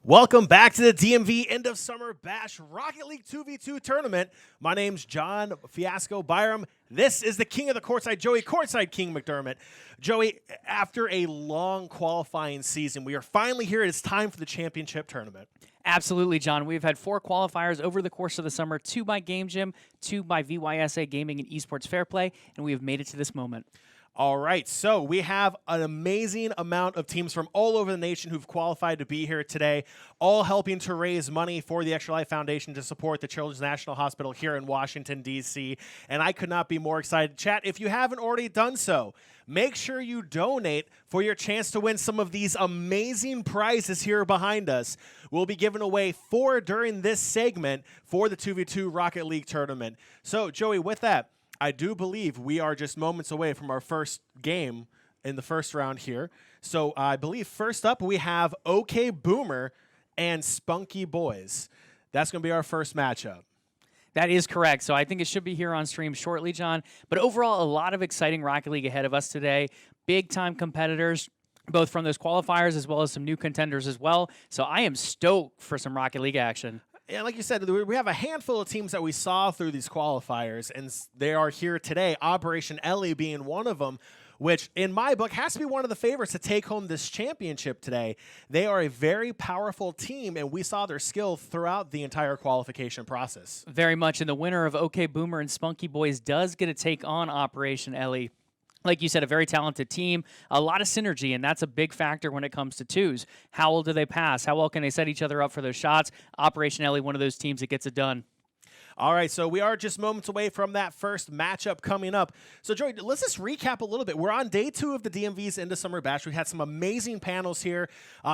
Welcome back to the DMV End of Summer Bash Rocket League 2v2 tournament. My name's John Fiasco Byram. This is the king of the courtside, Joey, courtside King McDermott. Joey, after a long qualifying season, we are finally here. It's time for the championship tournament. Absolutely, John. We've had 4 qualifiers over the course of the summer, 2 by Game Gym, 2 by VYSA Gaming and Esports Fair Play, and we have made it to this moment. All right, so we have an amazing amount of teams from all over the nation who've qualified to be here today, all helping to raise money for the Extra Life Foundation to support the Children's National Hospital here in Washington, D.C., and I could not be more excited. Chat, if you haven't already done so, make sure you donate for your chance to win some of these amazing prizes here behind us. We'll be giving away 4 during this segment for the 2v2 Rocket League tournament. So, Joey, with that, I do believe we are just moments away from our first game in the first round here. So I believe first up we have OK Boomer and Spunky Boys. That's going to be our first matchup. That is correct. So I think it should be here on stream shortly, John. But overall, a lot of exciting Rocket League ahead of us today. Big-time competitors, both from those qualifiers as well as some new contenders as well. So I am stoked for some Rocket League action. Yeah, like you said, we have a handful of teams that we saw through these qualifiers, and they are here today, Operation Ellie being one of them, which in my book has to be one of the favorites to take home this championship today. They are a very powerful team, and we saw their skill throughout the entire qualification process. Very much, and the winner of OK Boomer and Spunky Boys does get to take on Operation Ellie. Like you said, a very talented team, a lot of synergy, and that's a big factor when it comes to twos. How well do they pass? How well can they set each other up for those shots? Operation Ellie, one of those teams that gets it done. All right, so we are just moments away from that first matchup coming up. So, Joey, let's just recap a little bit. We're on day 2 of the DMV's End of Summer Bash. We had some amazing panels here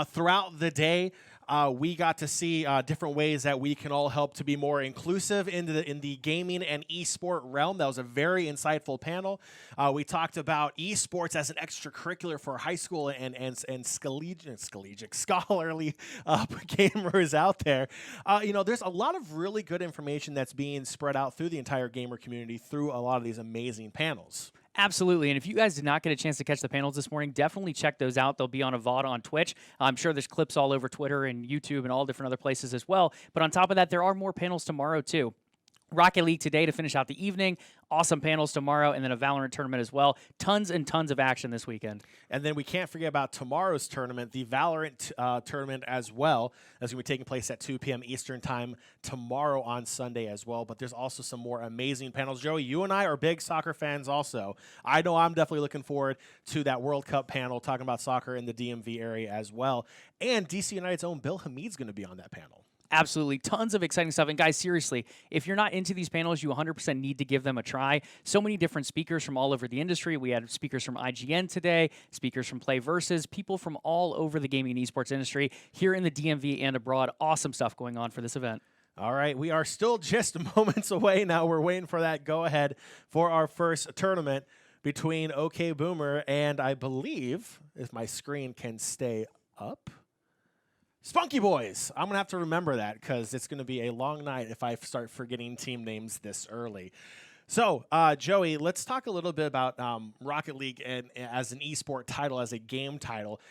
throughout the day. We got to see different ways that we can all help to be more inclusive in the gaming and esport realm. That was a very insightful panel. We talked about esports as an extracurricular for high school and scholarly gamers out there. There's a lot of really good information that's being spread out through the entire gamer community through a lot of these amazing panels. Absolutely, and if you guys did not get a chance to catch the panels this morning, definitely check those out. They'll be on a VOD on Twitch. I'm sure there's clips all over Twitter and YouTube and all different other places as well. But on top of that, there are more panels tomorrow too. Rocket League today to finish out the evening. Awesome panels tomorrow, and then a Valorant tournament as well. Tons and tons of action this weekend. And then we can't forget about tomorrow's tournament, the Valorant tournament as well. That's going to be taking place at 2 p.m. Eastern time tomorrow on Sunday as well. But there's also some more amazing panels. Joey, you and I are big soccer fans also. I know I'm definitely looking forward to that World Cup panel talking about soccer in the DMV area as well. And DC United's own Bill Hamid's going to be on that panel. Absolutely. Tons of exciting stuff. And guys, seriously, if you're not into these panels, you 100% need to give them a try. So many different speakers from all over the industry. We had speakers from IGN today, speakers from Play Versus, people from all over the gaming and esports industry here in the DMV and abroad. Awesome stuff going on for this event. All right, we are still just moments away now. We're waiting for that go-ahead for our first tournament between OK Boomer and, I believe, if my screen can stay up, Spunky Boys. I'm going to have to remember that because it's going to be a long night if I start forgetting team names this early. So, Joey, let's talk a little bit about Rocket League and as an esport title, as a game title.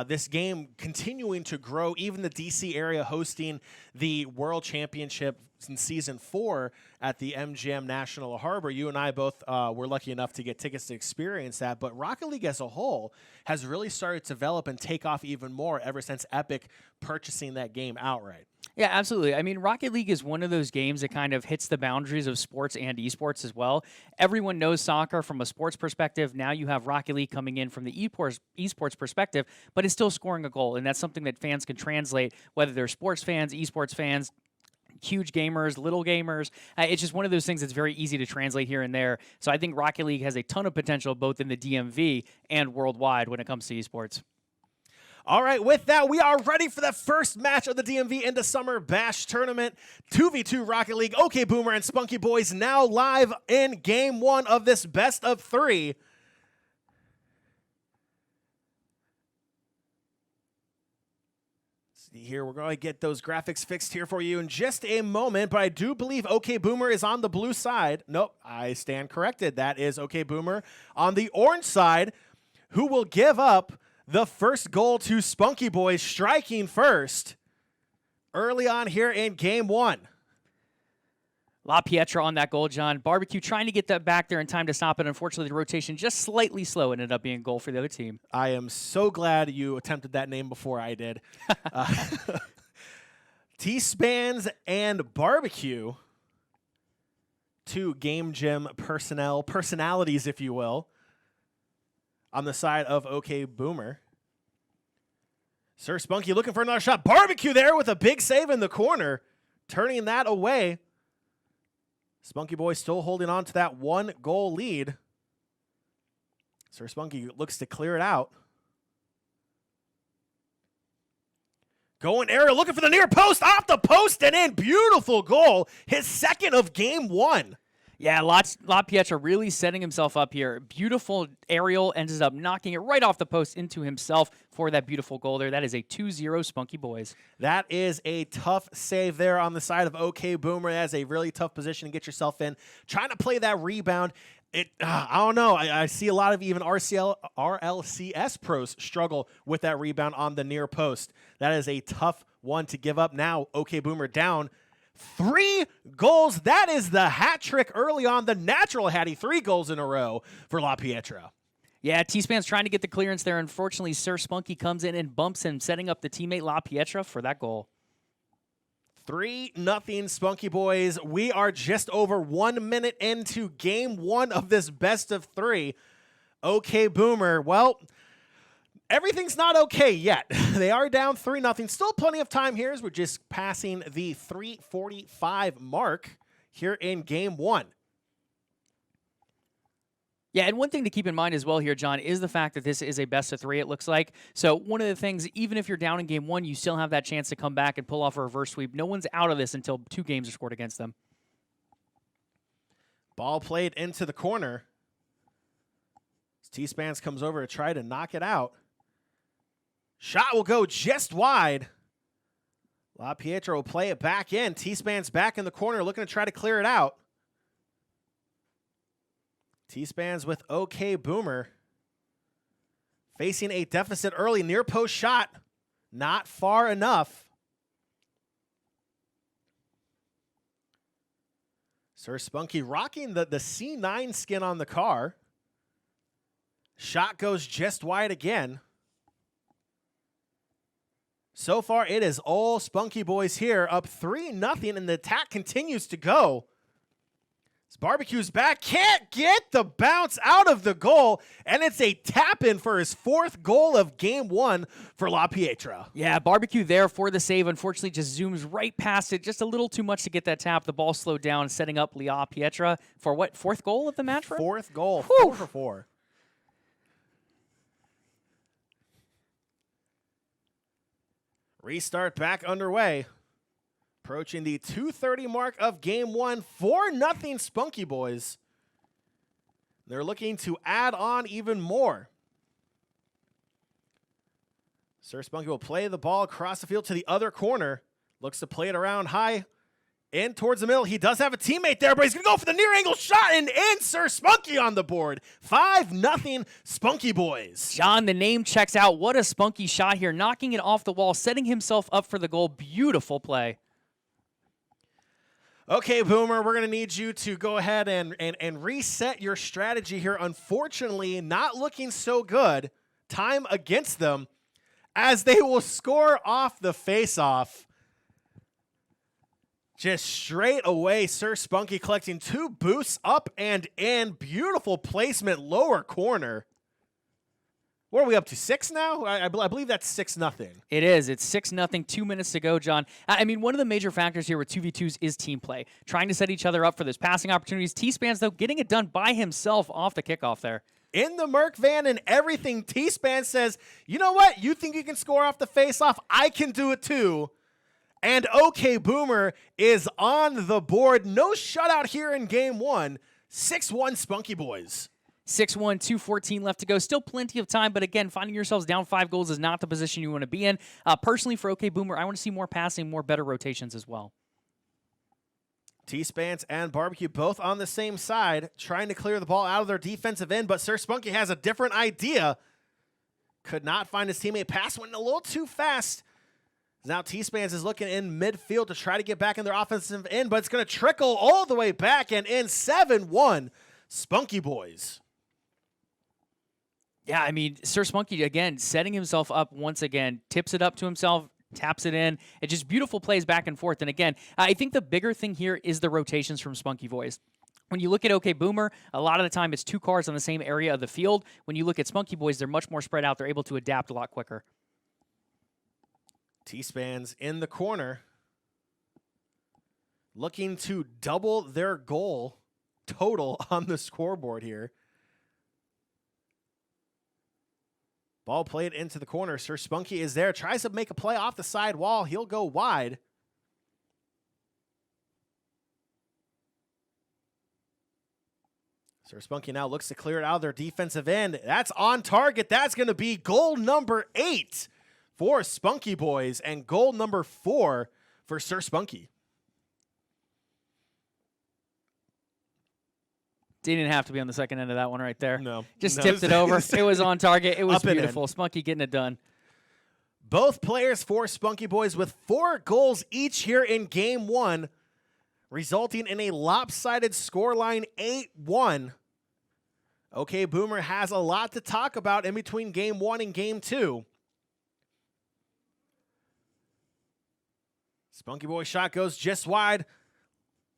This game continuing to grow, even the DC area hosting the World Championship in Season 4 at the MGM National Harbor. You and I both were lucky enough to get tickets to experience that, but Rocket League as a whole has really started to develop and take off even more ever since Epic purchasing that game outright. Yeah, absolutely. I mean, Rocket League is one of those games that kind of hits the boundaries of sports and esports as well. Everyone knows soccer from a sports perspective. Now you have Rocket League coming in from the esports perspective, but it's still scoring a goal, and that's something that fans can translate, whether they're sports fans, esports fans, huge gamers, little gamers. It's just one of those things that's very easy to translate here and there. So I think Rocket League has a ton of potential both in the DMV and worldwide when it comes to esports. All right, with that, we are ready for the first match of the DMV End of Summer Bash Tournament. 2v2 Rocket League, OK Boomer and Spunky Boys now live in Game 1 of this best of 3. See here, we're going to get those graphics fixed here for you in just a moment, but I do believe OK Boomer is on the blue side. Nope, I stand corrected. That is OK Boomer on the orange side, who will give up the first goal to Spunky Boys, striking first. early on here in game one. La Pietra on that goal, John. Barbecue trying to get that back there in time to stop it. Unfortunately, the rotation just slightly slow ended up being a goal for the other team. I am so glad you attempted that name before I did. T-Spans and Barbecue, two Game Gym personalities, if you will, on the side of OK Boomer. Sir Spunky looking for another shot. Barbecue there with a big save in the corner, turning that away. Spunky Boy still holding on to that 1-goal lead. Sir Spunky looks to clear it out. Going aerial, looking for the near post, off the post and in. Beautiful goal. His second of game one. Yeah, La Pietra really setting himself up here. Beautiful aerial, ends up knocking it right off the post into himself for that beautiful goal there. That is a 2-0 Spunky Boys. That is a tough save there on the side of OK Boomer. That is a really tough position to get yourself in. Trying to play that rebound. I don't know. I see a lot of even RLCS pros struggle with that rebound on the near post. That is a tough one to give up. Now, OK Boomer down 3 goals. That is the hat trick early on. The natural hattie, 3 goals in a row for La Pietra. Yeah, T-Span's trying to get the clearance there. Unfortunately, Sir Spunky comes in and bumps him, setting up the teammate La Pietra for that goal. 3-0 Spunky Boys. We are just over 1 minute into game one of this best of 3. OK Boomer, well, everything's not okay yet. They are down 3-0. Still plenty of time here as we're just passing the 3:45 mark here in game one. Yeah, and one thing to keep in mind as well here, John, is the fact that this is a best of 3, it looks like. So one of the things, even if you're down in game one, you still have that chance to come back and pull off a reverse sweep. No one's out of this until 2 games are scored against them. Ball played into the corner. T-Spans comes over to try to knock it out. Shot will go just wide. La Pietra will play it back in. T-Spans back in the corner looking to try to clear it out. T-Spans with OK Boomer. Facing a deficit early. Near post shot. Not far enough. Sir Spunky rocking the C9 skin on the car. Shot goes just wide again. So far, it is all Spunky Boys here, up 3-0, and the attack continues to go. Barbecue's back, can't get the bounce out of the goal, and it's a tap-in for his 4th goal of game one for La Pietra. Yeah, Barbecue there for the save. Unfortunately, just zooms right past it. Just a little too much to get that tap. The ball slowed down, setting up La Pietra for what, 4th goal of the match for him? 4th goal, Whew. 4 for 4. Restart back underway. Approaching the 2:30 mark of game one. 4-0 Spunky Boys. They're looking to add on even more. Sir Spunky will play the ball across the field to the other corner. Looks to play it around high. In towards the middle. He does have a teammate there, but he's going to go for the near angle shot and in. Sir Spunky on the board. 5-0 Spunky Boys. John, the name checks out. What a spunky shot here. Knocking it off the wall, setting himself up for the goal. Beautiful play. Okay, Boomer, we're going to need you to go ahead and reset your strategy here. Unfortunately, not looking so good. Time against them as they will score off the face-off. Just straight away, Sir Spunky collecting 2 boosts up and in. Beautiful placement, lower corner. What are we up to, 6 now? I believe that's 6-0. It is. It's 6-0, 2 minutes to go, John. I mean, one of the major factors here with 2v2s is team play. Trying to set each other up for those passing opportunities. T-Spans, though, getting it done by himself off the kickoff there. In the Merc van and everything, T-Span says, you know what? You think you can score off the face-off? I can do it too. And OK Boomer is on the board. No shutout here in game one. 6-1 Spunky Boys. 6-1, 2:14 left to go. Still plenty of time, but again, finding yourselves down 5 goals is not the position you want to be in. Personally, for OK Boomer, I want to see more passing, more better rotations as well. T-Spans and Barbecue both on the same side, trying to clear the ball out of their defensive end, but Sir Spunky has a different idea. Could not find his teammate. Pass went a little too fast. Now T-Spans is looking in midfield to try to get back in their offensive end, but it's going to trickle all the way back and in 7-1 Spunky Boys. Yeah, I mean, Sir Spunky, again, setting himself up once again, tips it up to himself, taps it in. It just beautiful plays back and forth. And again, I think the bigger thing here is the rotations from Spunky Boys. When you look at OK Boomer, a lot of the time it's two cars on the same area of the field. When you look at Spunky Boys, they're much more spread out. They're able to adapt a lot quicker. T-Spans in the corner, looking to double their goal total on the scoreboard here. Ball played into the corner. Sir Spunky is there, tries to make a play off the side wall. He'll go wide. Sir Spunky now looks to clear it out of their defensive end. That's on target. That's going to be goal number 8 for Spunky Boys and goal number 4 for Sir Spunky. Didn't have to be on the second end of that one right there. No. Just tipped it over. It was on target. It was beautiful. Spunky getting it done. Both players for Spunky Boys with 4 goals each here in Game 1, resulting in a lopsided scoreline 8-1. OK Boomer has a lot to talk about in between Game 1 and Game 2. Spunky Boy shot goes just wide.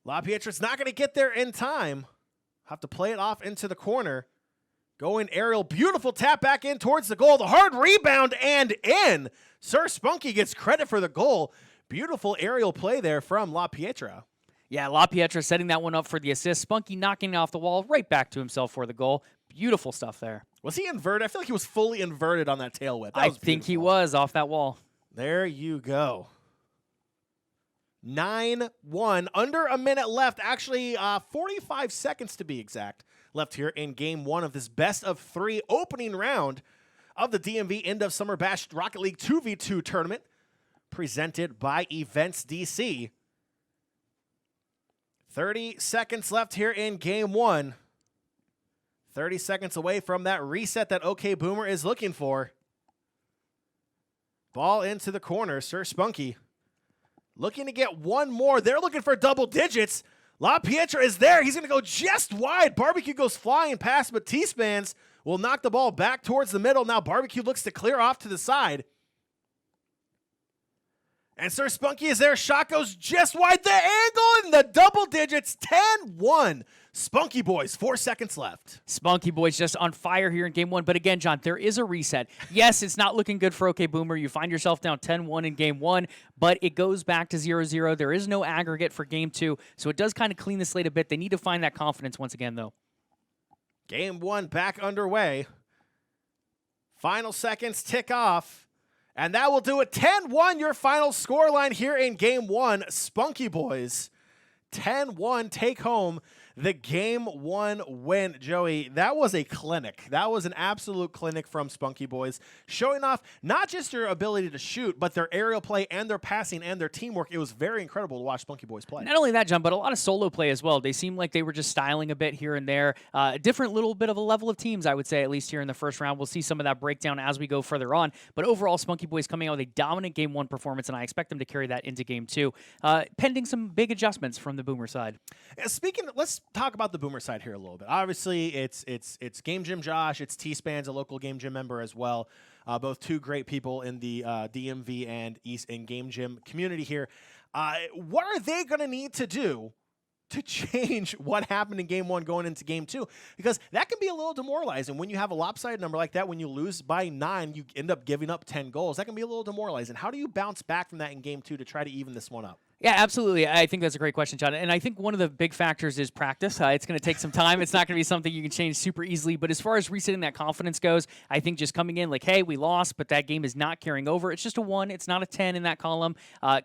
LaPietra's not going to get there in time. Have to play it off into the corner. Going aerial. Beautiful tap back in towards the goal. The hard rebound and in. Sir Spunky gets credit for the goal. Beautiful aerial play there from LaPietra. Yeah, LaPietra setting that one up for the assist. Spunky knocking it off the wall right back to himself for the goal. Beautiful stuff there. Was he inverted? I feel like he was fully inverted on that tail whip. I think he was off that wall. There you go. 9-1. Under a minute left. Actually, 45 seconds to be exact left here in Game 1 of this best of 3 opening round of the DMV End of Summer Bash Rocket League 2v2 tournament presented by EventsDC. 30 seconds left here in Game 1. 30 seconds away from that reset that OK Boomer is looking for. Ball into the corner. Sir Spunky looking to get one more. They're looking for double digits. LaPietra is there. He's going to go just wide. Barbecue goes flying past, but T-Spans will knock the ball back towards the middle. Now Barbecue looks to clear off to the side. And Sir Spunky is there. Shot goes just wide. The angle and the double digits. 10-1. Spunky Boys, 4 seconds left. Spunky Boys just on fire here in Game 1. But again, John, there is a reset. Yes, it's not looking good for OK Boomer. You find yourself down 10-1 in Game 1, but it goes back to 0-0. There is no aggregate for Game 2, so it does kind of clean the slate a bit. They need to find that confidence once again, though. Game 1 back underway. Final seconds tick off. And that will do it. 10-1, your final scoreline here in Game 1. Spunky Boys, 10-1, take home the Game 1 win. Joey, that was a clinic. That was an absolute clinic from Spunky Boys, showing off not just their ability to shoot, but their aerial play and their passing and their teamwork. It was very incredible to watch Spunky Boys play. Not only that, John, but a lot of solo play as well. They seemed like they were just styling a bit here and there. A different little bit of a level of teams, I would say, at least here in the first round. We'll see some of that breakdown as we go further on. But overall, Spunky Boys coming out with a dominant Game 1 performance, and I expect them to carry that into Game 2, pending some big adjustments from the Boomer side. Let's talk about the Boomer side here a little bit. Obviously, it's Game Gym Josh, it's T-Spans, a local Game Gym member as well. Both two great people in the DMV and East and Game Gym community here. What are they going to need to do to change what happened in Game 1 going into Game 2? Because that can be a little demoralizing. When you have a lopsided number like that, when you lose by 9, you end up giving up 10 goals. That can be a little demoralizing. How do you bounce back from that in Game 2 to try to even this one up? Yeah, absolutely. I think that's a great question, John. And I think one of the big factors is practice. It's going to take some time. It's not going to be something you can change super easily. But as far as resetting that confidence goes, I think just coming in like, hey, we lost, but that game is not carrying over. It's just a 1. It's not a 10 in that column.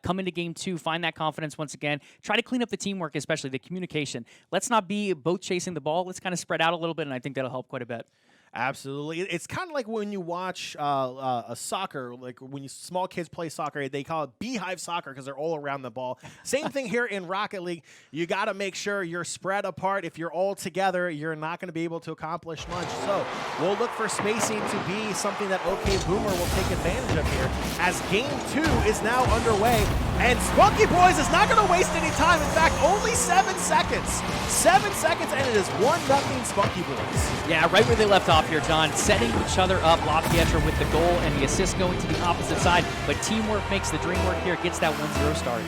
Come into Game 2, find that confidence once again. Try to clean up the teamwork, especially the communication. Let's not be both chasing the ball. Let's kind of spread out a little bit, and I think that'll help quite a bit. Absolutely. It's kind of like when you watch a soccer, like when small kids play soccer, they call it beehive soccer because they're all around the ball. Same thing here in Rocket League. You got to make sure you're spread apart. If you're all together, you're not going to be able to accomplish much. So we'll look for spacing to be something that OK Boomer will take advantage of here as Game 2 is now underway. And Spunky Boys is not going to waste any time. In fact, only 7 seconds. 7 seconds, and it is 1-0 Spunky Boys. Yeah, right where they left off here, John, setting each other up. LaPietra with the goal and the assist going to the opposite side, but teamwork makes the dream work here, gets that 1-0 start.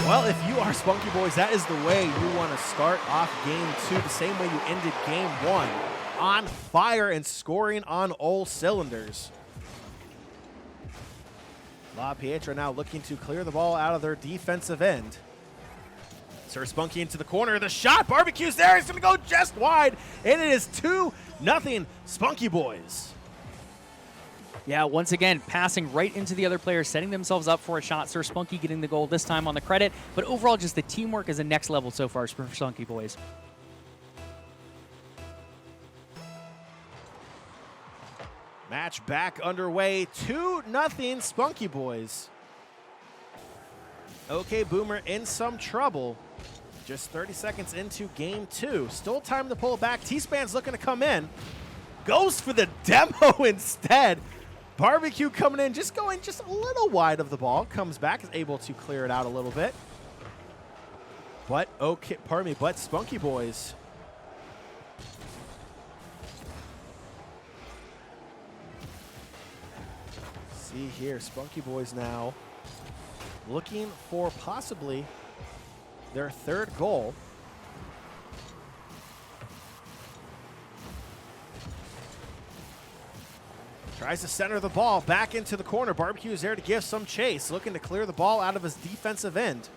Well, if you are Spunky Boys, that is the way you want to start off Game 2, the same way you ended Game 1, on fire and scoring on all cylinders. LaPietra now looking to clear the ball out of their defensive end. Sir Spunky into the corner. The shot. Barbecue's there. He's going to go just wide. And it is 2-0 Spunky Boys. Yeah, once again, passing right into the other players, setting themselves up for a shot. Sir Spunky getting the goal this time on the credit. But overall, just the teamwork is the next level so far for Spunky Boys. Match back underway. 2-0 Spunky Boys. OK Boomer in some trouble. Just 30 seconds into Game 2. Still time to pull it back. T-Span's looking to come in. Goes for the demo instead. Barbecue coming in, going a little wide of the ball. Comes back, is able to clear it out a little bit. But, but Spunky Boys. See here, Spunky Boys now looking for possibly their third goal. Tries to center the ball back into the corner. Barbecue is there to give some chase, looking to clear the ball out of his defensive end.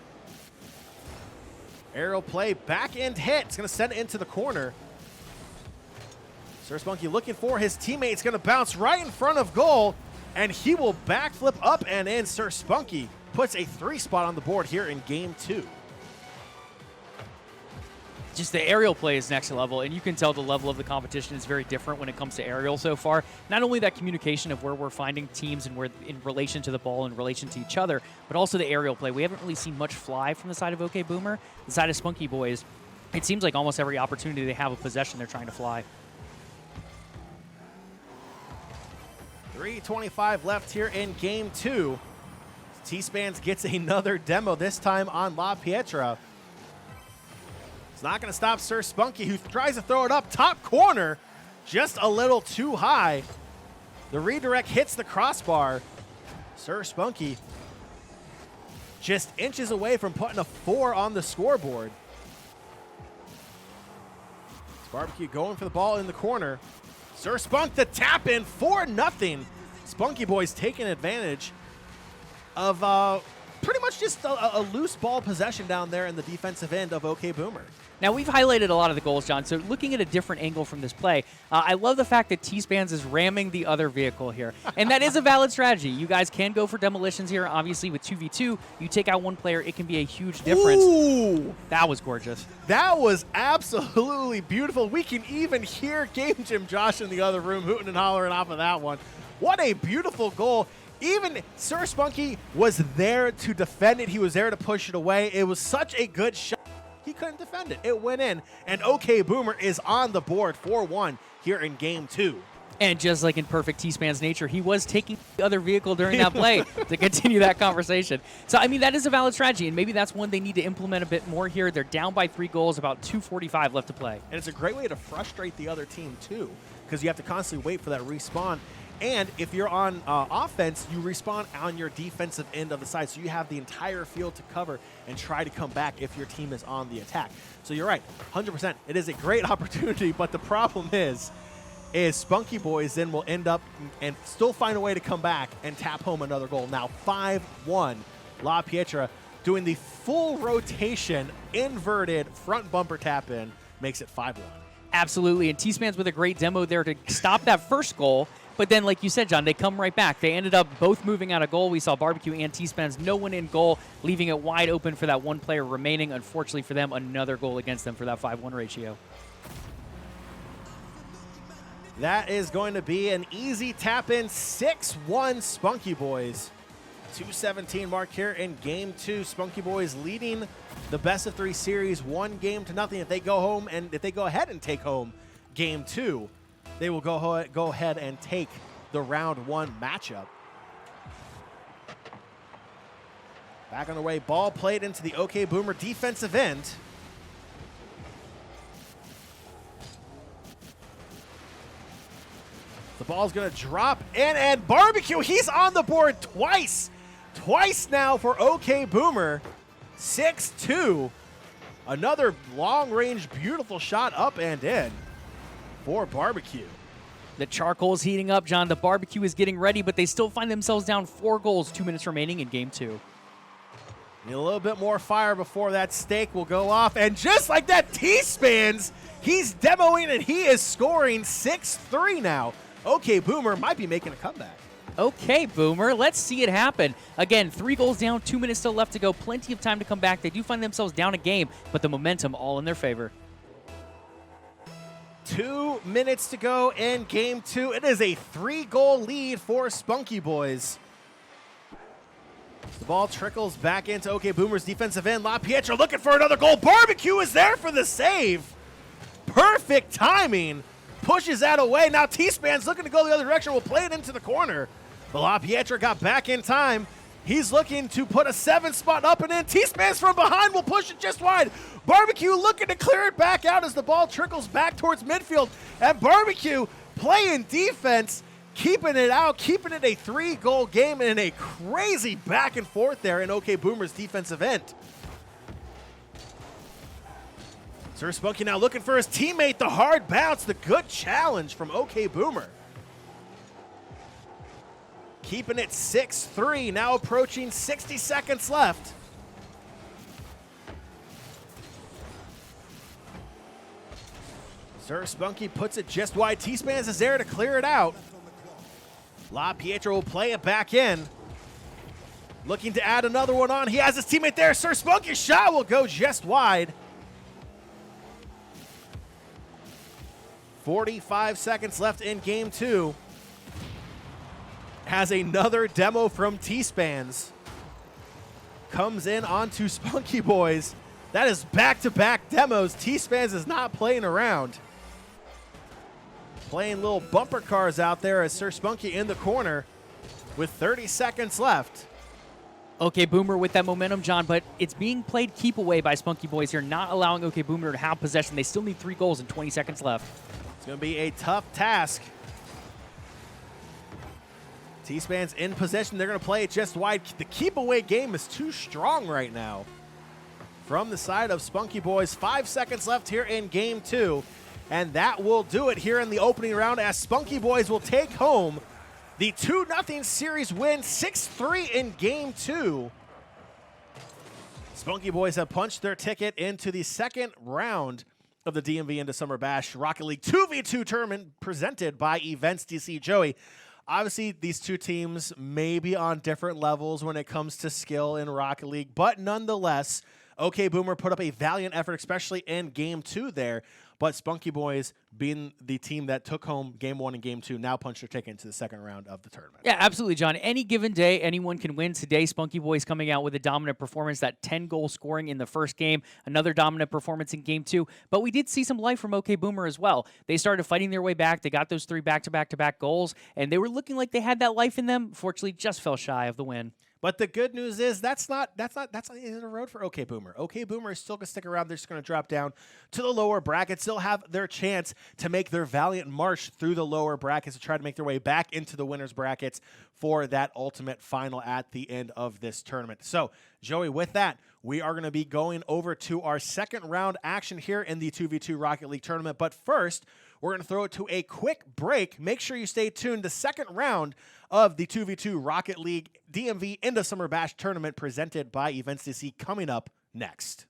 Aerial play, back end hit. It's going to send it into the corner. Sir Spunky looking for his teammates, going to bounce right in front of goal, and he will backflip up and in. Sir Spunky puts a 3 spot on the board here in Game 2. Just the aerial play is next level, and you can tell the level of the competition is very different when it comes to aerial so far. Not only that communication of where we're finding teams and where in relation to the ball, in relation to each other, but also the aerial play. We haven't really seen much fly from the side of OK Boomer. The side of Spunky Boys, it seems like almost every opportunity they have a possession, they're trying to fly. 3:25 left here in Game 2. T-Spans gets another demo, this time on LaPietra. It's not going to stop Sir Spunky, who tries to throw it up top corner, just a little too high. The redirect hits the crossbar. Sir Spunky just inches away from putting a 4 on the scoreboard. It's Barbecue going for the ball in the corner. Sir Spunk the tap in, 4-0. Spunky Boys taking advantage of pretty much just a loose ball possession down there in the defensive end of OK Boomer. Now, we've highlighted a lot of the goals, John, so looking at a different angle from this play, I love the fact that T-Spans is ramming the other vehicle here. And that is a valid strategy. You guys can go for demolitions here. Obviously, with 2v2, you take out one player, it can be a huge difference. Ooh! That was gorgeous. That was absolutely beautiful. We can even hear Game Jim Josh in the other room hooting and hollering off of that one. What a beautiful goal. Even Sir Spunky was there to defend it. He was there to push it away. It was such a good shot. He couldn't defend it. It went in, and OK Boomer is on the board 4-1 here in Game 2. And just like in perfect T-Span's nature, he was taking the other vehicle during that play to continue that conversation. So, I mean, that is a valid strategy, and maybe that's one they need to implement a bit more here. They're down by 3 goals, about 2:45 left to play. And it's a great way to frustrate the other team, too, because you have to constantly wait for that respawn. And if you're on offense, you respawn on your defensive end of the side, so you have the entire field to cover and try to come back if your team is on the attack. So you're right, 100%. It is a great opportunity, but the problem is Spunky Boys then will end up and still find a way to come back and tap home another goal. Now 5-1, LaPietra doing the full rotation, inverted front bumper tap in, makes it 5-1. Absolutely, and T-Spans with a great demo there to stop that first goal. But then, like you said, John, they come right back. They ended up both moving out of goal. We saw Barbecue and T-Spans, no one in goal, leaving it wide open for that one player remaining. Unfortunately for them, another goal against them for that 5-1 ratio. That is going to be an easy tap-in, 6-1 Spunky Boys. 2:17 mark here in Game 2. Spunky Boys leading the best-of-3 series 1-0. If they go home and if they go ahead and take home Game 2, they will go ahead and take the round 1 matchup. Back on the way, ball played into the OK Boomer defensive end. The ball's gonna drop in, and Barbecue, he's on the board twice. Twice now for OK Boomer. 6-2. Another long-range, beautiful shot up and in for Barbecue. The charcoal is heating up, John. The barbecue is getting ready, but they still find themselves down 4 goals, 2 minutes remaining in Game 2. Need a little bit more fire before that steak will go off. And just like that, T-Spans, he's demoing and he is scoring 6-3 now. OK Boomer might be making a comeback. Okay, Boomer, let's see it happen. Again, 3 goals down, 2 minutes still left to go. Plenty of time to come back. They do find themselves down a game, but the momentum all in their favor. 2 minutes to go in Game 2. It is a 3-goal lead for Spunky Boys. The ball trickles back into OK Boomer's defensive end. LaPietro looking for another goal. Barbecue is there for the save. Perfect timing. Pushes that away. Now T-Span's looking to go the other direction. Will play it into the corner. But LaPietro got back in time. He's looking to put a 7 spot up and in. T-Spans from behind will push it just wide. Barbecue looking to clear it back out as the ball trickles back towards midfield. And Barbecue playing defense, keeping it out, keeping it a 3-goal game and a crazy back and forth there in OK Boomer's defensive end. Sir Spunky now looking for his teammate. The hard bounce, the good challenge from OK Boomer. Keeping it 6-3, now approaching 60 seconds left. Sir Spunky puts it just wide. T-Spans is there to clear it out. LaPietro will play it back in. Looking to add another one on. He has his teammate there. Sir Spunky's shot will go just wide. 45 seconds left in Game 2. Has another demo from T-Spans. Comes in onto Spunky Boys. That is back-to-back demos. T-Spans is not playing around. Playing little bumper cars out there as Sir Spunky in the corner with 30 seconds left. OK Boomer with that momentum, John, but it's being played keep away by Spunky Boys here, not allowing OK Boomer to have possession. They still need 3 goals and 20 seconds left. It's going to be a tough task. T-Span's in possession. They're going to play it just wide. The keep away game is too strong right now. From the side of Spunky Boys, 5 seconds left here in Game 2. And that will do it here in the opening round as Spunky Boys will take home the 2-0 series win, 6-3 in Game 2. Spunky Boys have punched their ticket into the second round of the DMV Into Summer Bash Rocket League 2v2 tournament presented by EventsDC. Joey, obviously these two teams may be on different levels when it comes to skill in Rocket League, but nonetheless, OK Boomer put up a valiant effort, especially in Game 2 there. But Spunky Boys, being the team that took home Game 1 and Game 2, now punched their ticket into the second round of the tournament. Yeah, absolutely, John. Any given day, anyone can win. Today, Spunky Boys coming out with a dominant performance, that 10-goal scoring in the first game, another dominant performance in Game 2. But we did see some life from OK Boomer as well. They started fighting their way back. They got those 3 back-to-back-to-back goals, and they were looking like they had that life in them. Fortunately, just fell shy of the win. But the good news is that's not the end of the road for OK Boomer. OK Boomer is still going to stick around. They're just going to drop down to the lower brackets. Still have their chance to make their valiant march through the lower brackets to try to make their way back into the winners brackets for that ultimate final at the end of this tournament. So, Joey, with that, we are going to be going over to our second round action here in the 2v2 Rocket League tournament. But first, we're going to throw it to a quick break. Make sure you stay tuned. The second round of the 2v2 Rocket League DMV Into Summer Bash tournament presented by EventsDC coming up next.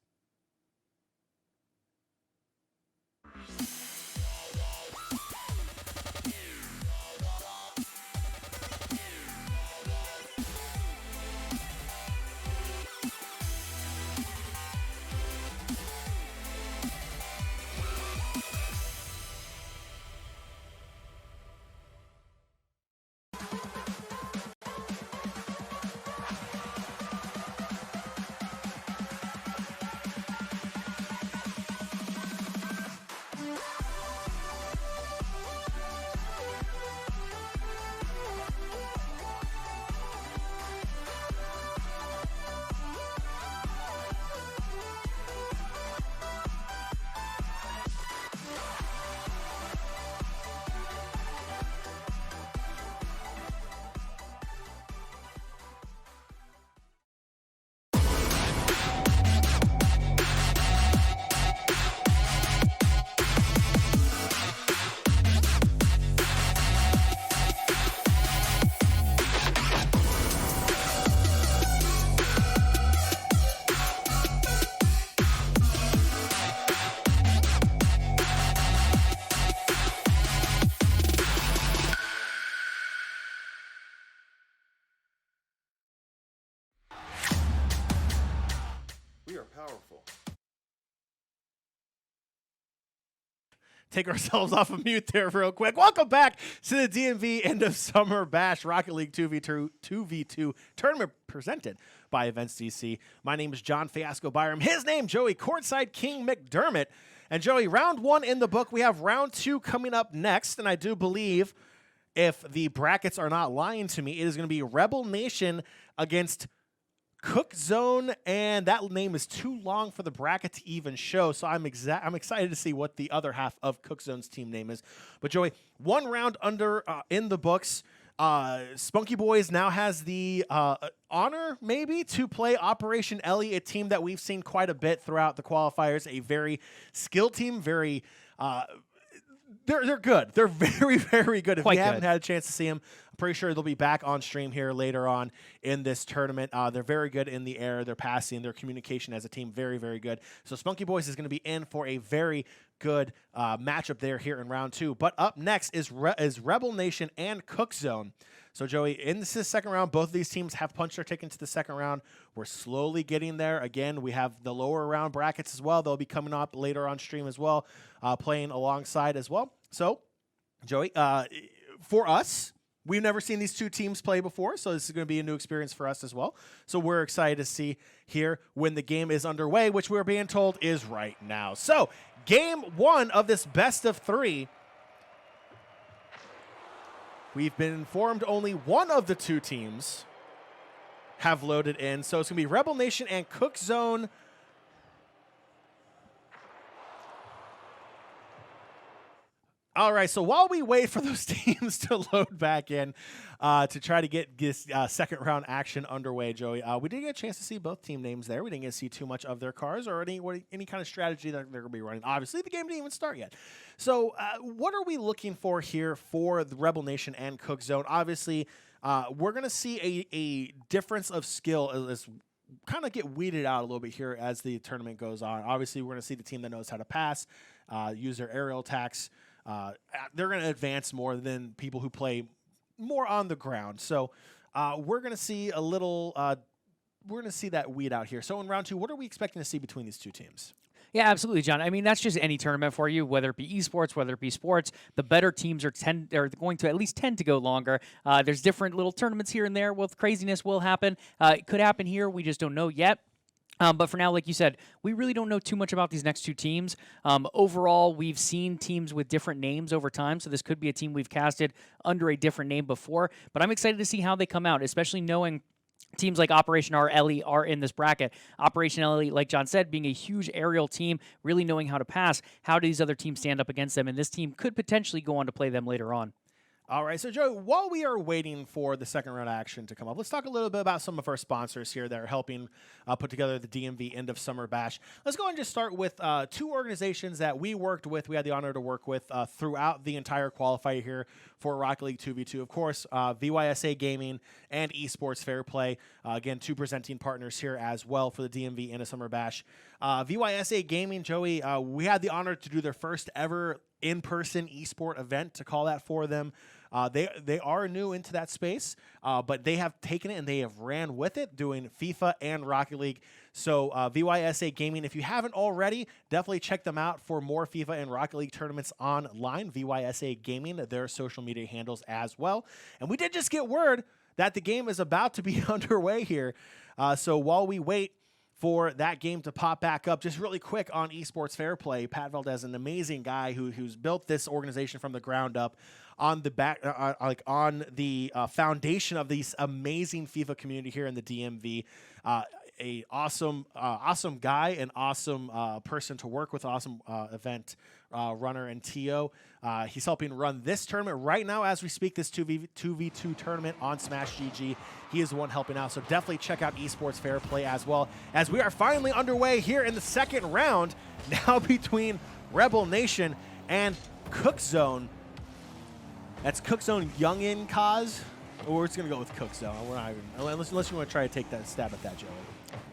take ourselves off of mute there real quick. Welcome back to the DMV End of Summer Bash Rocket League 2v2 tournament presented by EventsDC. My name is John Fiasco Byram. His name, Joey Courtside King McDermott. And Joey, round 1 in the book. We have round 2 coming up next, and I do believe, if the brackets are not lying to me, it is going to be Rebel Nation against Cook Zone, and that name is too long for the bracket to even show, so I'm excited to see what the other half of Cook Zone's team name is. But Joey, 1 round under in the books. Spunky Boys now has the honor, maybe, to play Operation Ellie, a team that we've seen quite a bit throughout the qualifiers. A very skilled team, very they're good. They're very, very good. If you haven't had a chance to see them, I'm pretty sure they'll be back on stream here later on in this tournament. They're very good in the air. Their passing, their communication as a team, very, very good. So Spunky Boys is going to be in for a very good matchup there here in round 2. But up next is Rebel Nation and Cook Zone. So, Joey, in this second round, both of these teams have punched their ticket to the second round. We're slowly getting there. Again, we have the lower round brackets as well. They'll be coming up later on stream as well, playing alongside as well. So, Joey, for us, we've never seen these two teams play before, so this is going to be a new experience for us as well. So we're excited to see here when the game is underway, which we're being told is right now. So, game 1 of this best of 3. We've been informed only one of the two teams have loaded in. So it's going to be Rebel Nation and Cook Zone. All right, so while we wait for those teams to load back in to try to get this second round action underway, Joey, we did get a chance to see both team names there. We didn't get to see too much of their cars or any kind of strategy that they're going to be running. Obviously, the game didn't even start yet. So what are we looking for here for the Rebel Nation and Cook Zone? Obviously, we're going to see a difference of skill as kind of get weeded out a little bit here as the tournament goes on. Obviously, we're going to see the team that knows how to pass, use their aerial attacks. They're going to advance more than people who play more on the ground. So we're going to see a little we're going to see that weed out here. So in round 2, what are we expecting to see between these two teams? Yeah, absolutely, John. I mean, that's just any tournament for you, whether it be esports, whether it be sports. The better teams are going to at least tend to go longer. There's different little tournaments here and there. Well, craziness will happen. It could happen here. We just don't know yet. But for now, like you said, we really don't know too much about these next two teams. Overall, we've seen teams with different names over time, so this could be a team we've casted under a different name before. But I'm excited to see how they come out, especially knowing teams like Operation Ellie are in this bracket. Operation Ellie, like John said, being a huge aerial team, really knowing how to pass. How do these other teams stand up against them? And this team could potentially go on to play them later on. All right, so Joe, while we are waiting for the second round action to come up, let's talk a little bit about some of our sponsors here that are helping put together the DMV End of Summer Bash. Let's go and just start with 2 organizations that we worked with, we had the honor to work with throughout the entire qualifier here for Rocket League 2v2. Of course, VYSA Gaming and Esports Fair Play. Again, 2 presenting partners here as well for the DMV End of Summer Bash. VYSA Gaming, Joey, we had the honor to do their first ever in-person esport event, to call that for them. They are new into that space, but they have taken it and they have ran with it, doing FIFA and Rocket League. So VYSA Gaming, if you haven't already, definitely check them out for more FIFA and Rocket League tournaments online. VYSA Gaming, their social media handles as well. And we did just get word that the game is about to be underway here. So while we wait for that game to pop back up, just really quick on Esports Fair Play, Pat Valdez, an amazing guy who's built this organization from the ground up on the back, on the foundation of this amazing FIFA community here in the DMV. A awesome guy, an awesome person to work with, awesome event runner and TO. He's helping run this tournament right now as we speak, this 2v2 tournament on Smash GG. He is the one helping out, so definitely check out Esports Fair Play as well, as we are finally underway here in the second round, now between Rebel Nation and Cook Zone. That's Cook Zone Youngin Kaz. We're just going to go with Cook Zone. We're not even, unless you want to try to take that stab at that, Joey.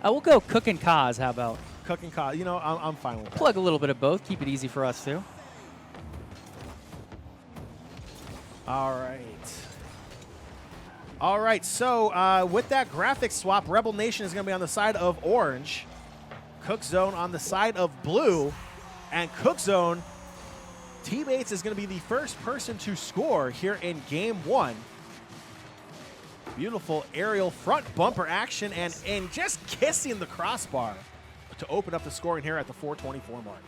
We'll go Cook and Kaz. How about? Cook and Kaz. You know, I'm fine with that. Plug a little bit of both. Keep it easy for us, too. All right. All right, so with that graphic swap, Rebel Nation is going to be on the side of orange, Cook Zone on the side of blue, and Cook Zone T-Bates is going to be the first person to score here in game one. Beautiful aerial front bumper action and just kissing the crossbar to open up the scoring here at the 4:24 mark.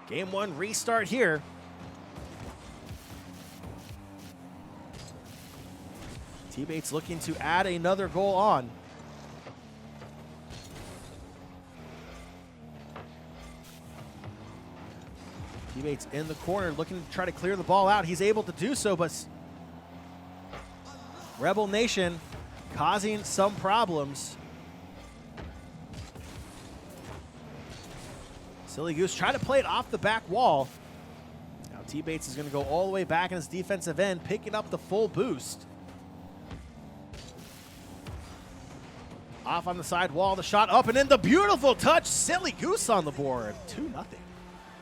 Game one restart here. T-Bates looking to add another goal on. T-Bates in the corner looking to try to clear the ball out. He's able to do so, but Rebel Nation causing some problems. Silly Goose trying to play it off the back wall. Now T-Bates is going to go all the way back in his defensive end, picking up the full boost. Off on the side wall, the shot up and in, the beautiful touch. Silly Goose on the board, 2-0.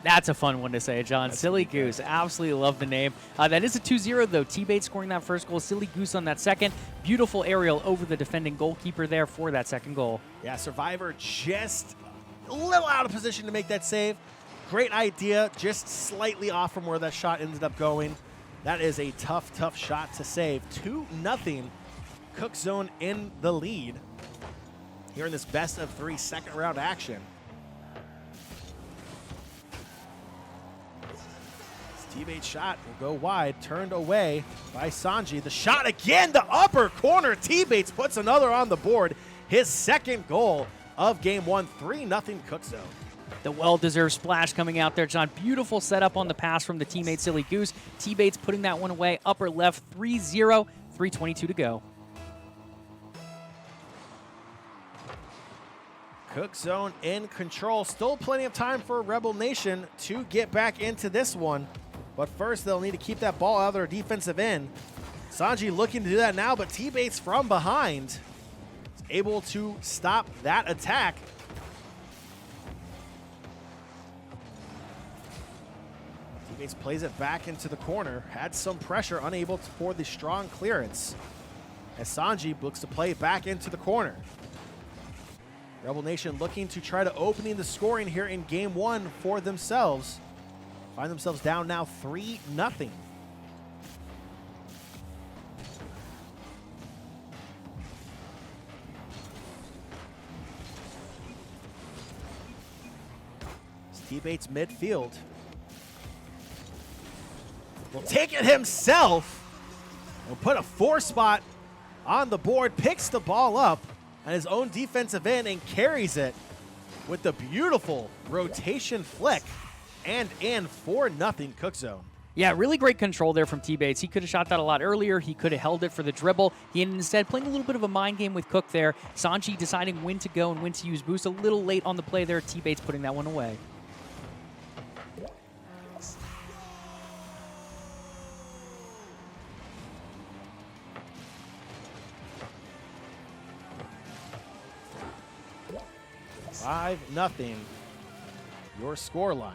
That's a fun one to say, John. Silly Goose. Absolutely love the name. That is a 2-0, though. T-Bates scoring that first goal. Silly Goose on that second. Beautiful aerial over the defending goalkeeper there for that second goal. Yeah, Survivor just a little out of position to make that save. Great idea, just slightly off from where that shot ended up going. That is a tough, tough shot to save. 2-0. Cook Zone in the lead here in this best-of-3 second-round action. T-Bates shot will go wide, turned away by Sanji. The shot again, the upper corner. T-Bates puts another on the board. His second goal of game one, 3-0 Cook Zone. The well-deserved splash coming out there, John. Beautiful setup on the pass from the teammate Silly Goose. T-Bates putting that one away, upper left, 3-0, 3:22 to go. Cook Zone in control. Still plenty of time for Rebel Nation to get back into this one. But first, they'll need to keep that ball out of their defensive end. Sanji looking to do that now, but T-Bates from behind is able to stop that attack. T-Bates plays it back into the corner. Had some pressure, unable for the strong clearance. As Sanji looks to play it back into the corner. Rebel Nation looking to try to opening the scoring here in game one for themselves. Find themselves down now 3-0. T-Bates midfield. Will take it himself. Will put a 4-spot on the board, picks the ball up on his own defensive end and carries it with the beautiful rotation flick. And in 4-0 Cook Zone. Yeah, really great control there from T-Bates. He could have shot that a lot earlier. He could have held it for the dribble. He ended instead playing a little bit of a mind game with Cook there. Sanji deciding when to go and when to use boost. A little late on the play there. T-Bates putting that one away. Five nothing. Your score line.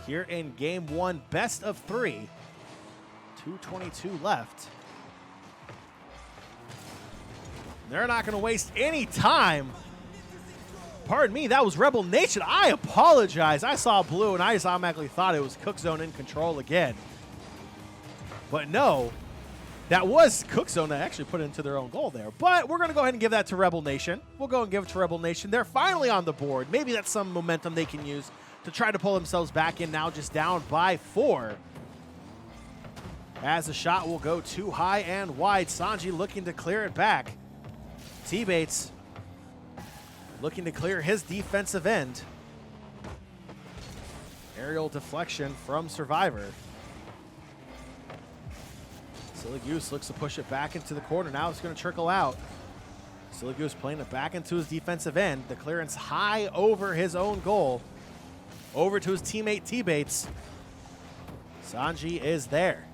Here in game one, best of 3. 2:22 left. They're not going to waste any time. Pardon me, that was Rebel Nation. I apologize. I saw blue and I just automatically thought it was Cook Zone in control again. But no, that was Cook Zone that actually put it into their own goal there. But we're going to go ahead and give that to Rebel Nation. We'll go and give it to Rebel Nation. They're finally on the board. Maybe that's some momentum they can use to try to pull themselves back in, now just down by 4. As the shot will go too high and wide. Sanji looking to clear it back. T-Bates looking to clear his defensive end. Aerial deflection from Survivor. Silly Goose looks to push it back into the corner. Now it's going to trickle out. Silly Goose playing it back into his defensive end. The clearance high over his own goal. Over to his teammate T-Bates. Sanji is there.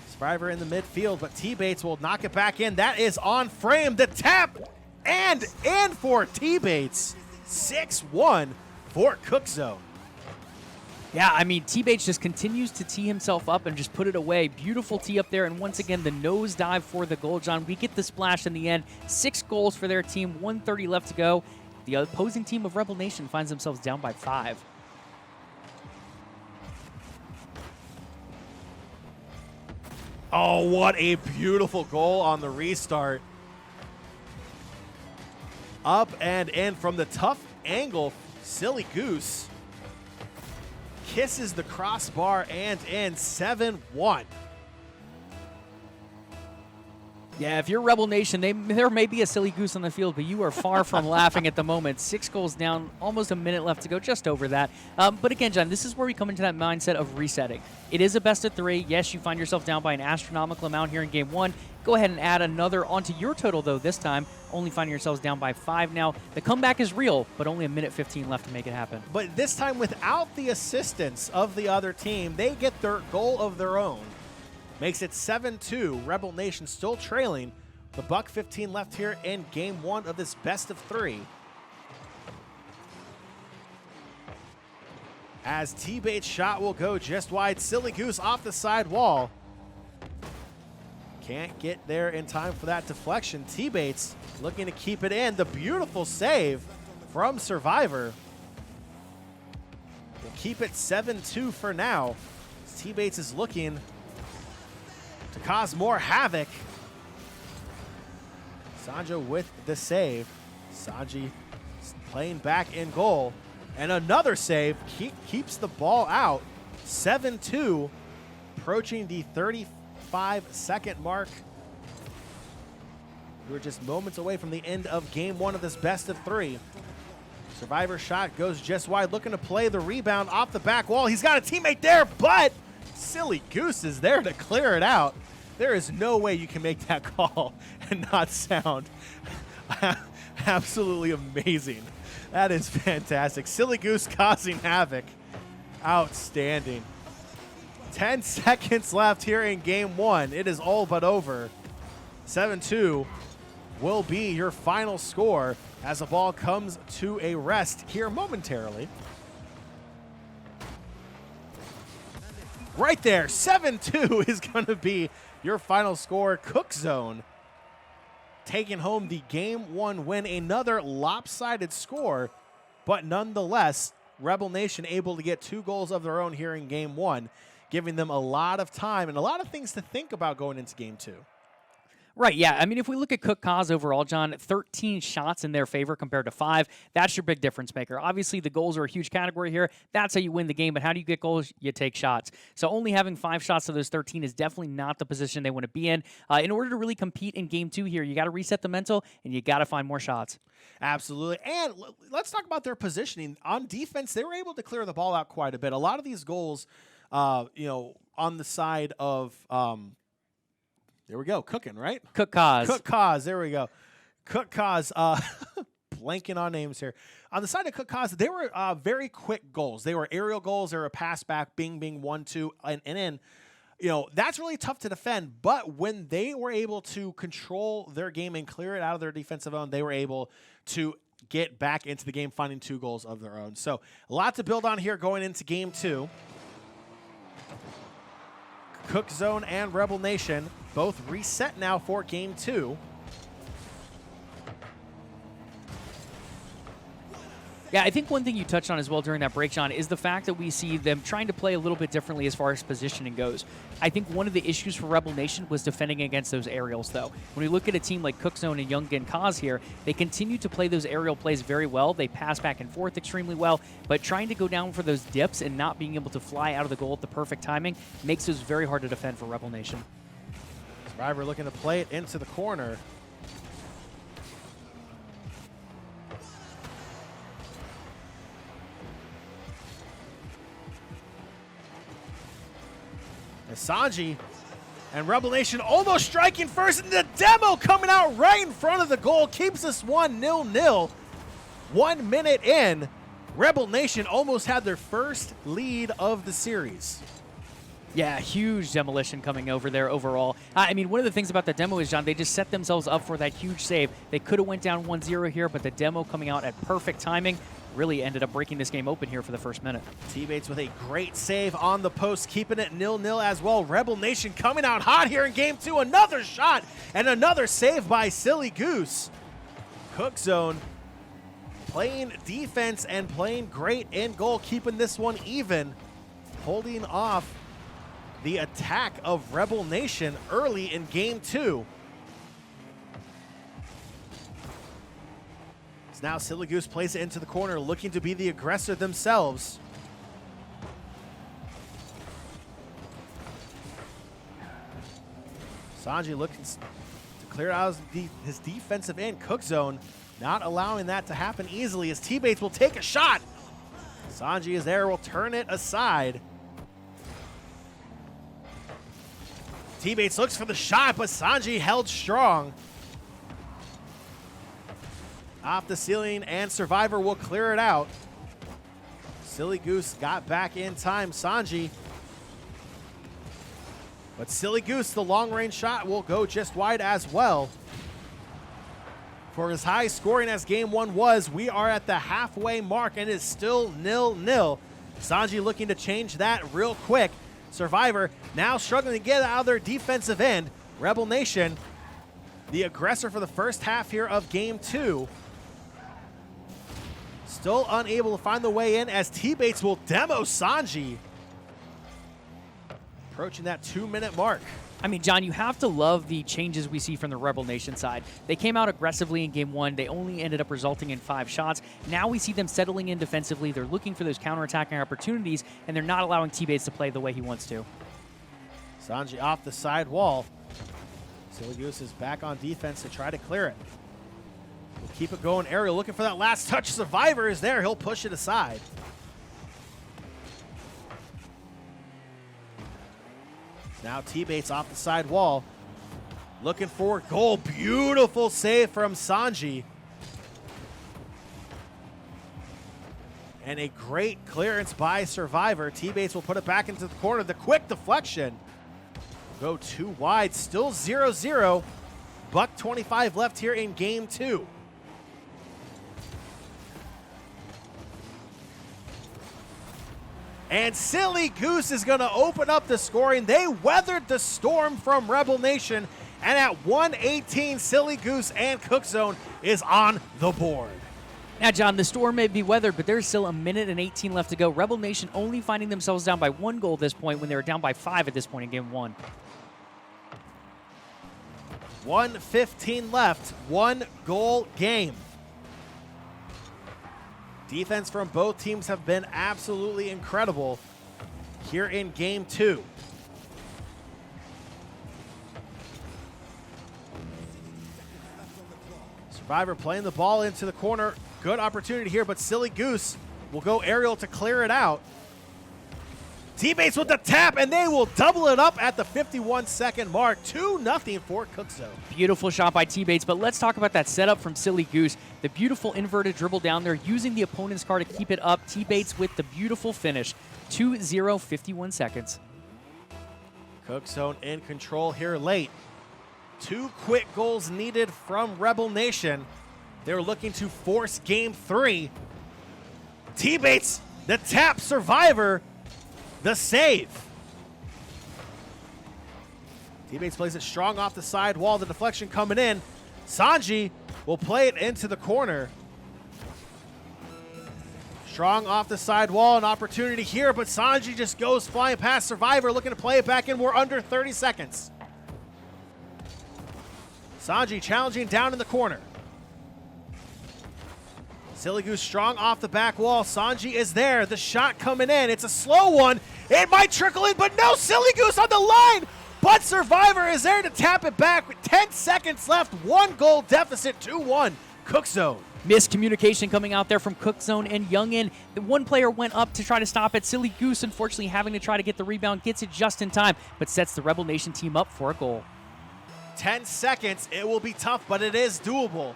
Survivor in the midfield, but T-Bates will knock it back in. That is on frame. The tap and in for T-Bates. 6-1 for Cook Zone. Yeah, I mean, T-Bates just continues to tee himself up and just put it away. Beautiful tee up there, and once again, the nosedive for the goal, John. We get the splash in the end. 6 goals for their team, 1:30 left to go. The opposing team of Rebel Nation finds themselves down by 5. Oh, what a beautiful goal on the restart. Up and in from the tough angle. Silly Goose kisses the crossbar and in 7-1. Yeah, if you're Rebel Nation, there may be a Silly Goose on the field, but you are far from laughing at the moment. 6 goals down, almost a minute left to go, just over that. But again, John, this is where we come into that mindset of resetting. It is a best of 3. Yes, you find yourself down by an astronomical amount here in Game 1. Go ahead and add another onto your total, though, this time, only finding yourselves down by 5 now. The comeback is real, but only a minute 15 left to make it happen. But this time, without the assistance of the other team, they get their goal of their own. Makes it 7-2. Rebel Nation still trailing. The buck 15 left here in Game 1 of this best of 3. As T-Bait's shot will go just wide. Silly Goose off the side wall. Can't get there in time for that deflection. T-Bait's looking to keep it in. The beautiful save from Survivor. We'll keep it 7-2 for now. T-Bait's is looking to cause more havoc. Sanjo with the save. Sanji playing back in goal. And another save keeps the ball out. 7-2, approaching the 35-second mark. We're just moments away from the end of Game 1 of this best of 3. Survivor shot goes just wide, looking to play the rebound off the back wall. He's got a teammate there, but Silly Goose is there to clear it out. There is no way you can make that call and not sound absolutely amazing. That is fantastic. Silly Goose causing havoc. Outstanding. 10 seconds left here in Game 1. It is all but over. 7-2 will be your final score as the ball comes to a rest here momentarily. Right there, 7-2 is going to be your final score. Cook Zone taking home the Game 1 win. Another lopsided score, but nonetheless, Rebel Nation able to get 2 goals of their own here in Game 1, giving them a lot of time and a lot of things to think about going into Game 2. Right, yeah. I mean, if we look at Cook Cause overall, John, 13 shots in their favor compared to 5. That's your big difference maker. Obviously, the goals are a huge category here. That's how you win the game. But how do you get goals? You take shots. So only having 5 shots of those 13 is definitely not the position they want to be in. In order to really compete in Game 2 here, you got to reset the mental, and you got to find more shots. Absolutely. And let's talk about their positioning. On defense, they were able to clear the ball out quite a bit. A lot of these goals, on the side of there we go. Cooking, right? Cook Cause. Cook Cause. There we go. Cook Cause. Blanking on names here. On the side of Cook Cause, they were very quick goals. They were aerial goals. They were a pass back, bing, 1-2, and in. That's really tough to defend. But when they were able to control their game and clear it out of their defensive zone, they were able to get back into the game, finding 2 goals of their own. So a lot to build on here going into Game 2. Cook Zone and Rebel Nation both reset now for Game 2. Yeah, I think one thing you touched on as well during that break, John, is the fact that we see them trying to play a little bit differently as far as positioning goes. I think one of the issues for Rebel Nation was defending against those aerials, though. When we look at a team like Cook Zone and Young Gun Cause here, they continue to play those aerial plays very well. They pass back and forth extremely well, but trying to go down for those dips and not being able to fly out of the goal at the perfect timing makes those very hard to defend for Rebel Nation. Survivor looking to play it into the corner. Sanji and Rebel Nation almost striking first, and the demo coming out right in front of the goal keeps us 1-0. 1 minute in, Rebel Nation almost had their first lead of the series. Yeah, huge demolition coming over there overall. I mean, one of the things about the demo is, John, they just set themselves up for that huge save. They could have went down 1-0 here, but the demo coming out at perfect timing really ended up breaking this game open here for the first minute. T-Bates with a great save on the post, keeping it 0-0 as well. Rebel Nation coming out hot here in game 2. Another shot and another save by Silly Goose. Cook Zone playing defense and playing great in goal, keeping this one even, holding off the attack of Rebel Nation early in game 2. So now Silly Goose plays it into the corner, looking to be the aggressor themselves. Sanji looking to clear out his defensive end. Cook Zone not allowing that to happen easily as T-Bates will take a shot. Sanji is there, will turn it aside. T-Bates looks for the shot, but Sanji held strong. Off the ceiling, and Survivor will clear it out. Silly Goose got back in time. Sanji. But Silly Goose, the long-range shot, will go just wide as well. For as high scoring as game 1 was, we are at the halfway mark and it's still 0-0. Sanji looking to change that real quick. Survivor now struggling to get out of their defensive end. Rebel Nation, the aggressor for the first half here of game 2. Still unable to find the way in as T-Bates will demo Sanji. Approaching that 2-minute mark. I mean, John, you have to love the changes we see from the Rebel Nation side. They came out aggressively in game 1. They only ended up resulting in 5 shots. Now we see them settling in defensively. They're looking for those counterattacking opportunities, and they're not allowing T-Bates to play the way he wants to. Sanji off the side wall. Silly Goose is back on defense to try to clear it. We'll keep it going. Ariel looking for that last touch. Survivor is there. He'll push it aside. Now T-Bates off the side wall. Looking for goal. Beautiful save from Sanji. And a great clearance by Survivor. T-Bates will put it back into the corner. The quick deflection. Go too wide. Still 0-0. Buck 25 left here in game 2. And Silly Goose is going to open up the scoring. They weathered the storm from Rebel Nation. And at 1:18, Silly Goose and Cook Zone is on the board. Now, John, the storm may be weathered, but there's still 1:18 left to go. Rebel Nation only finding themselves down by 1 goal at this point when they were down by 5 at this point in game 1. 1:15 left. 1 goal game. Defense from both teams have been absolutely incredible here in game 2. Survivor playing the ball into the corner. Good opportunity here, but Silly Goose will go aerial to clear it out. T-Bates with the tap, and they will double it up at the 51-second mark. 2-0 for Cook Zone. Beautiful shot by T-Bates, but let's talk about that setup from Silly Goose. The beautiful inverted dribble down there, using the opponent's car to keep it up. T-Bates with the beautiful finish. 2-0, 51 seconds. Cook Zone in control here late. 2 quick goals needed from Rebel Nation. They're looking to force game 3. T-Bates, the tap. Survivor, the save. T-Bates plays it strong off the side wall. The deflection coming in. Sanji will play it into the corner. Strong off the side wall. An opportunity here, but Sanji just goes flying past Survivor, looking to play it back in. We're under 30 seconds. Sanji challenging down in the corner. Silly Goose strong off the back wall. Sanji is there. The shot coming in. It's a slow one. It might trickle in, but no, Silly Goose on the line. But Survivor is there to tap it back with 10 seconds left. 1 goal deficit, 2-1. Cook Zone. Miscommunication coming out there from Cook Zone and Youngin. The one player went up to try to stop it. Silly Goose, unfortunately, having to try to get the rebound, gets it just in time, but sets the Rebel Nation team up for a goal. 10 seconds. It will be tough, but it is doable.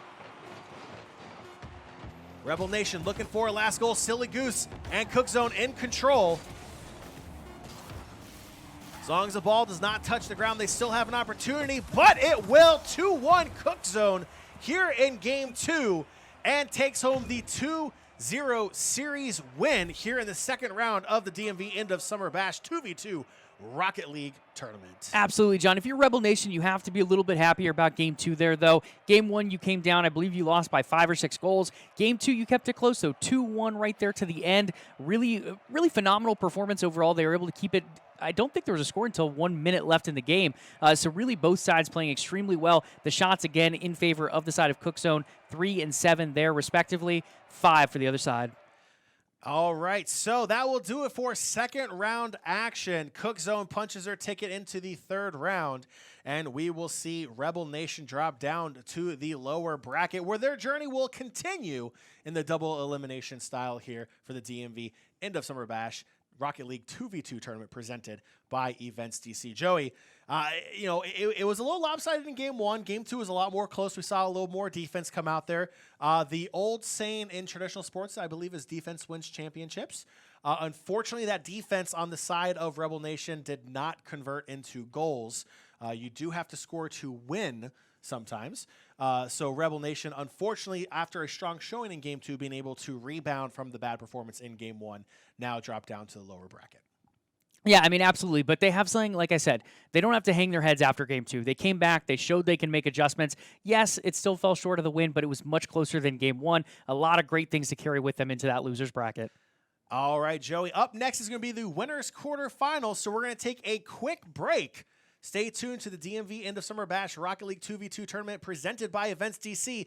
Rebel Nation looking for a last goal. Silly Goose and Cook Zone in control. As long as the ball does not touch the ground, they still have an opportunity, but it will. 2-1 Cook Zone here in game 2 and takes home the 2 0 series win here in the second round of the DMV End of Summer Bash 2v2 Rocket League tournament. Absolutely, John. If you're Rebel Nation, you have to be a little bit happier about Game 2 there, though. Game 1, you came down. I believe you lost by 5 or 6 goals. Game 2, you kept it close, though. 2-1 right there to the end. Really phenomenal performance overall. They were able to keep it. I don't think there was a score until 1 minute left in the game. So really both sides playing extremely well. The shots, again, in favor of the side of Cook Zone. 3 and 7 there, respectively. 5 for the other side. All right, so that will do it for second round action. Cook Zone punches their ticket into the third round, and we will see Rebel Nation drop down to the lower bracket where their journey will continue in the double elimination style here for the DMV End of Summer Bash Rocket League 2v2 tournament presented by EventsDC. Joey, it was a little lopsided in Game 1. Game 2 was a lot more close. We saw a little more defense come out there. The old saying in traditional sports, I believe, is defense wins championships. Unfortunately, that defense on the side of Rebel Nation did not convert into goals. You do have to score to win sometimes. So Rebel Nation, unfortunately, after a strong showing in Game 2, being able to rebound from the bad performance in Game 1, now drop down to the lower bracket. Yeah, I mean, absolutely. But they have something, like I said, they don't have to hang their heads after Game 2. They came back. They showed they can make adjustments. Yes, it still fell short of the win, but it was much closer than Game 1. A lot of great things to carry with them into that loser's bracket. All right, Joey. Up next is going to be the winners quarterfinals, so we're going to take a quick break. Stay tuned to the DMV End of Summer Bash Rocket League 2v2 tournament presented by EventsDC.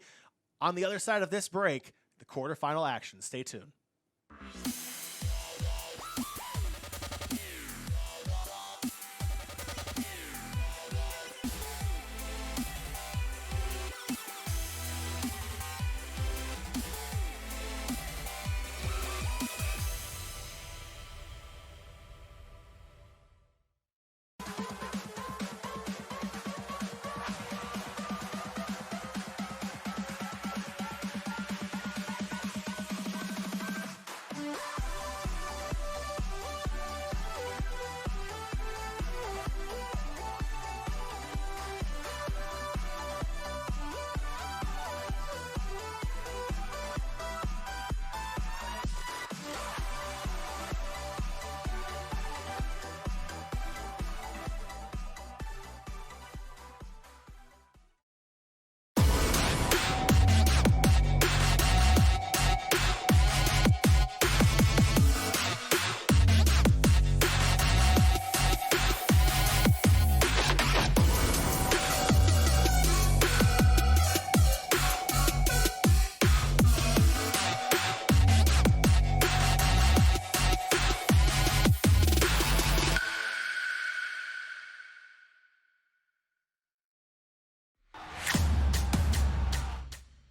On the other side of this break, the quarterfinal action. Stay tuned.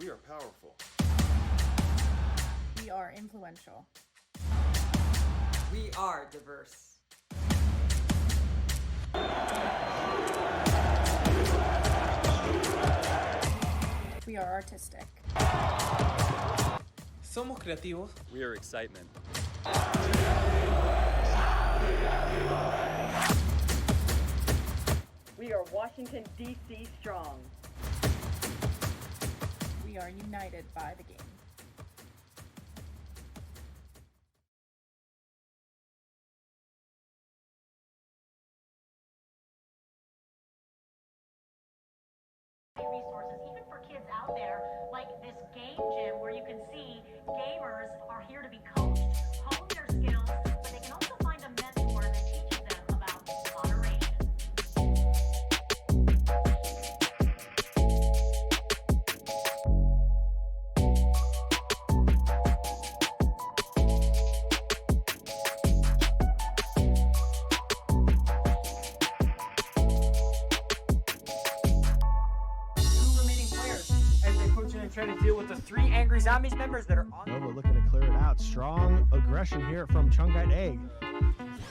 We are powerful. We are influential. We are diverse. We are artistic. Somos creativos. We are excitement. We are Washington, D.C. strong. We are united by the game. Resources, even for kids out there, like this game gym where you can see gamers are here to be coached, hone their skills, but they can also find a mentor that teaches them about moderation. Trying to deal with the 3 angry zombies members that are on. Nova looking to clear it out. Strong aggression here from Chungite Egg.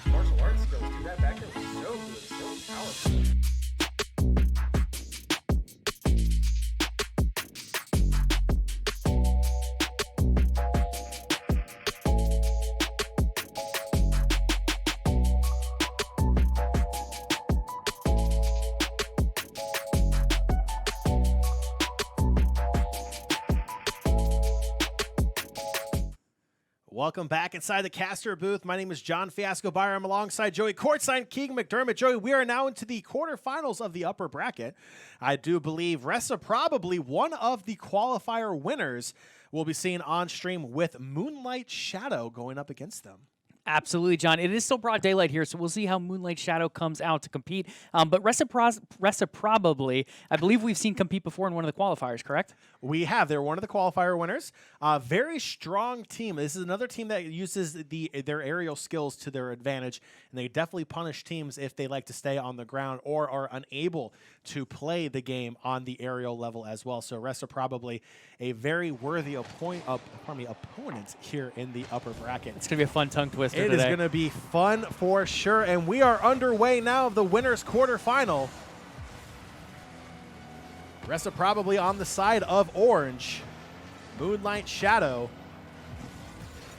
Martial arts skills, dude. That back there was so good, so powerful. Welcome back inside the caster booth. My name is John Fiasco Byer. I'm alongside Joey Courtside, Keegan McDermott. Joey, we are now into the quarterfinals of the upper bracket. I do believe Ressa, probably one of the qualifier winners, will be seen on stream with Moonlight Shadow going up against them. Absolutely, John. It is still broad daylight here, so we'll see how Moonlight Shadow comes out to compete. But Ressa probably, I believe we've seen compete before in one of the qualifiers, correct? We have. They're one of the qualifier winners. Very strong team. This is another team that uses their aerial skills to their advantage, and they definitely punish teams if they like to stay on the ground or are unable to play the game on the aerial level as well. So Ressa probably a very worthy opponent here in the upper bracket. It's going to be a fun tongue twister It today. is going to be fun for sure, and we are underway now of the winners quarterfinal. Ressa probably on the side of orange. Moonlight Shadow.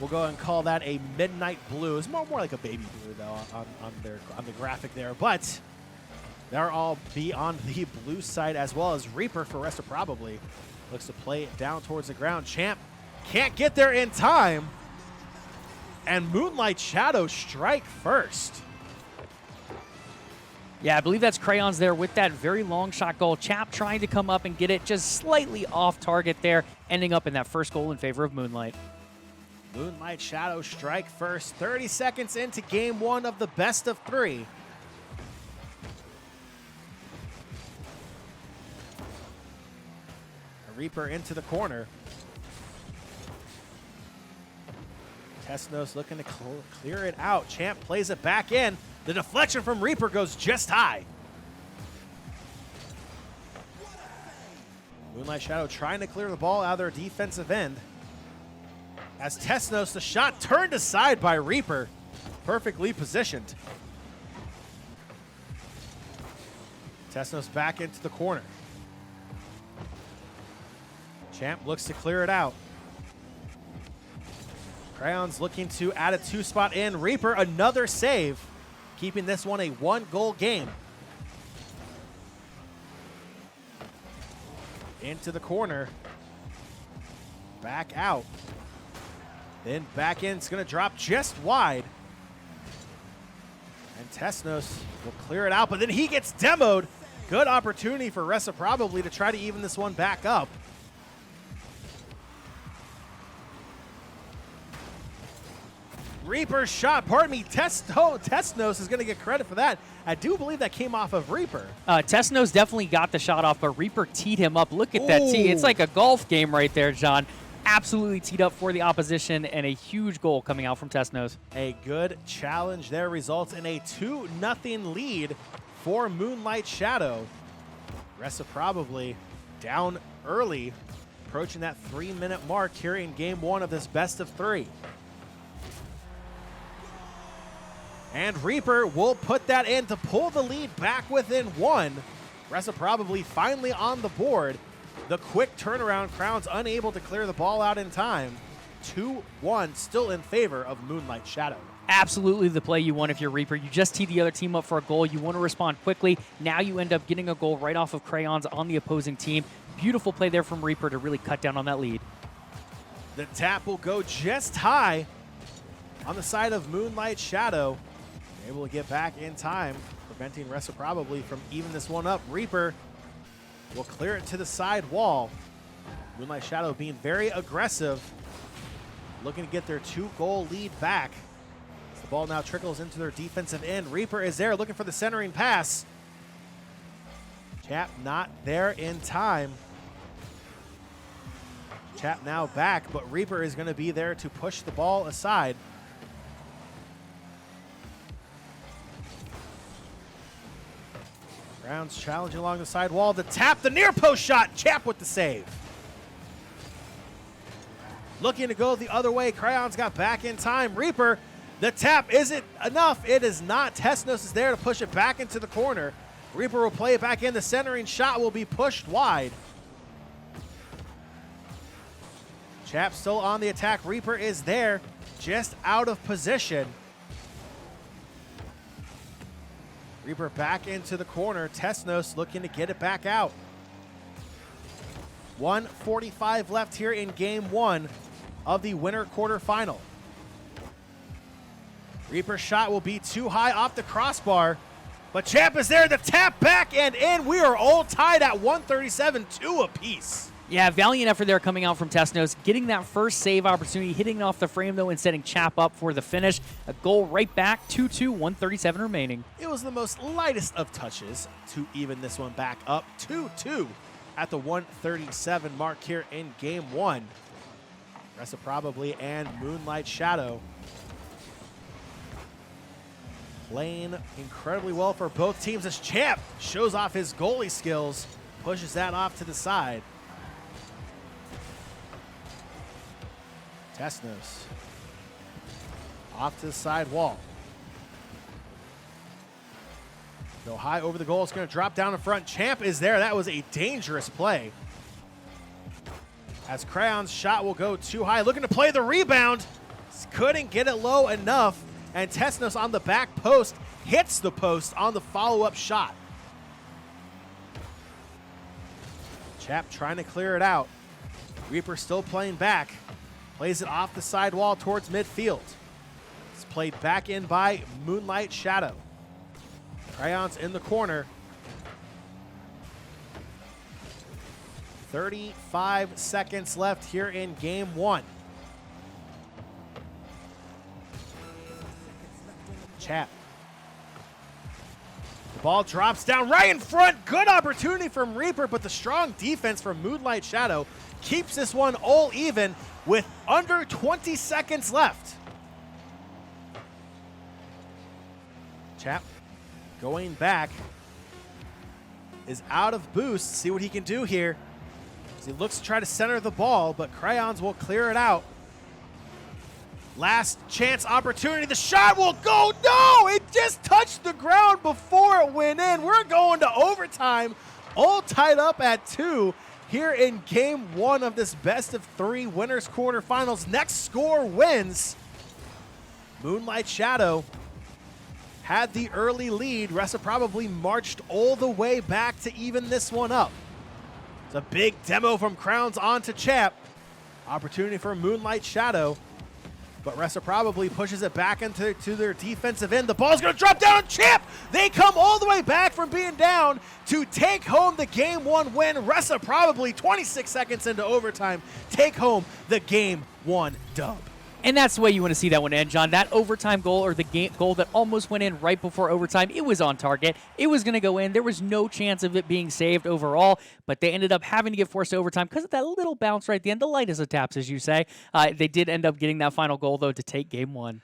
We'll go and call that a midnight blue. It's more like a baby blue though on the graphic there, but they'll all be on the blue side as well as Reaper for Ressa probably. Looks to play it down towards the ground. Champ can't get there in time. And Moonlight Shadow strike first. Yeah, I believe that's Crayons there with that very long shot goal. Chap trying to come up and get it just slightly off target there, ending up in that first goal in favor of Moonlight. Moonlight Shadow strike first. 30 seconds into game one of the best of three. A Reaper into the corner. Tesnos looking to clear it out. Champ plays it back in. The deflection from Reaper goes just high. Moonlight Shadow trying to clear the ball out of their defensive end. As Tesnos, the shot turned aside by Reaper. Perfectly positioned. Tesnos back into the corner. Champ looks to clear it out. Crayons looking to add a two-spot in. Reaper, another save, keeping this one a one-goal game. Into the corner. Back out. Then back in. It's going to drop just wide. And Tesnos will clear it out, but then he gets demoed. Good opportunity for Ressa probably to try to even this one back up. Reaper's shot, pardon me, Tesnos is going to get credit for that. I do believe that came off of Reaper. Tesnos definitely got the shot off, but Reaper teed him up. Look at that tee. It's like a golf game right there, John. Absolutely teed up for the opposition, and a huge goal coming out from Tesnos. A good challenge there results in a 2-0 lead for Moonlight Shadow. Ressa probably down early, approaching that 3-minute mark here in game one of this best of three. And Reaper will put that in to pull the lead back within one. Ressa probably finally on the board. The quick turnaround, Crowns unable to clear the ball out in time. 2-1 still in favor of Moonlight Shadow. Absolutely the play you want if you're Reaper. You just tee the other team up for a goal. You want to respond quickly. Now you end up getting a goal right off of Crayons on the opposing team. Beautiful play there from Reaper to really cut down on that lead. The tap will go just high on the side of Moonlight Shadow. Able to get back in time, preventing Ressa probably from even this one up. Reaper will clear it to the side wall. Moonlight Shadow being very aggressive, looking to get their 2-goal lead back. As the ball now trickles into their defensive end. Reaper is there looking for the centering pass. Chap not there in time. Chap now back, but Reaper is going to be there to push the ball aside. Browns challenging along the side wall. The tap, the near post shot. Chap with the save. Looking to go the other way. Crayons got back in time. Reaper, the tap isn't enough. It is not. Tesnos is there to push it back into the corner. Reaper will play it back in. The centering shot will be pushed wide. Chap still on the attack. Reaper is there, just out of position. Reaper back into the corner. Tesnos looking to get it back out. 1:45 left here in game one of the winter quarterfinal. Reaper's shot will be too high off the crossbar, but Champ is there to tap back and in. We are all tied at 137, 2 apiece. Yeah, valiant effort there coming out from Tesnos, getting that first save opportunity, hitting it off the frame though and setting Chap up for the finish. A goal right back, 2-2, 137 remaining. It was the most lightest of touches to even this one back up, 2-2 at the 137 mark here in game 1. Reciprobably and Moonlight Shadow playing incredibly well for both teams as Champ shows off his goalie skills, pushes that off to the side. Tesnos off to the side wall. Go high over the goal. It's going to drop down in front. Champ is there. That was a dangerous play. As Crayon's shot will go too high. Looking to play the rebound. Couldn't get it low enough. And Tesnos on the back post hits the post on the follow-up shot. Chap trying to clear it out. Reaper still playing back. Plays it off the side wall towards midfield. It's played back in by Moonlight Shadow. Crayon's in the corner. 35 seconds left here in game 1. Chap. The ball drops down right in front. Good opportunity from Reaper, but the strong defense from Moonlight Shadow keeps this one all even with under 20 seconds left. Chap going back is out of boost. See what he can do here. As he looks to try to center the ball, but Crayons will clear it out. Last chance opportunity. The shot will go. No, it just touched the ground before it went in. We're going to overtime, all tied up at 2 here in game 1 of this best of 3 winners quarterfinals. Next score wins. Moonlight Shadow had the early lead. Reciprobly marched all the way back to even this one up. It's a big demo from Crowns onto Champ. Opportunity for Moonlight Shadow. But Reciprobly pushes it back into their defensive end. The ball's going to drop down on Champ. They come all the way back from being down to take home the game 1 win. Reciprobly 26 seconds into overtime take home the game 1 dub. And that's the way you want to see that one end, John. That overtime goal, or the goal that almost went in right before overtime, it was on target. It was going to go in. There was no chance of it being saved overall, but they ended up having to get forced to overtime because of that little bounce right at the end, the lightest of taps, as you say. They did end up getting that final goal, though, to take game 1.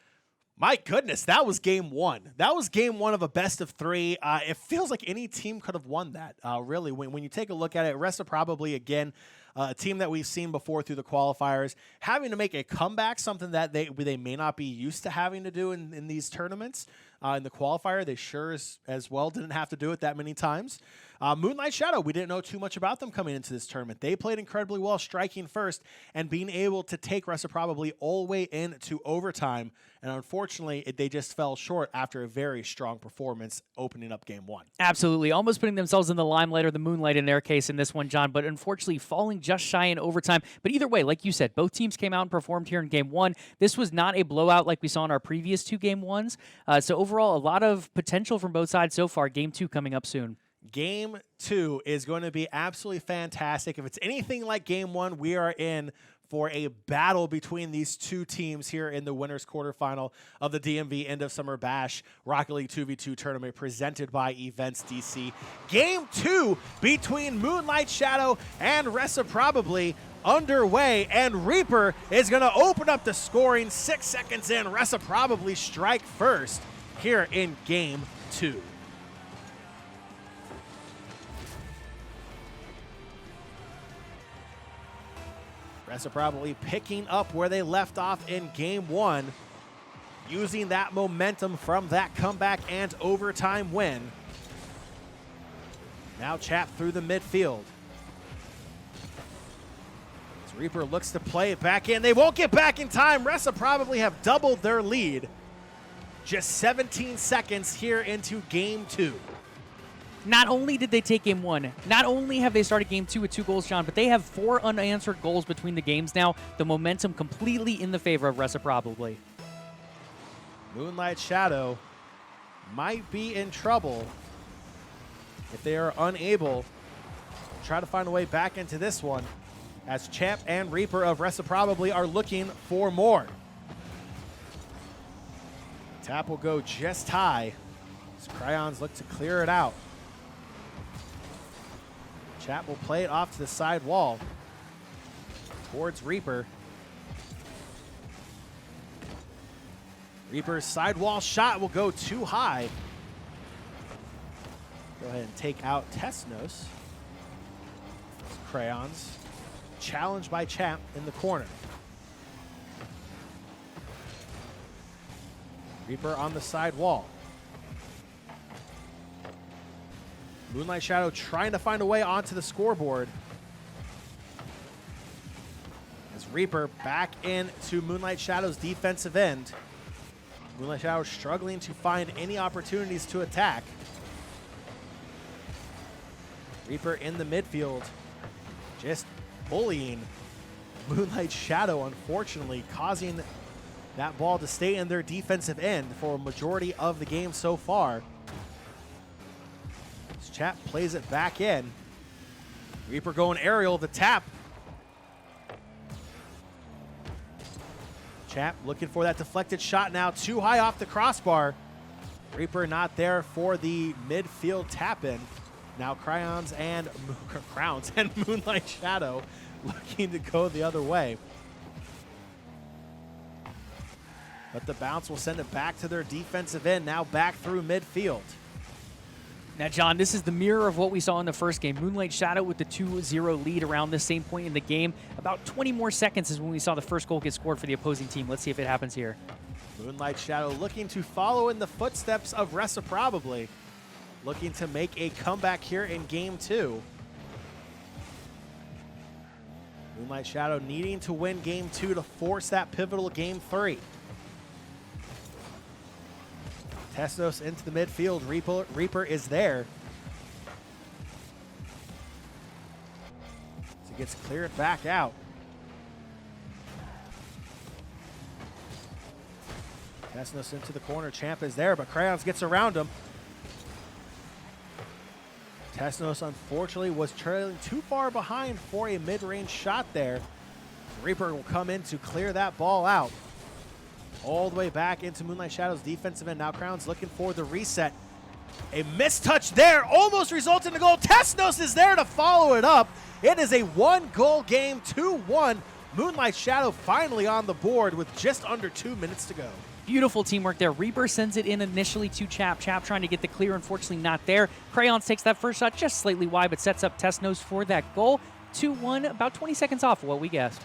My goodness, that was game 1. That was game 1 of a best of 3. It feels like any team could have won that, really. When you take a look at it, Reciprobly, again, a team that we've seen before through the qualifiers, having to make a comeback, something that they may not be used to having to do in these tournaments. In the qualifier, they sure as well didn't have to do it that many times. Moonlight Shadow, we didn't know too much about them coming into this tournament. They played incredibly well, striking first and being able to take Reciprobly all the way into overtime. And unfortunately, they just fell short after a very strong performance opening up game 1. Absolutely. Almost putting themselves in the limelight, or the moonlight in their case in this one, John, but unfortunately falling just shy in overtime. But either way, like you said, both teams came out and performed here in game 1. This was not a blowout like we saw in our previous 2 game 1s. So overall, a lot of potential from both sides so far. Game 2 coming up soon. Game 2 is going to be absolutely fantastic. If it's anything like game 1, we are in for a battle between these 2 teams here in the winners quarterfinal of the DMV End of Summer Bash Rocket League 2v2 tournament presented by EventsDC. Game 2 between Moonlight Shadow and Reciprobly underway, and Reaper is going to open up the scoring 6 seconds in. Reciprobly strike first here in game 2. Reciprobly picking up where they left off in game 1, using that momentum from that comeback and overtime win. Now Chap through the midfield. As Reaper looks to play it back in. They won't get back in time. Reciprobly have doubled their lead. Just 17 seconds here into game 2. Not only did they take game 1, not only have they started game 2 with 2 goals, John, but they have 4 unanswered goals between the games now. The momentum completely in the favor of Reciprobly. Moonlight Shadow might be in trouble if they are unable to try to find a way back into this one, as Champ and Reaper of Reciprobably are looking for more. Tap will go just high as Crayons look to clear it out. Champ will play it off to the side wall towards Reaper. Reaper's sidewall shot will go too high. Go ahead and take out Tesnos. Crayons challenged by Champ in the corner. Reaper on the side wall. Moonlight Shadow trying to find a way onto the scoreboard. As Reaper back into Moonlight Shadow's defensive end. Moonlight Shadow struggling to find any opportunities to attack. Reaper in the midfield, just bullying Moonlight Shadow, unfortunately, causing that ball to stay in their defensive end for a majority of the game so far. As Chap plays it back in. Reaper going aerial, the tap. Chap looking for that deflected shot now, too high off the crossbar. Reaper not there for the midfield tap in. Now Crowns and Moonlight Shadow looking to go the other way. But the bounce will send it back to their defensive end, now back through midfield. Now, John, this is the mirror of what we saw in the first game. Moonlight Shadow with the 2-0 lead around the same point in the game. About 20 more seconds is when we saw the first goal get scored for the opposing team. Let's see if it happens here. Moonlight Shadow looking to follow in the footsteps of Reciprobably. Looking to make a comeback here in game 2. Moonlight Shadow needing to win game 2 to force that pivotal game 3. Tesnos into the midfield. Reaper is there. So gets cleared back out. Tesnos into the corner. Champ is there, but Crayons gets around him. Tesnos, unfortunately, was trailing too far behind for a mid-range shot there. Reaper will come in to clear that ball out. All the way back into Moonlight Shadow's defensive end. Now Crowns looking for the reset. A mistouch there almost results in a goal. Tesnos is there to follow it up. It is a one-goal game, 2-1. Moonlight Shadow finally on the board with just under 2 minutes to go. Beautiful teamwork there. Reaper sends it in initially to Chap. Chap trying to get the clear, unfortunately not there. Crayons takes that first shot just slightly wide, but sets up Tesnos for that goal. 2-1, about 20 seconds off of what we guessed.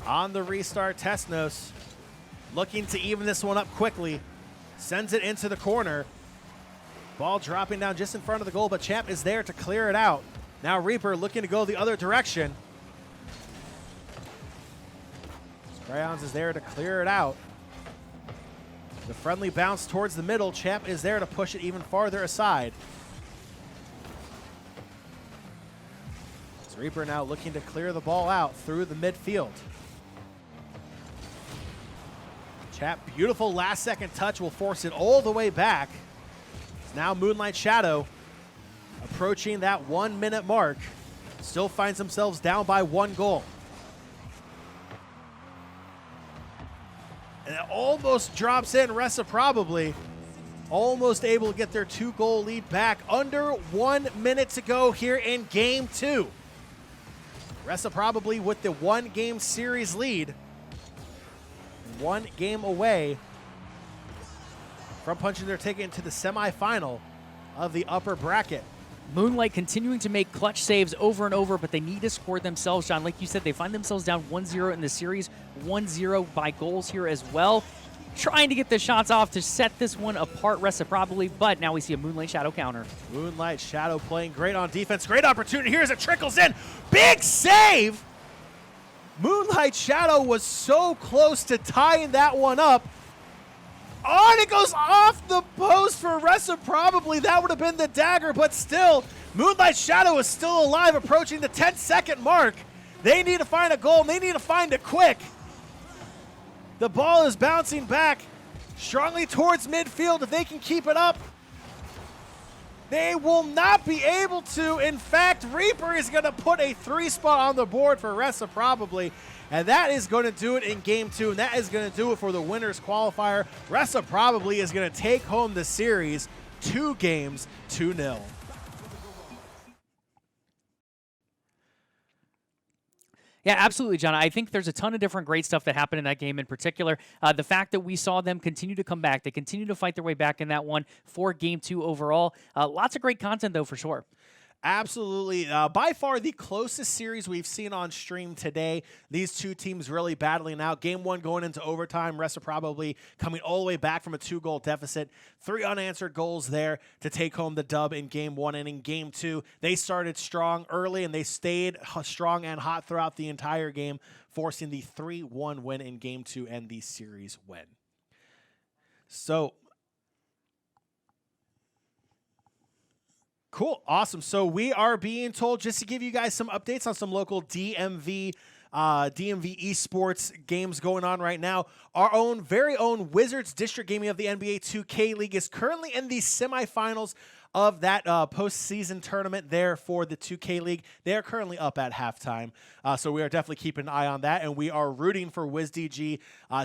On the restart, Tesnos looking to even this one up quickly. Sends it into the corner. Ball dropping down just in front of the goal, but Champ is there to clear it out. Now Reaper looking to go the other direction. Crayons is there to clear it out. The friendly bounce towards the middle. Champ is there to push it even farther aside. Reaper now looking to clear the ball out through the midfield. Chap, beautiful last second touch will force it all the way back. It's now Moonlight Shadow approaching that 1 minute mark. Still finds themselves down by 1 goal. And it almost drops in Reciprobably. Almost able to get their 2-goal lead back. Under 1 minute to go here in game 2. Reciprobably with the 1-game series lead. 1 game away from punching their ticket into the semifinal of the upper bracket. Moonlight continuing to make clutch saves over and over, but they need to score themselves, John. Like you said, they find themselves down 1-0 in the series, 1-0 by goals here as well. Trying to get the shots off to set this one apart Reciprobably, but now we see a Moonlight Shadow counter. Moonlight Shadow playing great on defense. Great opportunity here as it trickles in. Big save! Moonlight Shadow was so close to tying that one up. Oh, and it goes off the post for Reciprobably. That would have been the dagger, but still, Moonlight Shadow is still alive, approaching the 10-second mark. They need to find a goal, and they need to find it quick. The ball is bouncing back strongly towards midfield. If they can keep it up, they will not be able to. In fact, Reaper is going to put a 3 spot on the board for Ressa probably. And that is going to do it in game 2. And that is going to do it for the winners qualifier. Ressa probably is going to take home the series 2 games, 2-0. Yeah, absolutely, John. I think there's a ton of different great stuff that happened in that game in particular. The fact that we saw them continue to come back, they continue to fight their way back in that one for game 2 overall. Lots of great content, though, for sure. Absolutely. By far the closest series we've seen on stream today. These two teams really battling out. Game 1 going into overtime. Ressa probably coming all the way back from a 2-goal deficit. 3 unanswered goals there to take home the dub in Game 1. And in Game 2, they started strong early and they stayed strong and hot throughout the entire game, forcing the 3-1 win in Game 2 and the series win. So cool. Awesome. So we are being told, just to give you guys some updates on some local DMV esports games going on right now. Our own very own Wizards District Gaming of the NBA 2K League is currently in the semifinals of that postseason tournament there for the 2K League. They are currently up at halftime. So we are definitely keeping an eye on that, and we are rooting for WizDG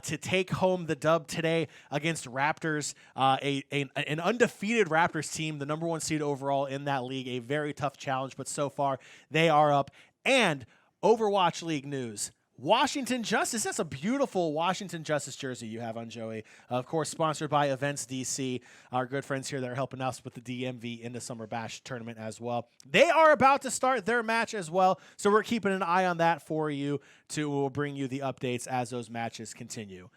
to take home the dub today against Raptors, an undefeated Raptors team, the #1 seed overall in that league. A very tough challenge, but so far they are up. And Overwatch League news. Washington Justice. That's a beautiful Washington Justice jersey you have on, Joey. Of course, sponsored by EventsDC, our good friends here that are helping us with the DMV into Summer Bash tournament as well. They are about to start their match as well, so we're keeping an eye on that for you. We'll bring you the updates as those matches continue.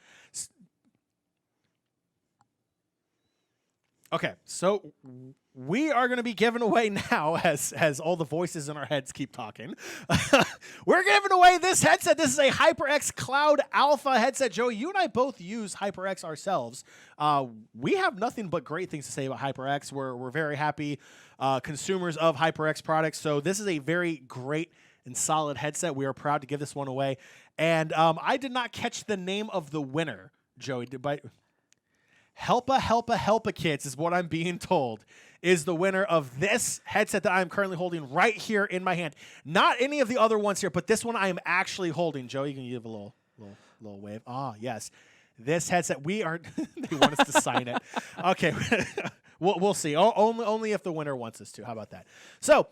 Okay, so we are going to be giving away now, as all the voices in our heads keep talking. We're giving away this headset. This is a HyperX Cloud Alpha headset. Joey, you and I both use HyperX ourselves. We have nothing but great things to say about HyperX. We're very happy consumers of HyperX products. So this is a very great and solid headset. We are proud to give this one away. And I did not catch the name of the winner, Joey. Helpa Kids is what I'm being told is the winner of this headset that I'm currently holding right here in my hand. Not any of the other ones here, but this one I am actually holding. Joe, you can give a little wave. Ah, yes. This headset, they want us to sign it. Okay, we'll see. Only if the winner wants us to. How about that? So,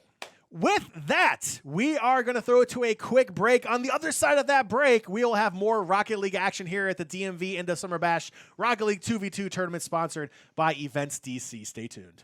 with that, we are going to throw it to a quick break. On the other side of that break, we will have more Rocket League action here at the DMV Into Summer Bash Rocket League 2v2 tournament sponsored by EventsDC. Stay tuned.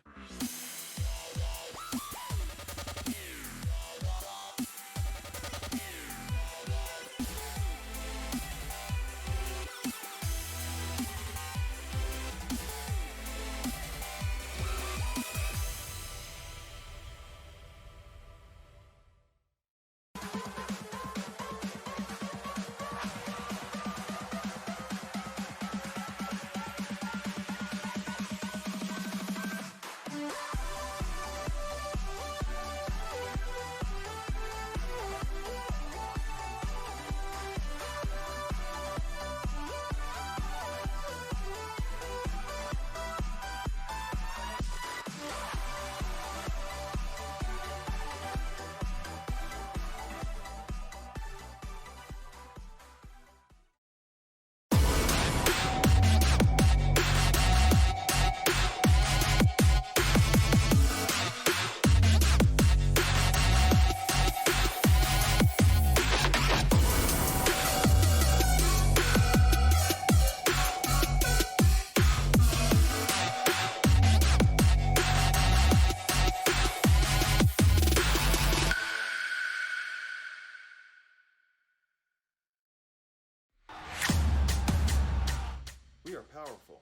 We are powerful.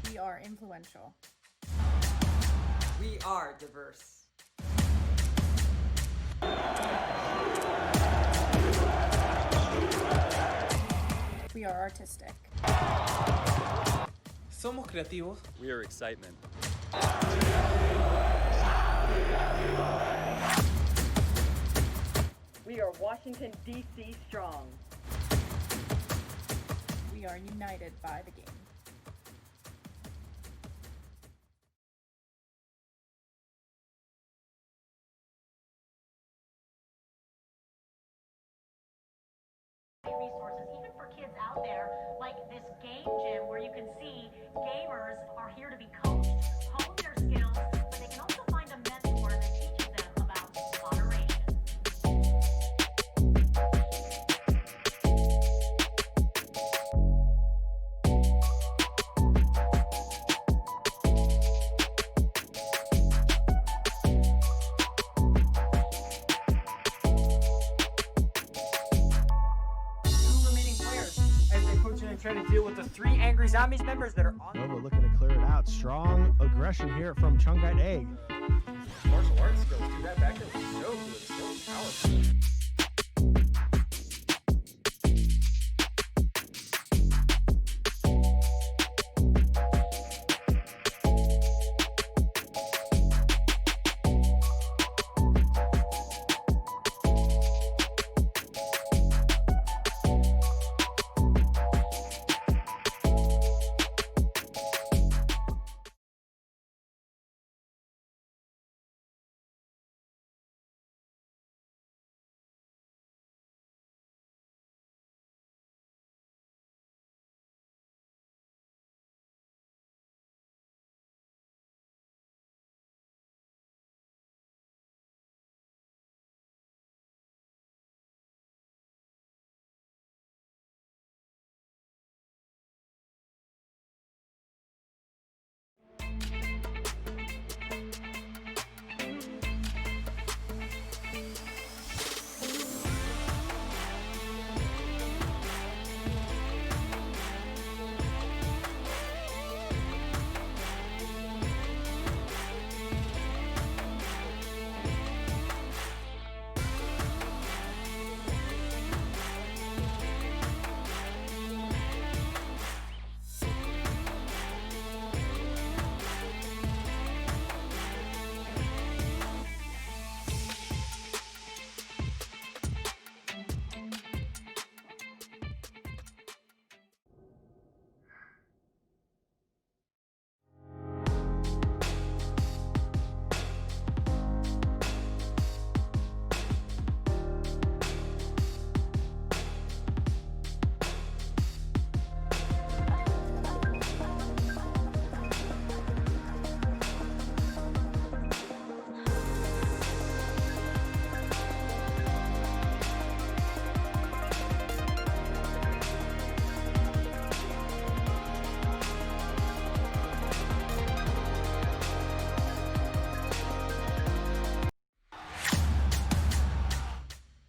We are influential. We are diverse. We are artistic. Somos creativos. We are excitement. We are Washington, D.C. strong. We are united by the game. Resources, even for kids out there, like this game gym where you can see gamers are here to be coached, hone their skills, but they can also find a mentor that teaches them about moderation. Two remaining players as they approach and try to deal with the 3 angry zombies members that are on. Nova looking to clear it out. Strong aggression here from Chungite Egg. Martial arts skills. Do that back there was so good. So powerful.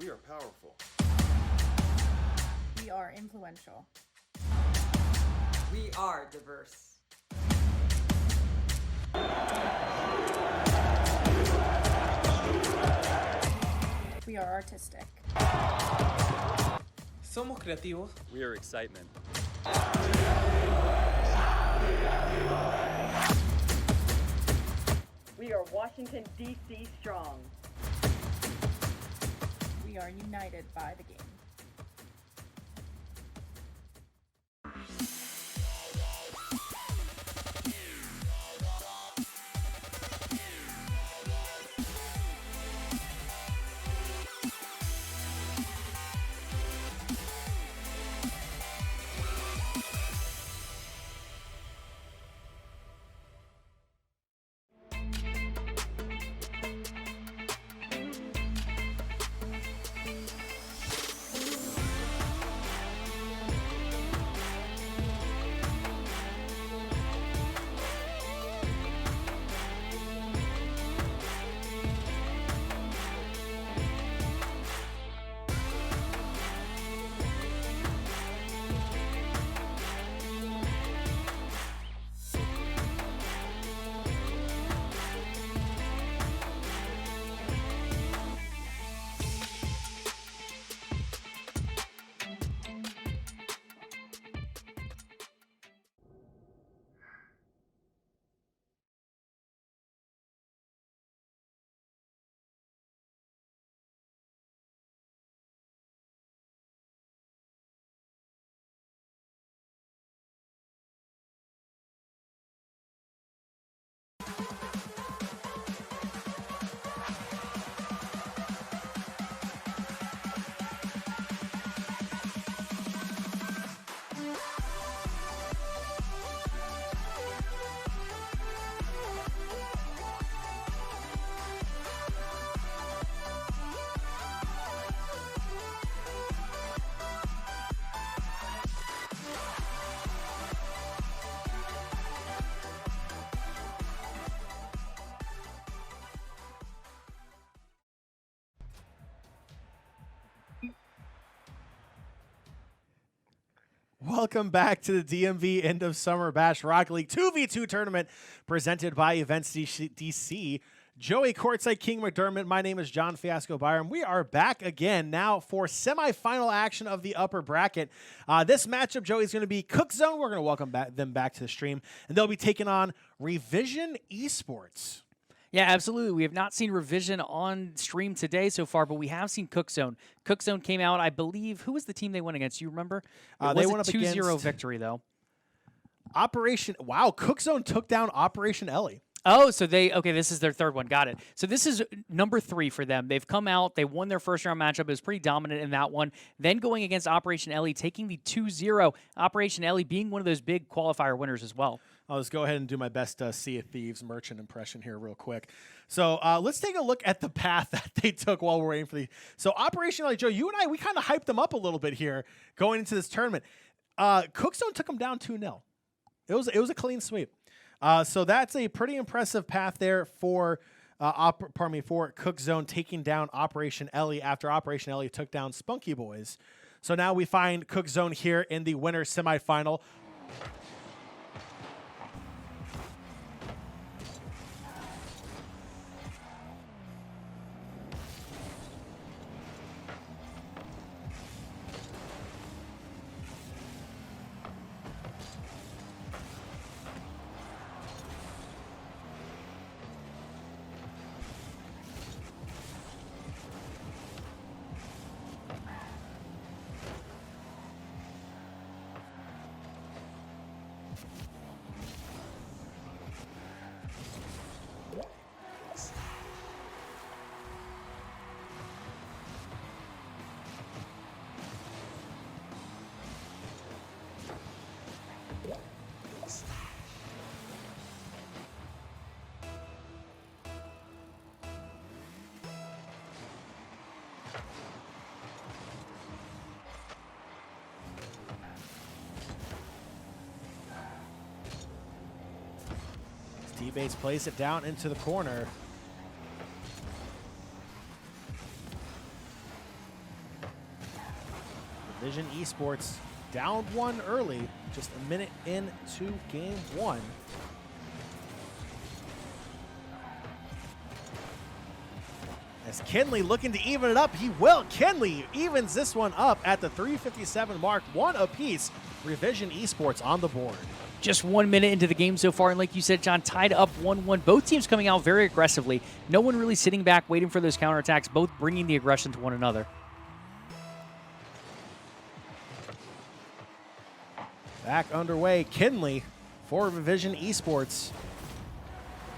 We are powerful. We are influential. We are diverse. We are artistic. Somos creativos. We are excitement. We are Washington, D.C. strong. We are united by the game. welcome back to the DMV End of Summer Bash Rocket League 2v2 tournament presented by EventsDC. Joey Courtside King McDermott. My name is John Fiasco Byram. We are back again now for semifinal action of the upper bracket. This matchup, Joey's going to be Cook Zone. We're going to welcome them back to the stream, and they'll be taking on Revision Esports. Yeah, absolutely. We have not seen Revision on stream today so far, but we have seen Cook Zone. Cook Zone came out, I believe. Who was the team they went against? You remember? They went up 2-0 against victory, though. Wow, Cook Zone took down Operation Ellie. Oh, so this is their third one. Got it. So this is number 3 for them. They've come out. They won their first round matchup. It was pretty dominant in that one. Then going against Operation Ellie, taking the 2-0. Operation Ellie being one of those big qualifier winners as well. I'll just go ahead and do my best Sea of Thieves merchant impression here real quick. So let's take a look at the path that they took while we're waiting for the... So Operation Ellie, Joe, you and I, we kind of hyped them up a little bit here going into this tournament. Cook Zone took them down 2-0. It was a clean sweep. So that's a pretty impressive path there for for Cook Zone taking down Operation Ellie after Operation Ellie took down Spunky Boys. So now we find Cook Zone here in the winner's semifinal. T-Bates plays it down into the corner. Revision Esports down 1 early, just a minute into game 1. As Kenley looking to even it up, he will. Kenley evens this one up at the 3:57 mark, 1 apiece. Revision Esports on the board. Just 1 minute into the game so far, and like you said, John, tied up 1-1. Both teams coming out very aggressively. No one really sitting back waiting for those counterattacks, both bringing the aggression to one another. Back underway, Kenley for Revision Esports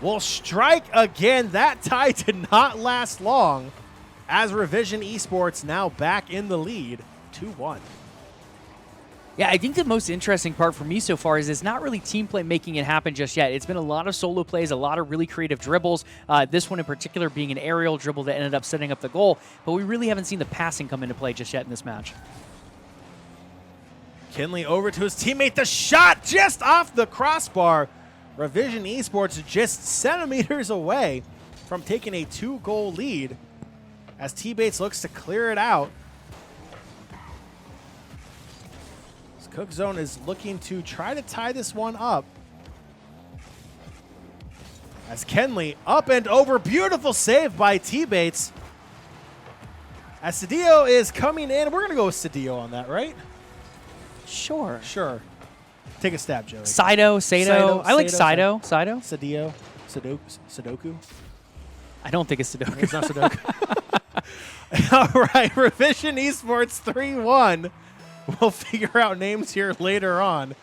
will strike again. That tie did not last long as Revision Esports now back in the lead, 2-1. Yeah, I think the most interesting part for me so far is it's not really team play making it happen just yet. It's been a lot of solo plays, a lot of really creative dribbles, this one in particular being an aerial dribble that ended up setting up the goal, but we really haven't seen the passing come into play just yet in this match. Kenley over to his teammate, the shot just off the crossbar. Revision Esports just centimeters away from taking a 2-goal lead as T-Bates looks to clear it out. Cook Zone is looking to try to tie this one up. As Kenley up and over, beautiful save by T-Bates. As Cedillo is coming in, we're going to go with Cedillo on that, right? Sure. Sure. Take a stab, Joey. Saito. I like Saito. Cedillo. Sudoku. I don't think it's Sudoku. It's not Sudoku. All right, Revision Esports 3-1. We'll figure out names here later on.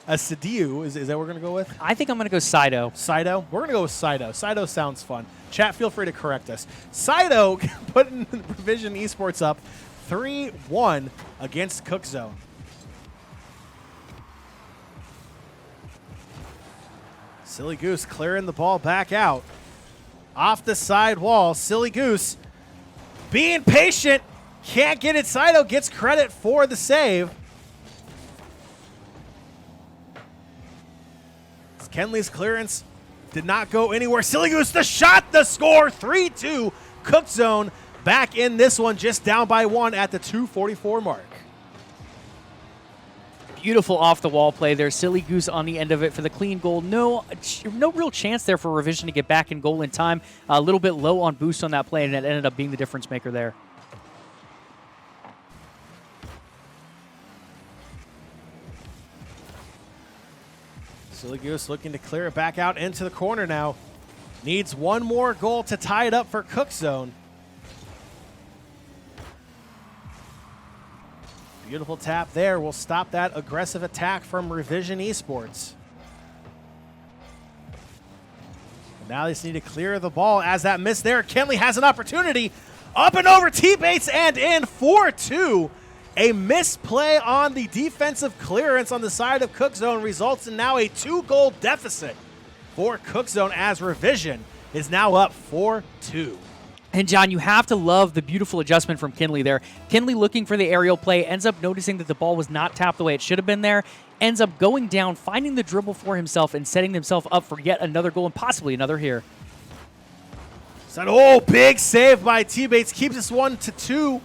Cedillo, is that what we're going to go with? I think I'm going to go Saito. Saito? We're going to go with Saito. Saito sounds fun. Chat, feel free to correct us. Saito putting Revision Esports up 3-1 against Cook Zone. Silly Goose clearing the ball back out. Off the side wall, Silly Goose being patient. Can't get it. Saito gets credit for the save. Kenley's clearance did not go anywhere. Silly Goose, the shot, the score, 3-2. Cook Zone back in this one, just down by 1 at the 2:44 mark. Beautiful off-the-wall play there. Silly Goose on the end of it for the clean goal. No real chance there for Revision to get back in goal in time. A little bit low on boost on that play, and it ended up being the difference maker there. Silly Goose looking to clear it back out into the corner now. Needs one more goal to tie it up for Cook Zone. Beautiful tap there will stop that aggressive attack from Revision Esports. And now they just need to clear the ball as that miss there. Kenley has an opportunity. Up and over T-Bates and in 4-2. A misplay on the defensive clearance on the side of Cook Zone results in now a 2-goal deficit for Cook Zone as Revision is now up 4-2. And, John, you have to love the beautiful adjustment from Kinley there. Kinley looking for the aerial play, ends up noticing that the ball was not tapped the way it should have been there, ends up going down, finding the dribble for himself, and setting himself up for yet another goal and possibly another here. Oh, big save by T-Bates. Keeps this 1-2.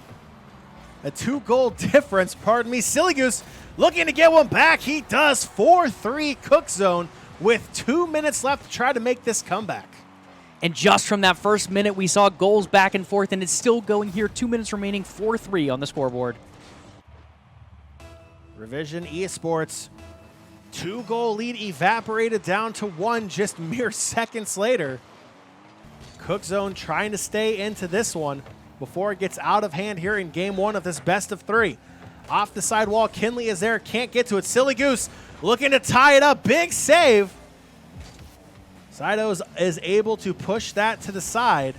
A 2-goal difference, pardon me. Silly Goose looking to get one back. He does. 4-3 Cook Zone with 2 minutes left to try to make this comeback. And just from that first minute, we saw goals back and forth, and it's still going here. 2 minutes remaining, 4-3 on the scoreboard. Revision Esports, 2-goal lead evaporated down to 1 just mere seconds later. Cook Zone trying to stay into this one before it gets out of hand here in game 1 of this best of 3. Off the sidewall, Kinley is there, can't get to it. Silly Goose looking to tie it up, big save. Saito is able to push that to the side.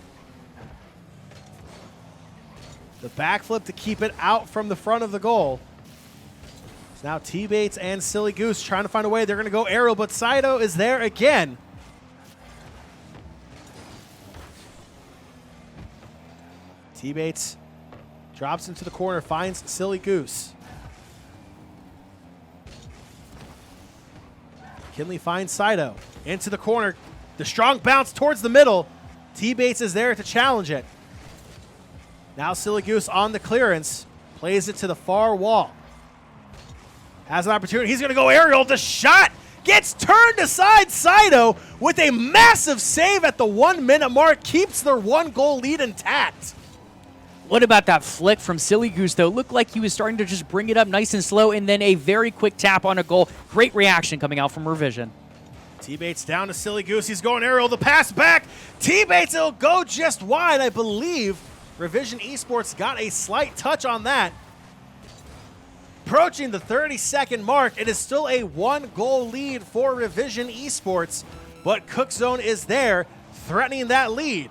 The backflip to keep it out from the front of the goal. So now T-Bates and Silly Goose trying to find a way. They're going to go aerial, but Saito is there again. T-Bates drops into the corner, finds Silly Goose. Kinley finds Saito into the corner. The strong bounce towards the middle. T-Bates is there to challenge it. Now Silly Goose on the clearance. Plays it to the far wall. Has an opportunity. He's going to go aerial. The shot gets turned aside. Saito with a massive save at the 1 minute mark. Keeps their 1-goal lead intact. What about that flick from Silly Goose, though? Looked like he was starting to just bring it up nice and slow, and then a very quick tap on a goal. Great reaction coming out from Revision. T-Bates down to Silly Goose. He's going aerial. The pass back. T-Bates, it'll go just wide. I believe Revision Esports got a slight touch on that. Approaching the 30-second mark, it is still a 1-goal lead for Revision Esports, but Cook Zone is there, threatening that lead.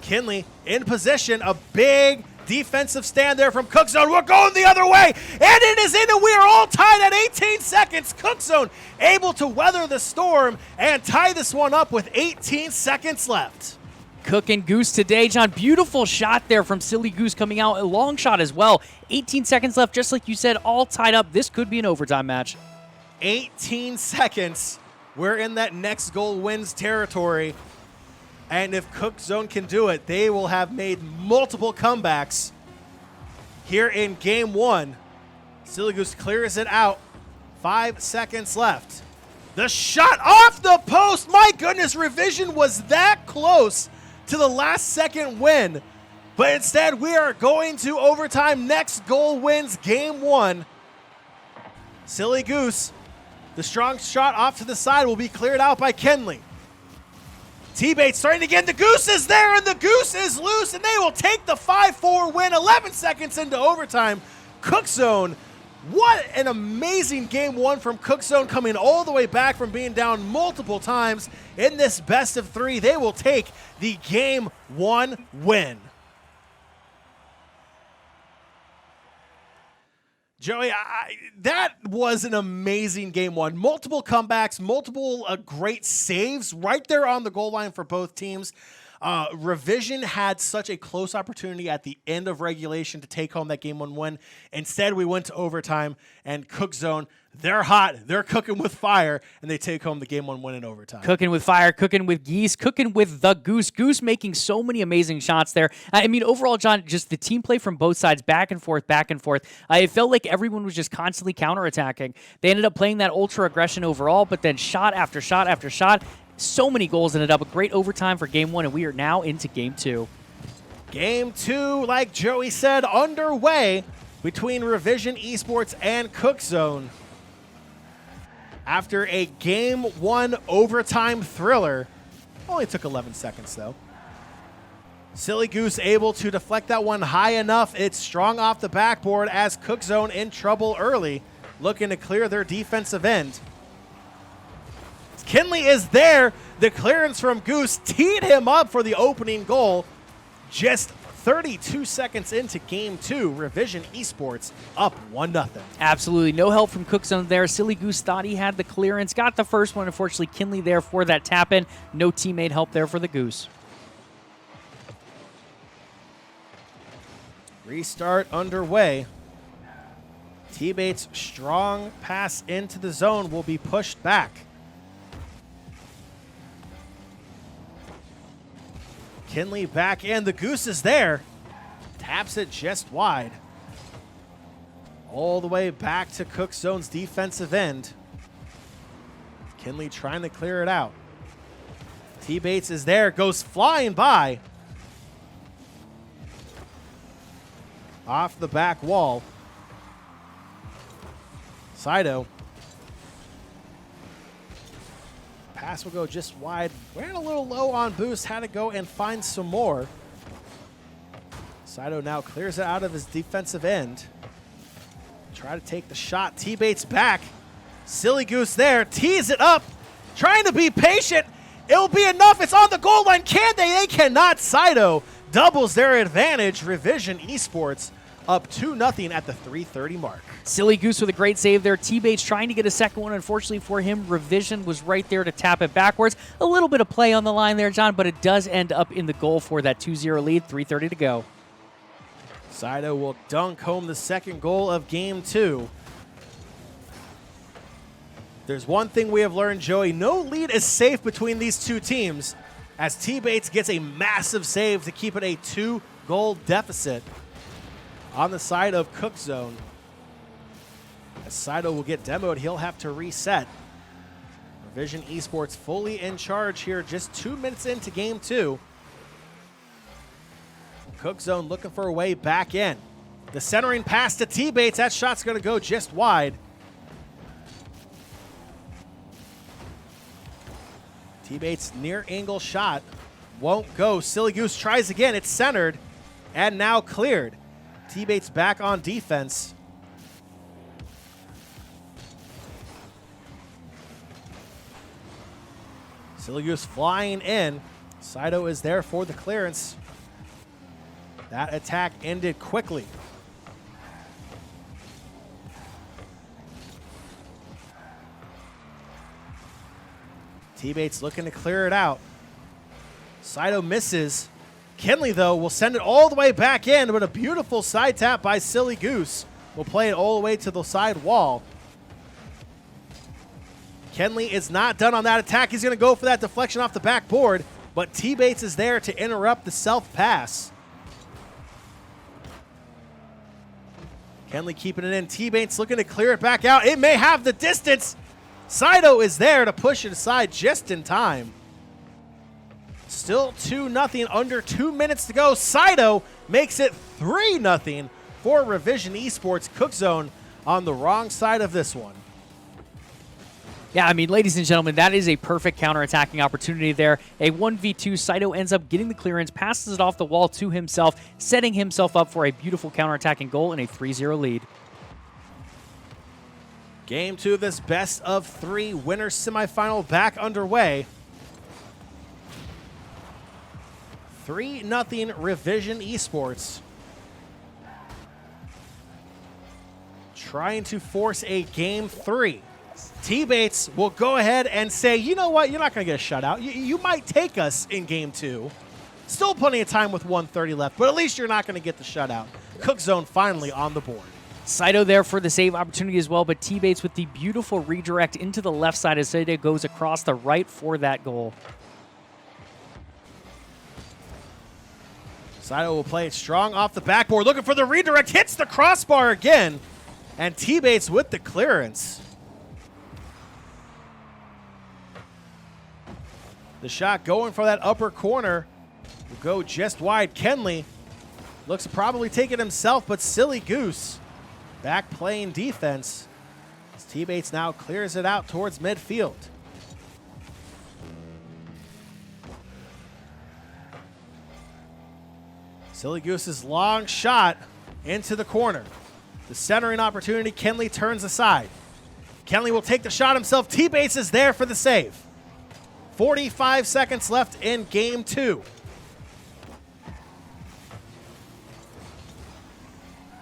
Kinley in position, a big defensive stand there from Cook Zone. We're going the other way, and it is in, and we are all tied at 18 seconds. Cook Zone able to weather the storm and tie this one up with 18 seconds left. Cook and Goose today, John. Beautiful shot there from Silly Goose coming out. A long shot as well. 18 seconds left, just like you said, all tied up. This could be an overtime match. 18 seconds. We're in that next goal wins territory. And if Cook Zone can do it, they will have made multiple comebacks here in game 1. Silly Goose clears it out. 5 seconds left. The shot off the post. My goodness, Revision was that close to the last second win. But instead, we are going to overtime. Next goal wins game 1. Silly Goose, the strong shot off to the side will be cleared out by Kenley. T-Bates starting again. The Goose is there, and the Goose is loose, and they will take the 5-4 win 11 seconds into overtime. Cook Zone, what an amazing game 1 from Cook Zone, coming all the way back from being down multiple times in this best of 3. They will take the game 1 win. Joey, that was an amazing game 1. Multiple comebacks, multiple great saves right there on the goal line for both teams. Revision had such a close opportunity at the end of regulation to take home that game 1 win. Instead, we went to overtime, and Cook Zone, they're hot, they're cooking with fire, and they take home the game 1 win in overtime. Cooking with fire, cooking with geese, cooking with the Goose. Goose making so many amazing shots there. I mean, overall, John, just the team play from both sides, back and forth, back and forth. It felt like everyone was just constantly counterattacking. They ended up playing that ultra aggression overall, but then shot after shot after shot. So many goals ended up. A great overtime for game 1, and we are now into game 2. Game 2, like Joey said, underway between Revision Esports and Cook Zone. After a game 1 overtime thriller, only took 11 seconds though. Silly Goose able to deflect that one high enough. It's strong off the backboard as Cook Zone in trouble early, looking to clear their defensive end. Kinley is there. The clearance from Goose teed him up for the opening goal. Just 32 seconds into game 2, Revision Esports up 1-0. Absolutely no help from Cook Zone there. Silly Goose thought he had the clearance, got the first one. Unfortunately, Kinley there for that tap-in. No teammate help there for the Goose. Restart underway. T-Bait's strong pass into the zone will be pushed back. Kinley back in. The Goose is there. Taps it just wide. All the way back to Cook Zone's defensive end. Kinley trying to clear it out. T-Bates is there. Goes flying by. Off the back wall. Saito. Pass will go just wide. Ran a little low on boost. Had to go and find some more. Saito now clears it out of his defensive end. Try to take the shot. T-Bates back. Silly Goose there. Tees it up. Trying to be patient. It'll be enough. It's on the goal line. Can they? They cannot. Saito doubles their advantage. Revision Esports up 2-0 at the 3:30 mark. Silly Goose with a great save there. T-Bates trying to get a second one. Unfortunately for him, Revision was right there to tap it backwards. A little bit of play on the line there, John, but it does end up in the goal for that 2-0 lead. 3:30 to go. Saito will dunk home the second goal of game 2. There's one thing we have learned, Joey. No lead is safe between these two teams as T-Bates gets a massive save to keep it a 2-goal deficit on the side of Cook Zone. As Saito will get demoed, he'll have to reset. Revision Esports fully in charge here just 2 minutes into game 2. Cook Zone looking for a way back in. The centering pass to T-Bates. That shot's going to go just wide. T-Bates near angle shot. Won't go. Silly Goose tries again. It's centered and now cleared. T-Bates back on defense. Silly Goose flying in. Saito is there for the clearance. That attack ended quickly. T-Bates looking to clear it out. Saito misses. Kinley, though, will send it all the way back in, but a beautiful side tap by Silly Goose will play it all the way to the side wall. Kinley is not done on that attack. He's going to go for that deflection off the backboard, but T-Bates is there to interrupt the self-pass. Kinley keeping it in. T-Bates looking to clear it back out. It may have the distance. Saito is there to push it aside just in time. Still 2-0, under 2 minutes to go. Saito makes it 3-0 for Revision Esports. Cook Zone on the wrong side of this one. Yeah, I mean, ladies and gentlemen, that is a perfect counterattacking opportunity there. A 1v2, Saito ends up getting the clearance, passes it off the wall to himself, setting himself up for a beautiful counterattacking goal and a 3-0 lead. Game 2 of this best of 3 winners semifinal back underway. 3-0 Revision Esports. Trying to force a game 3. T-Bates will go ahead and say, you know what, you're not going to get a shutout. You might take us in game 2. Still plenty of time with 1:30 left, but at least you're not going to get the shutout. Cook Zone finally on the board. Saito there for the save opportunity as well, but T-Bates with the beautiful redirect into the left side as Saito goes across the right for that goal. Saito will play it strong off the backboard, looking for the redirect, hits the crossbar again, and T-Bates with the clearance. The shot going for that upper corner will go just wide. Kenley looks to probably take it himself, but Silly Goose back playing defense as T-Bates now clears it out towards midfield. Silly Goose's long shot into the corner. The centering opportunity, Kenley turns aside. Kenley will take the shot himself. T-Bates is there for the save. 45 seconds left in game 2.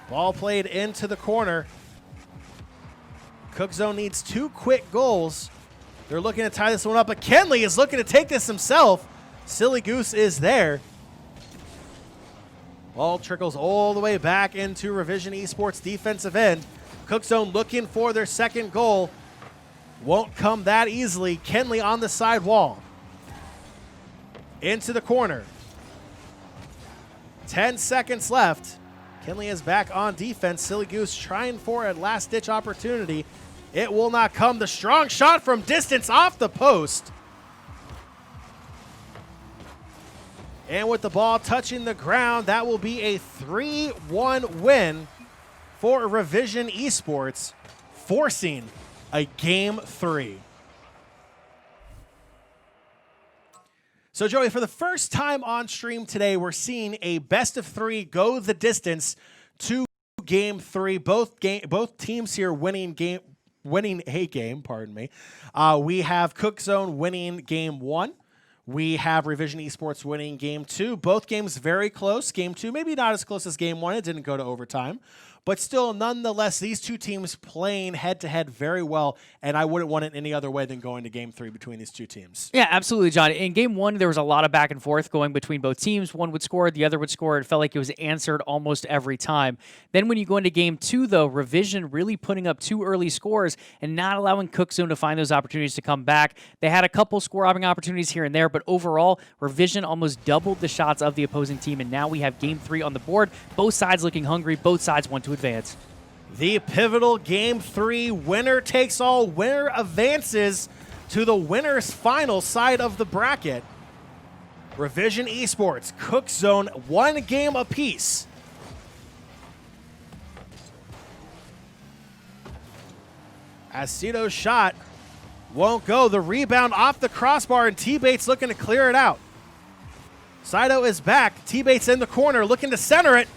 Ball played into the corner. Cook Zone needs 2 quick goals. They're looking to tie this one up, but Kenley is looking to take this himself. Silly Goose is there. Ball trickles all the way back into Revision Esports defensive end. Cook Zone looking for their second goal. Won't come that easily. Kenley on the side wall. Into the corner. 10 seconds left. Kenley is back on defense. Silly Goose trying for a last-ditch opportunity. It will not come. The strong shot from distance off the post. And with the ball touching the ground, that will be a 3-1 win for Revision Esports, forcing a game 3. So Joey, for the first time on stream today, we're seeing a best of 3 go the distance to game 3. Both teams here winning a game. Pardon me. We have Cook Zone winning game 1. We have Revision Esports winning game 2. Both games very close. Game 2 maybe not as close as game 1. It didn't go to overtime. But still, nonetheless, these two teams playing head-to-head very well, and I wouldn't want it any other way than going to Game 3 between these two teams. Yeah, absolutely, John. In Game 1, there was a lot of back and forth going between both teams. One would score, the other would score. It felt like it was answered almost every time. Then when you go into Game 2, though, Revision really putting up 2 early scores and not allowing Cook Zone to find those opportunities to come back. They had a couple score-robbing opportunities here and there, but overall, Revision almost doubled the shots of the opposing team, and now we have Game 3 on the board. Both sides looking hungry. Both sides want to advance. The pivotal Game 3 winner takes all. Winner advances to the winner's final side of the bracket. Revision Esports, Cook Zone, 1 game apiece. As Cito's shot won't go. The rebound off the crossbar, and T-Bates looking to clear it out. Saito is back. T-Bates in the corner looking to center it.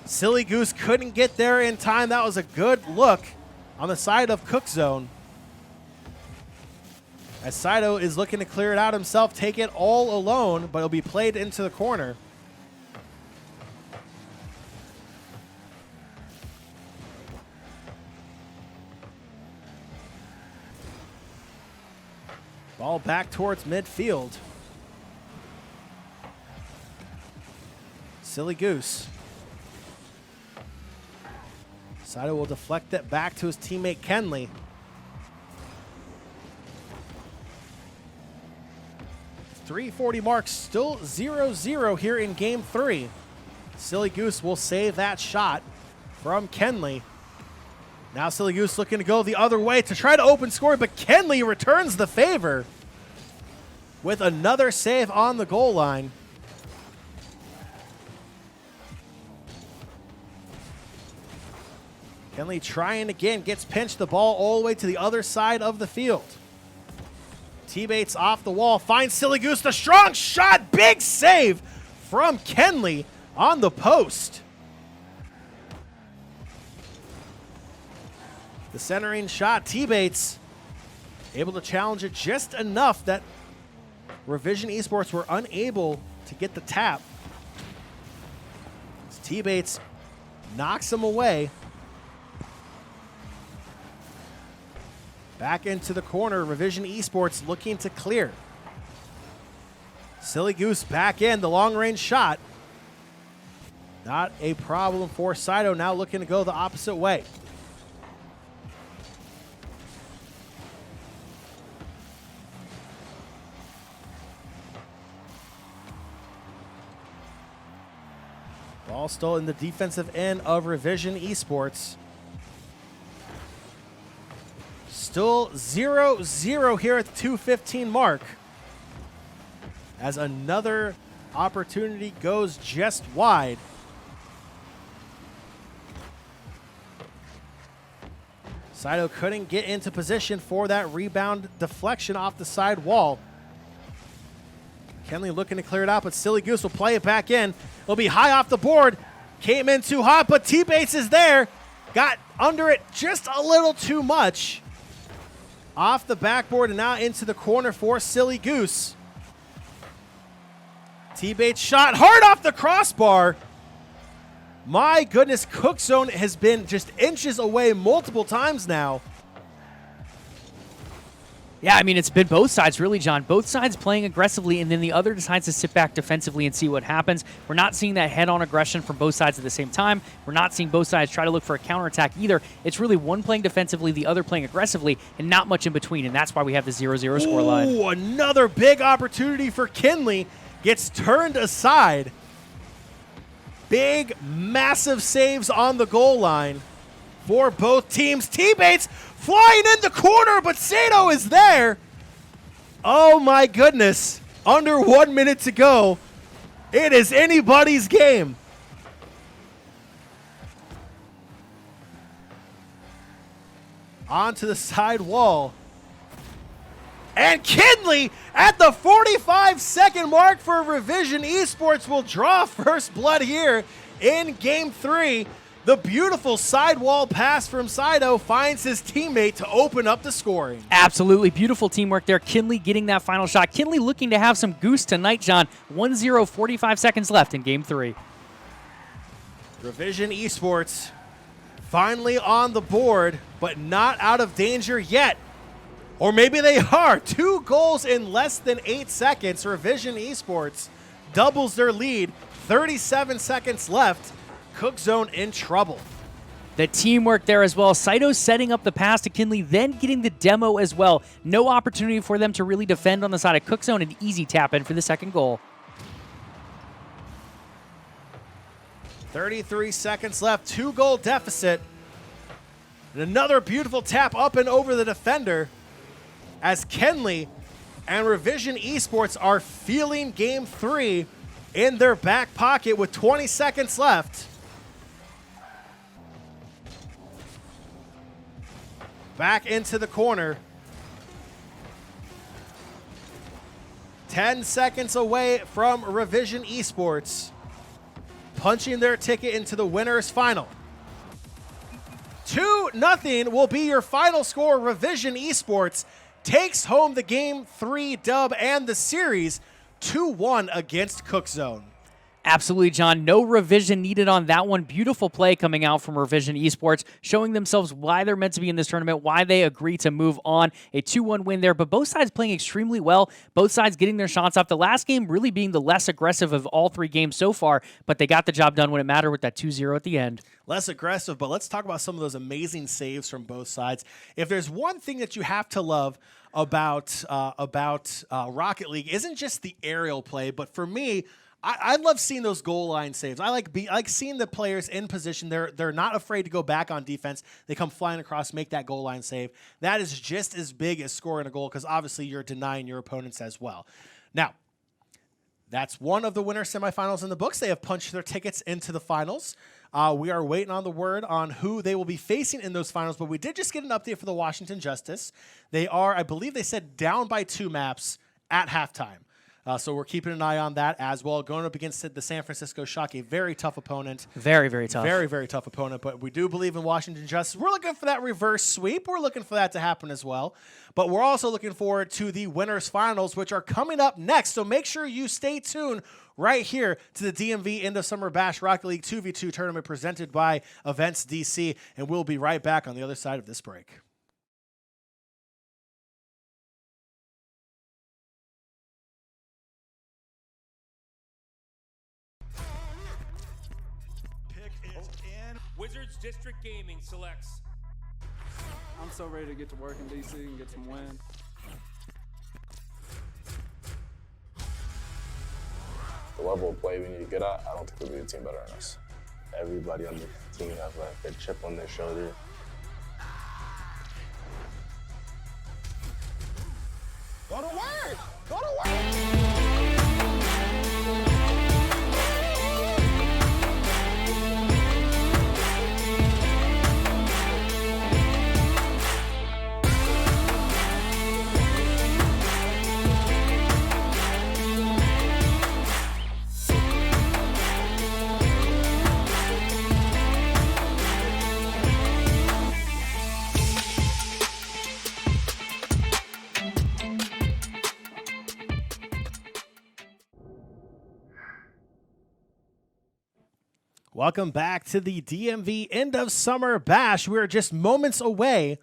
Silly Goose couldn't get there in time. That was a good look on the side of Cook Zone. As Saito is looking to clear it out himself, take it all alone, but it'll be played into the corner. Ball back towards midfield. Silly Goose. Saito will deflect it back to his teammate Kenley. .340 mark, still 0-0 here in Game 3. Silly Goose will save that shot from Kenley. Now Silly Goose looking to go the other way to try to open score, but Kenley returns the favor with another save on the goal line. Kenley trying again, gets pinched, the ball all the way to the other side of the field. T-Bates off the wall, finds Silly Goose, the strong shot, big save from Kenley on the post. The centering shot, T-Bates able to challenge it just enough that Revision Esports were unable to get the tap. T-Bates knocks him away. Back into the corner, Revision Esports looking to clear. Silly Goose back in, the long-range shot. Not a problem for Saito, now looking to go the opposite way. Ball still in the defensive end of Revision Esports. Still 0-0 here at the 2:15 mark. As another opportunity goes just wide. Saito couldn't get into position for that rebound deflection off the side wall. Kenley looking to clear it out, but Silly Goose will play it back in. It'll be high off the board. Came in too hot, but T-Bates is there. Got under it just a little too much. Off the backboard and now into the corner for Silly Goose. T-Bates shot hard off the crossbar. My goodness, Cook Zone has been just inches away multiple times now. Yeah, I mean, it's been both sides, really, John. Both sides playing aggressively, and then the other decides to sit back defensively and see what happens. We're not seeing that head-on aggression from both sides at the same time. We're not seeing both sides try to look for a counterattack either. It's really one playing defensively, the other playing aggressively, and not much in between, and that's why we have the 0-0 scoreline. Ooh, another big opportunity for Kinley. Gets turned aside. Big, massive saves on the goal line for both teams. T-Bates flying in the corner, but Sato is there. Oh my goodness. Under 1 minute to go. It is anybody's game. Onto the side wall. And Kinley at the 45-second mark for Revision Esports will draw first blood here in Game 3. The beautiful sidewall pass from Saito finds his teammate to open up the scoring. Absolutely beautiful teamwork there. Kinley getting that final shot. Kinley looking to have some goose tonight, John. 1-0, 45 seconds left in Game 3. Revision Esports finally on the board, but not out of danger yet. Or maybe they are. 2 goals in less than 8 seconds. Revision Esports doubles their lead. 37 seconds left. Cook Zone in trouble. The teamwork there as well. Saito setting up the pass to Kinley, then getting the demo as well. No opportunity for them to really defend on the side of Cook Zone. An easy tap in for the second goal. 33 seconds left. 2-goal deficit. And another beautiful tap up and over the defender as Kenley and Revision Esports are feeling Game 3 in their back pocket with 20 seconds left. Back into the corner. 10 seconds away from Revision Esports punching their ticket into the winner's final. 2-0 will be your final score. Revision Esports takes home the Game 3 dub and the series 2-1 against Cook Zone. Absolutely, John. No revision needed on that one. Beautiful play coming out from Revision Esports, showing themselves why they're meant to be in this tournament, why they agree to move on. A 2-1 win there, but both sides playing extremely well. Both sides getting their shots off. The last game really being the less aggressive of all 3 games so far, but they got the job done when it mattered with that 2-0 at the end. Less aggressive, but let's talk about some of those amazing saves from both sides. If there's one thing that you have to love about Rocket League, isn't just the aerial play, but for me, I love seeing those goal line saves. I like seeing the players in position. They're not afraid to go back on defense. They come flying across, make that goal line save. That is just as big as scoring a goal because obviously you're denying your opponents as well. Now, that's one of the winner semifinals in the books. They have punched their tickets into the finals. We are waiting on the word on who they will be facing in those finals, but we did just get an update for the Washington Justice. They are, I believe they said, down by 2 maps at halftime. So we're keeping an eye on that as well. Going up against the San Francisco Shock, a very tough opponent. Very, very tough. Very, very tough opponent, but we do believe in Washington Justice. We're looking for that reverse sweep. We're looking for that to happen as well. But we're also looking forward to the winners finals, which are coming up next. So make sure you stay tuned right here to the DMV End of Summer Bash Rocket League 2v2 tournament presented by EventsDC, and we'll be right back on the other side of this break. District Gaming selects. I'm so ready to get to work in DC and get some wins. The level of play we need to get at, I don't think there'll be a team better than us. Everybody on the team has like a chip on their shoulder. Go to work! Go to work! Welcome back to the DMV End of Summer Bash. We're just moments away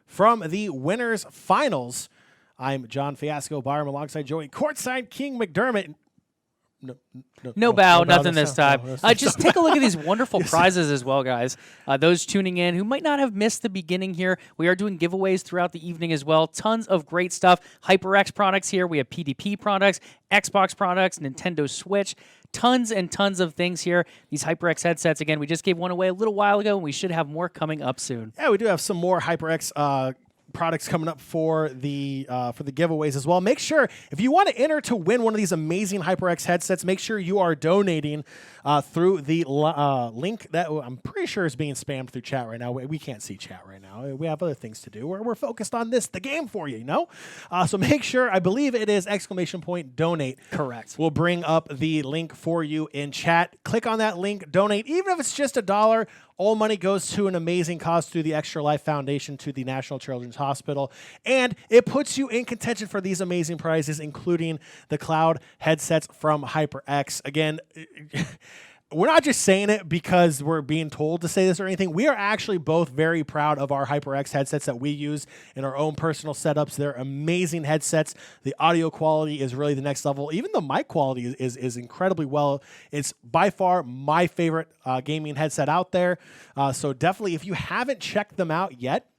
from the winners finals. I'm John Fiasco Barham alongside Joey Courtside King McDermott. No bow, nothing this time. No, just take a look at these wonderful prizes as well, guys. Those tuning in who might not have missed the beginning here, we are doing giveaways throughout the evening as well. Tons of great stuff. HyperX products here. We have PDP products, Xbox products, Nintendo Switch. Tons and tons of things here. These HyperX headsets, again, we just gave one away a little while ago, and we should have more coming up soon. Yeah, we do have some more HyperX products coming up for the giveaways as well. Make sure, if you want to enter to win one of these amazing HyperX headsets, make sure you are donating through the link that I'm pretty sure is being spammed through chat right now. We can't see chat right now. We have other things to do. We're focused on the game for you, you know? So make sure, I believe it is !donate. Correct. We'll bring up the link for you in chat. Click on that link, donate. Even if it's just $1, all money goes to an amazing cause through the Extra Life Foundation to the National Children's Hospital. And it puts you in contention for these amazing prizes, including the cloud headsets from HyperX. Again, we're not just saying it because we're being told to say this or anything. We are actually both very proud of our HyperX headsets that we use in our own personal setups. They're amazing headsets. The audio quality is really the next level. Even the mic quality is incredibly well. It's by far my favorite gaming headset out there. So definitely, if you haven't checked them out yet,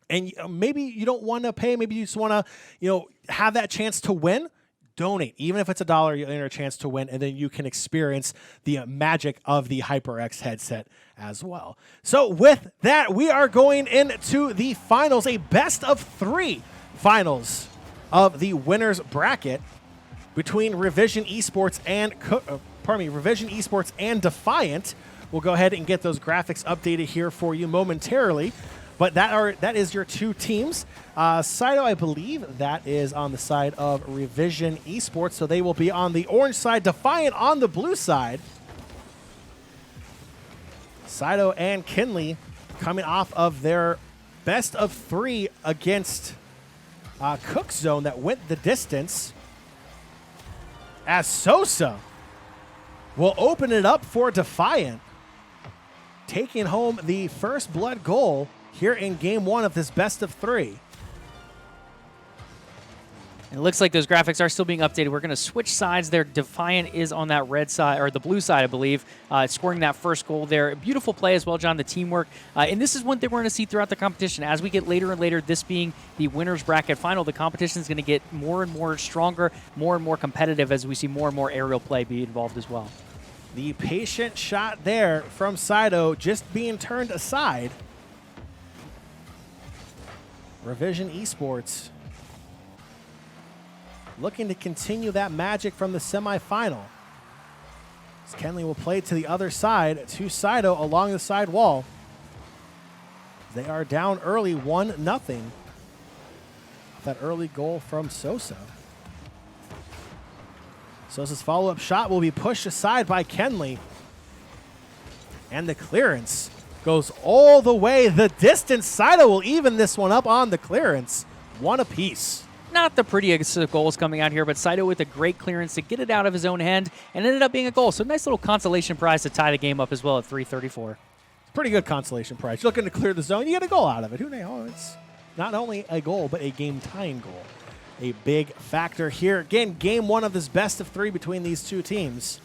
and maybe you don't want to pay, maybe you just want to, have that chance to win, donate. Even if it's $1, you'll enter a chance to win, and then you can experience the magic of the HyperX headset as well. So with that, we are going into the finals, a best of 3 finals of the winners bracket between Revision Esports and Revision Esports and Defiant. We'll go ahead and get those graphics updated here for you momentarily. But that is your 2 teams. Saito, I believe that is on the side of Revision Esports, so they will be on the orange side, Defiant on the blue side. Saito and Kinley coming off of their best of 3 against Cook Zone that went the distance, as Sosa will open it up for Defiant, taking home the first blood goal here in game 1 of this best of 3. It looks like those graphics are still being updated. We're going to switch sides there. Defiant is on that red side, or the blue side, I believe, scoring that first goal there. Beautiful play as well, John, the teamwork. And this is one thing we're going to see throughout the competition. As we get later and later, this being the winner's bracket final, the competition is going to get more and more stronger, more and more competitive as we see more and more aerial play be involved as well. The patient shot there from Saito just being turned aside. Revision Esports looking to continue that magic from the semifinal. As Kenley will play to the other side to Saito along the side wall. They are down early 1-0. That early goal from Sosa. Sosa's follow-up shot will be pushed aside by Kenley. And the clearance goes all the way the distance. Saito will even this one up on the clearance. 1 apiece. Not the prettiest of goals coming out here, but Saito with a great clearance to get it out of his own end and ended up being a goal. So nice little consolation prize to tie the game up as well at 3:34. Pretty good consolation prize. You're looking to clear the zone, you get a goal out of it. Who knows? It's not only a goal, but a game-tying goal. A big factor here. Again, game 1 of this best of 3 between these 2 teams.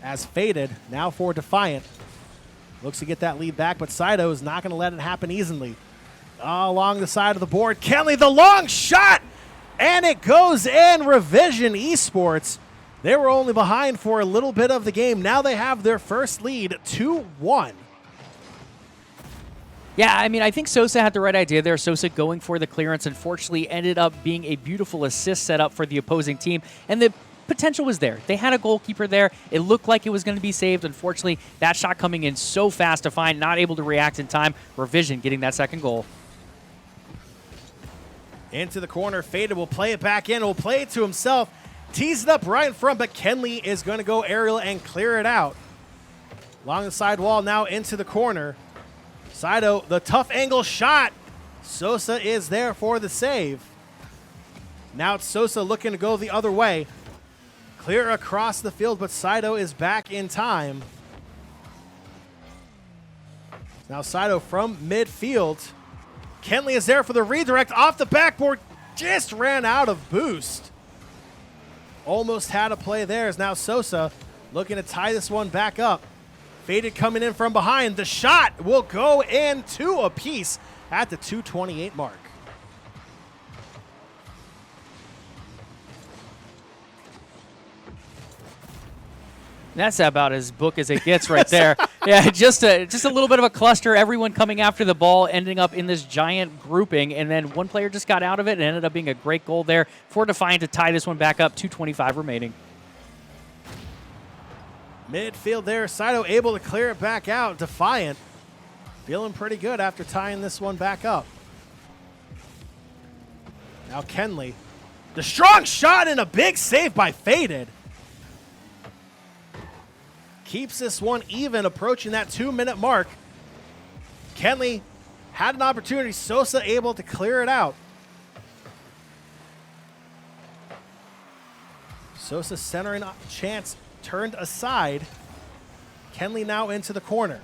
As faded, now for Defiant. Looks to get that lead back, but Saito is not going to let it happen easily. Along the side of the board, Kenley, the long shot, and it goes in. Revision Esports, they were only behind for a little bit of the game. Now they have their first lead, 2-1. Yeah, I mean, I think Sosa had the right idea there. Sosa going for the clearance, unfortunately, ended up being a beautiful assist setup for the opposing team, and the potential was there. They had a goalkeeper there. It looked like it was going to be saved. Unfortunately, that shot coming in so fast to find, not able to react in time. Revision getting that second goal. Into the corner, Faded will play it back in, will play it to himself, tees it up right in front, but Kenley is going to go aerial and clear it out. Along the side wall, now into the corner. Saito, the tough angle shot. Sosa is there for the save. Now it's Sosa looking to go the other way. Clear across the field, but Saito is back in time. Now Saito from midfield. Kenley is there for the redirect off the backboard. Just ran out of boost. Almost had a play there. Is now Sosa looking to tie this one back up. Faded coming in from behind. The shot will go in 2 apiece at the 2:28 mark. That's about as book as it gets right there. Yeah, just a little bit of a cluster. Everyone coming after the ball, ending up in this giant grouping, and then one player just got out of it and ended up being a great goal there for Defiant to tie this one back up. 2:25 remaining. Midfield there, Saito able to clear it back out. Defiant feeling pretty good after tying this one back up. Now Kenley, the strong shot and a big save by Faded. Keeps this one even, approaching that 2-minute mark. Kenley had an opportunity. Sosa able to clear it out. Sosa centering chance turned aside. Kenley now into the corner.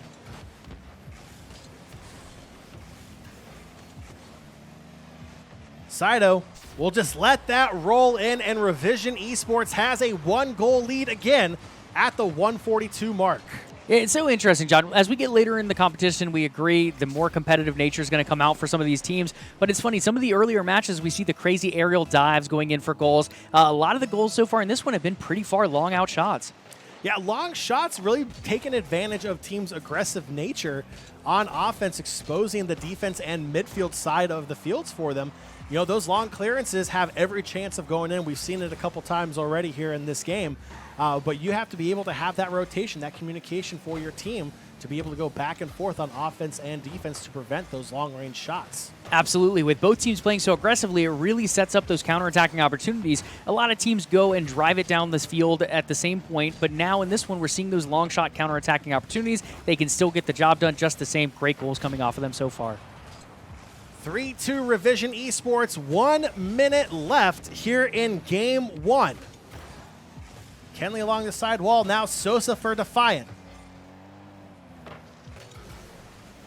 Saito will just let that roll in, and Revision Esports has a 1-goal lead again at the 142 mark. It's so interesting, John. As we get later in the competition, we agree the more competitive nature is going to come out for some of these teams. But it's funny, some of the earlier matches, we see the crazy aerial dives going in for goals. A lot of the goals so far in this one have been pretty far long out shots. Yeah, long shots really taking advantage of teams' aggressive nature on offense, exposing the defense and midfield side of the fields for them. You know, those long clearances have every chance of going in. We've seen it a couple times already here in this game. But you have to be able to have that rotation, that communication for your team to be able to go back and forth on offense and defense to prevent those long-range shots. Absolutely. With both teams playing so aggressively, it really sets up those counterattacking opportunities. A lot of teams go and drive it down this field at the same point, but now in this one, we're seeing those long shot counterattacking opportunities. They can still get the job done just the same. Great goals coming off of them so far. 3-2 Revision Esports, 1 minute left here in game 1. Kenley along the side wall, now Sosa for Defiant.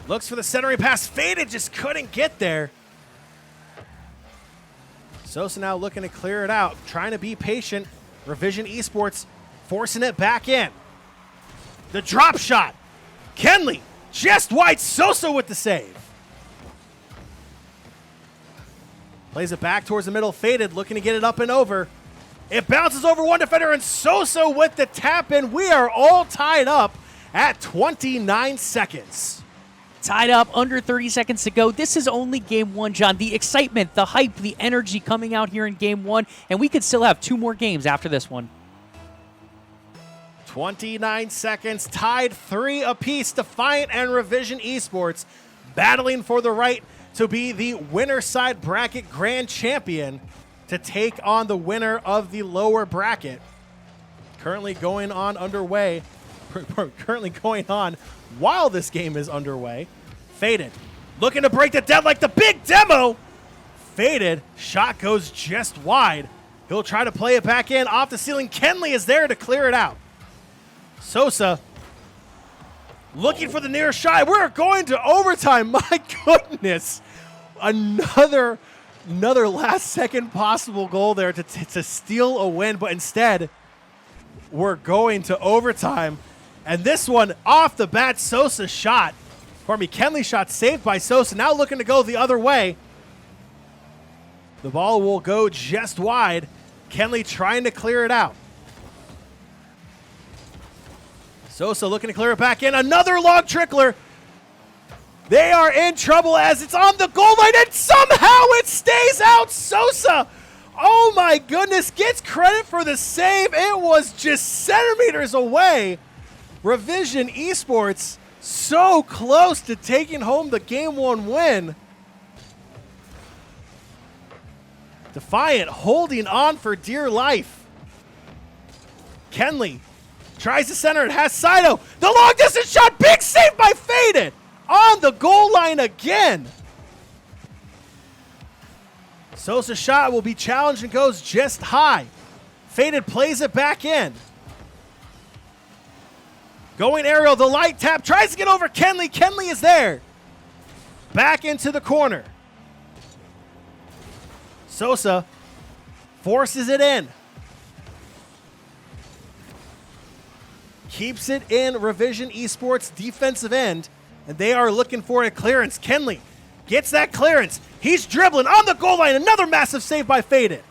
Looks for the centering pass, Faded just couldn't get there. Sosa now looking to clear it out, trying to be patient. Revision Esports forcing it back in. The drop shot, Kenley just wide, Sosa with the save. Plays it back towards the middle, Faded looking to get it up and over. It bounces over one defender, and Sosa with the tap in. We are all tied up at 29 seconds. Tied up, under 30 seconds to go. This is only game 1, John. The excitement, the hype, the energy coming out here in game 1, and we could still have 2 more games after this one. 29 seconds, tied 3 apiece. Defiant and Revision Esports battling for the right to be the winner side bracket grand champion, to take on the winner of the lower bracket. Currently going on while this game is underway. Faded looking to break the dead like the big demo. Faded, shot goes just wide. He'll try to play it back in off the ceiling. Kenley is there to clear it out. Sosa looking for the nearest shot. We're going to overtime. My goodness. Another last-second possible goal there to steal a win, but instead we're going to overtime. And this one off the bat, Sosa shot. Kenley shot saved by Sosa. Now looking to go the other way. The ball will go just wide. Kenley trying to clear it out. Sosa looking to clear it back in. Another long trickler. They are in trouble as it's on the goal line, and somehow it stays out. Sosa, oh my goodness, gets credit for the save. It was just centimeters away. Revision Esports so close to taking home the Game 1 win. Defiant holding on for dear life. Kenley tries to center it, has Saito. The long distance shot, big save by Faded. On the goal line again. Sosa's shot will be challenged and goes just high. Faded plays it back in. Going aerial, the light tap, tries to get over Kenley. Kenley is there. Back into the corner. Sosa forces it in. Keeps it in Revision Esports defensive end. And they are looking for a clearance. Kenley gets that clearance. He's dribbling on the goal line. Another massive save by Faded.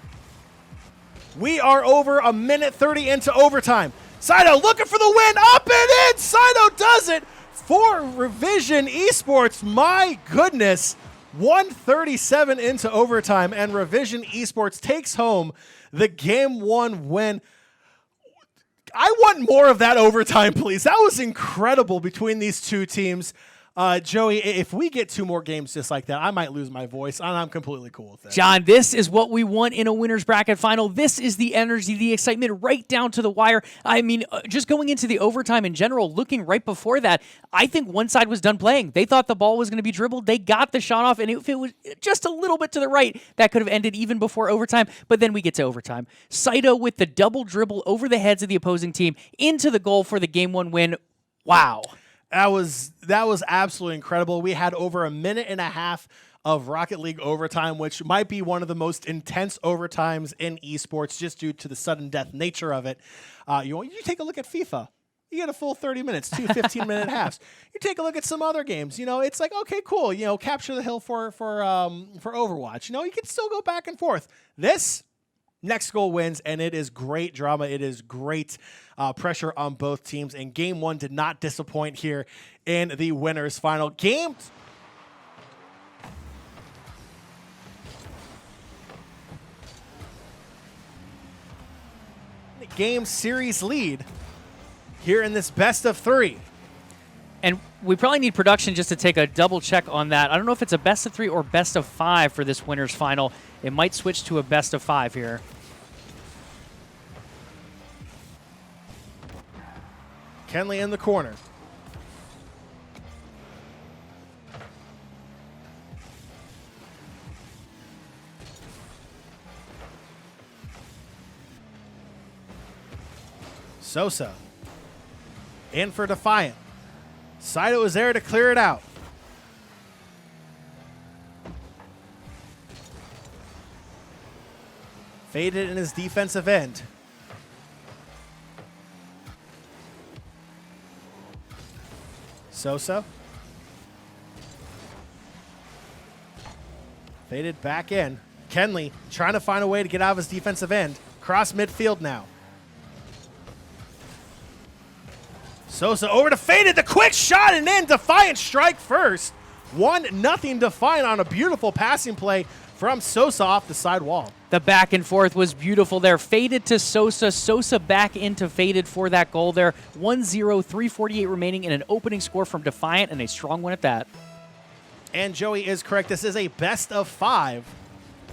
We are over a minute 30 into overtime. Saito looking for the win. Up and in. Saito does it for Revision Esports. My goodness. 137 into overtime. And Revision Esports takes home the Game 1 win. I want more of that overtime, please. That was incredible between these two teams. Joey, if we get 2 more games just like that, I might lose my voice, and I'm completely cool with that. John, this is what we want in a winner's bracket final. This is the energy, the excitement right down to the wire. I mean, just going into the overtime in general, looking right before that, I think one side was done playing. They thought the ball was going to be dribbled. They got the shot off, and if it was just a little bit to the right, that could have ended even before overtime. But then we get to overtime. Saito with the double dribble over the heads of the opposing team into the goal for the Game 1 win. Wow. That was absolutely incredible. We had over a minute and a half of Rocket League overtime, which might be one of the most intense overtimes in esports just due to the sudden death nature of it. You take a look at FIFA. You get a full 30 minutes, 2 15-minute halves. You take a look at some other games. It's like, okay, cool. Capture the hill for Overwatch. You can still go back and forth. This next goal wins, and it is great drama. It is great pressure on both teams, and Game 1 did not disappoint here in the winners final. Game series lead here in this best of 3. And we probably need production just to take a double check on that. I don't know if it's a best of 3 or best of 5 for this winners final. It might switch to a best of 5 here. Kenley in the corner. Sosa in for Defiant. Saito is there to clear it out. Faded in his defensive end. Sosa. Faded back in. Kenley trying to find a way to get out of his defensive end. Cross midfield now. Sosa over to Faded. The quick shot and in. Defiant strike first. 1-0 Defiant on a beautiful passing play from Sosa off the side wall. The back and forth was beautiful there. Faded to Sosa. Sosa back into Faded for that goal there. 1-0, 3:48 remaining, and an opening score from Defiant, and a strong one at that. And Joey is correct. This is a best of 5.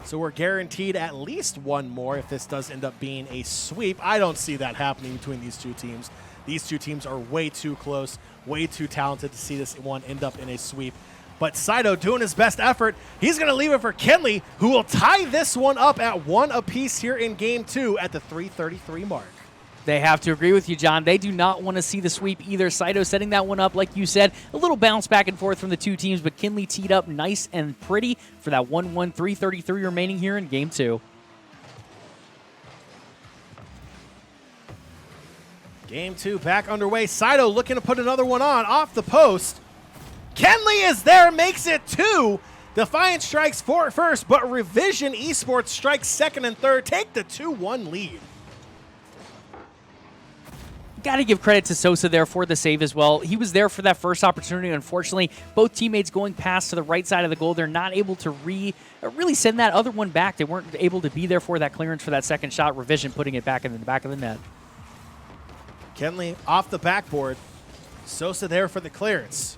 So we're guaranteed at least one more if this does end up being a sweep. I don't see that happening between these two teams. These two teams are way too close, way too talented to see this one end up in a sweep. But Saito doing his best effort. He's going to leave it for Kenley, who will tie this one up at 1 apiece here in Game 2 at the 3:33 mark. They have to agree with you, John. They do not want to see the sweep either. Saito setting that one up, like you said. A little bounce back and forth from the two teams, but Kenley teed up nice and pretty for that 1-1, 3:33 remaining here in Game 2. Game 2 back underway. Saito looking to put another one on off the post. Kenley is there, makes it 2. Defiant strikes first, but Revision Esports strikes second and third. Take the 2-1 lead. Got to give credit to Sosa there for the save as well. He was there for that first opportunity. Unfortunately, both teammates going past to the right side of the goal. They're not able to really send that other one back. They weren't able to be there for that clearance for that second shot. Revision putting it back in the back of the net. Kenley off the backboard. Sosa there for the clearance.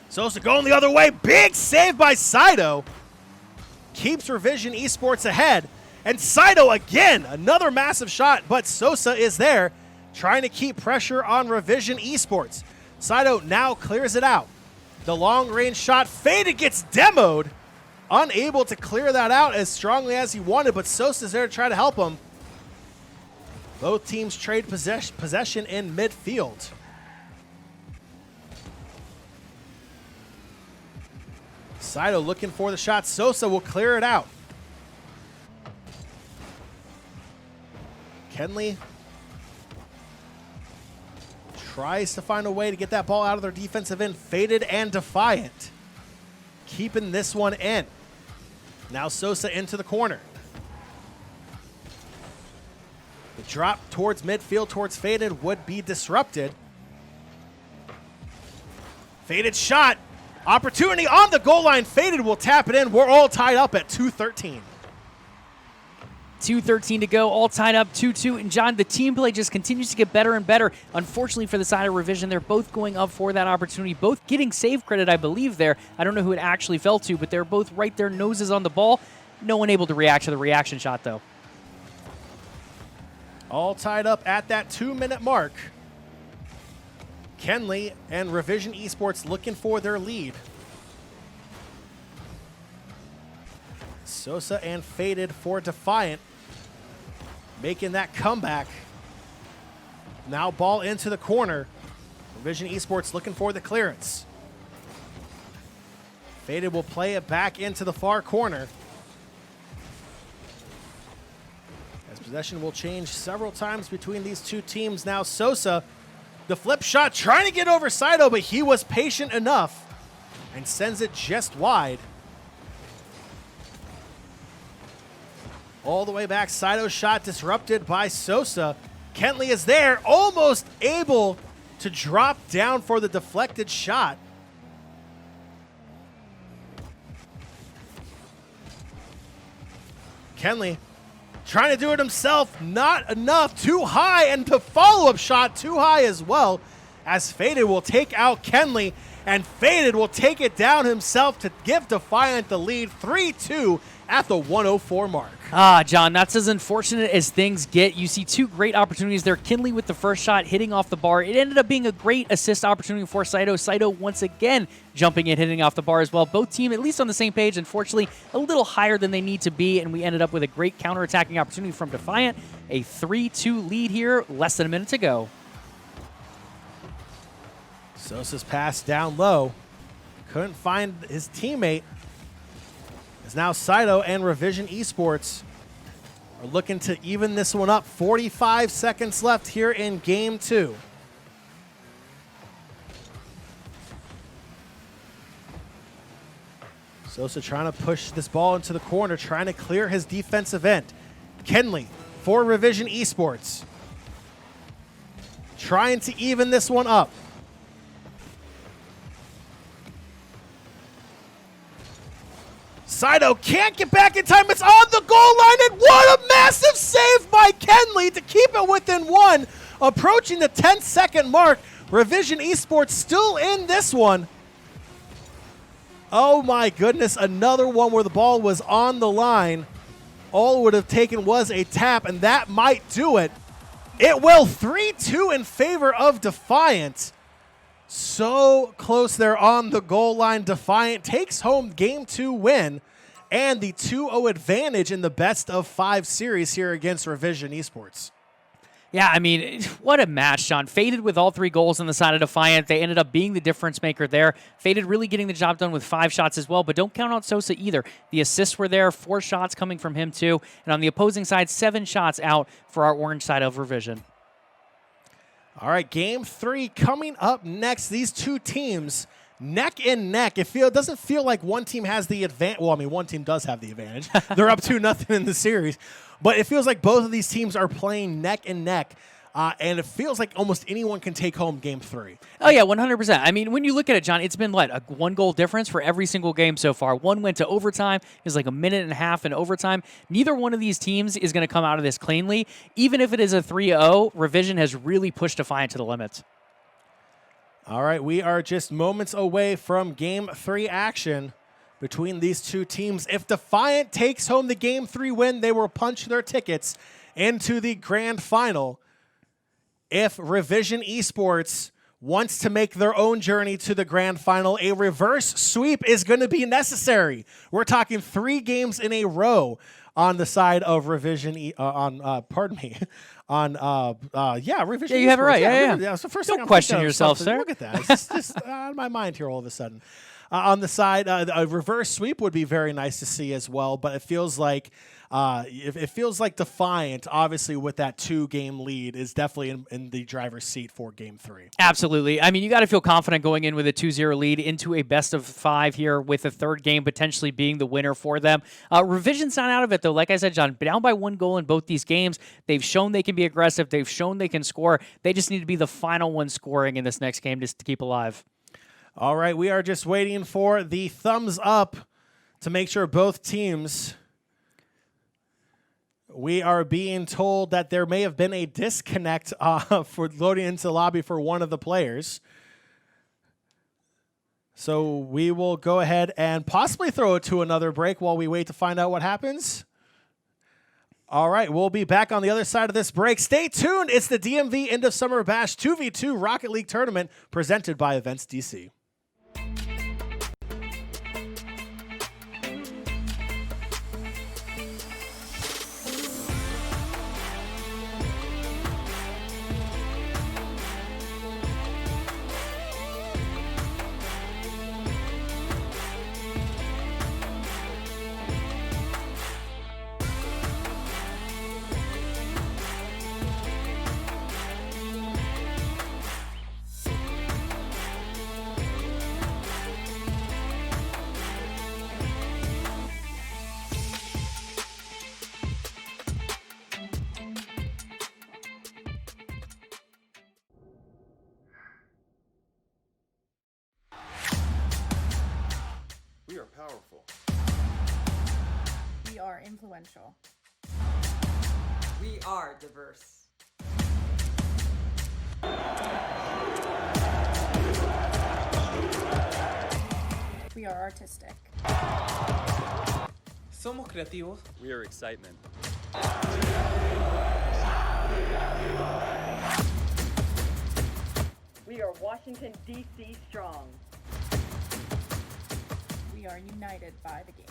Sosa going the other way. Big save by Saito. Keeps Revision Esports ahead. And Saito again, another massive shot, but Sosa is there trying to keep pressure on Revision Esports. Saito now clears it out. The long-range shot, Faded gets demoed. Unable to clear that out as strongly as he wanted, but Sosa's there to try to help him. Both teams trade possession in midfield. Saito looking for the shot. Sosa will clear it out. Kenley tries to find a way to get that ball out of their defensive end. Faded and Defiant keeping this one in. Now Sosa into the corner. The drop towards midfield towards Faded would be disrupted. Faded shot. Opportunity on the goal line. Faded will tap it in. We're all tied up at 2:13. 2:13 to go, all tied up 2-2. And John, the team play just continues to get better and better. Unfortunately for the side of Revision, they're both going up for that opportunity, both getting save credit, I believe, there. I don't know who it actually fell to, but they're both right there, noses on the ball. No one able to react to the reaction shot, though. All tied up at that 2-minute mark. Kenley and Revision Esports looking for their lead. Sosa and Faded for Defiant, making that comeback. Now ball into the corner. Revision Esports looking for the clearance. Faded will play it back into the far corner. As possession will change several times between these two teams. Now Sosa, the flip shot, trying to get over Saito, but he was patient enough and sends it just wide. All the way back, Saito's shot disrupted by Sosa. Kenley is there, almost able to drop down for the deflected shot. Kenley trying to do it himself, not enough, too high, and the follow-up shot too high as well, as Faded will take out Kenley, and Faded will take it down himself to give Defiant the lead, 3-2 at the 104 mark. John, that's as unfortunate as things get. You see two great opportunities there. Kenley with the first shot hitting off the bar. It ended up being a great assist opportunity for Saito. Saito once again jumping and hitting off the bar as well. Both teams at least on the same page. Unfortunately, a little higher than they need to be, and we ended up with a great counterattacking opportunity from Defiant. A 3-2 lead here, less than a minute to go. Sosa's pass down low. Couldn't find his teammate. As now Saito and Revision Esports are looking to even this one up. 45 seconds left here in game 2. Sosa trying to push this ball into the corner, trying to clear his defensive end. Kenley for Revision Esports, trying to even this one up. Saito can't get back in time. It's on the goal line, and what a massive save by Kenley to keep it within one. Approaching the 10-second mark. Revision Esports still in this one. Oh my goodness, another one where the ball was on the line. All it would have taken was a tap, and that might do it. It will. 3-2 in favor of Defiant. So close there on the goal line. Defiant takes home game 2 win and the 2-0 advantage in the best of 5 series here against Revision Esports. Yeah, I mean, what a match, John. Faded with all 3 goals on the side of Defiant. They ended up being the difference maker there. Faded really getting the job done with 5 shots as well, but don't count out Sosa either. The assists were there, 4 shots coming from him too. And on the opposing side, 7 shots out for our orange side of Revision. All right, game 3 coming up next. These two teams neck and neck. It doesn't feel like one team has the advantage. Well, I mean, one team does have the advantage. They're up 2-0 in the series. But it feels like both of these teams are playing neck and neck. And it feels like almost anyone can take home game 3. Oh, yeah, 100%. I mean, when you look at it, John, it's been, what, a 1-goal difference for every single game so far. One went to overtime. It was like a minute and a half in overtime. Neither one of these teams is going to come out of this cleanly. Even if it is a 3-0, Revision has really pushed Defiant to the limits. All right, we are just moments away from game 3 action between these two teams. If Defiant takes home the game 3 win, they will punch their tickets into the grand final. If Revision Esports wants to make their own journey to the grand final, a reverse sweep is going to be necessary. We're talking 3 games in a row on the side of Revision. Revision. Yeah, you have it right. Yeah. Yeah. So first, Don't question yourself, sir. Look at that. It's just out of my mind here all of a sudden. On the side, a reverse sweep would be very nice to see as well. But it feels like Defiant, obviously with that 2-game lead, is definitely in the driver's seat for game 3. Absolutely. I mean, you got to feel confident going in with a 2-0 lead into a best of 5 here, with a third game potentially being the winner for them. Revision's not out of it, though. Like I said, John, down by 1 goal in both these games. They've shown they can be aggressive. They've shown they can score. They just need to be the final one scoring in this next game just to keep alive. All right, we are just waiting for the thumbs up to make sure both teams. We are being told that there may have been a disconnect for loading into the lobby for one of the players. So we will go ahead and possibly throw it to another break while we wait to find out what happens. All right, we'll be back on the other side of this break. Stay tuned. It's the DMV End of Summer Bash 2v2 Rocket League Tournament presented by EventsDC. We are powerful. We are influential. We are diverse. We are artistic. Somos creativos. We are excitement. We are Washington, D.C. strong. We are united by the game.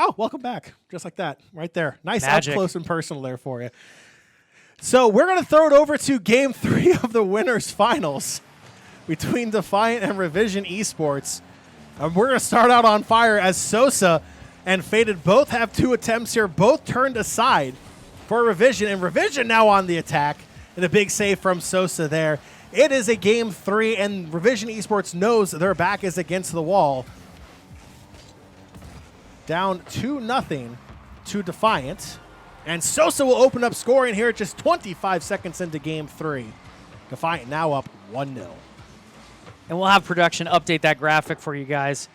Oh, welcome back. Just like that. Right there. Nice Magic. up close and personal there for you. So we're going to throw it over to game 3 of the winners finals between Defiant and Revision Esports. We're going to start out on fire as Sosa and Faded both have 2 attempts here, both turned aside for Revision, and Revision now on the attack, and a big save from Sosa there. It is a game 3, and Revision Esports knows their back is against the wall. Down 2-0 to Defiant. And Sosa will open up scoring here just 25 seconds into game 3. Defiant now up 1-0. And we'll have production update that graphic for you guys.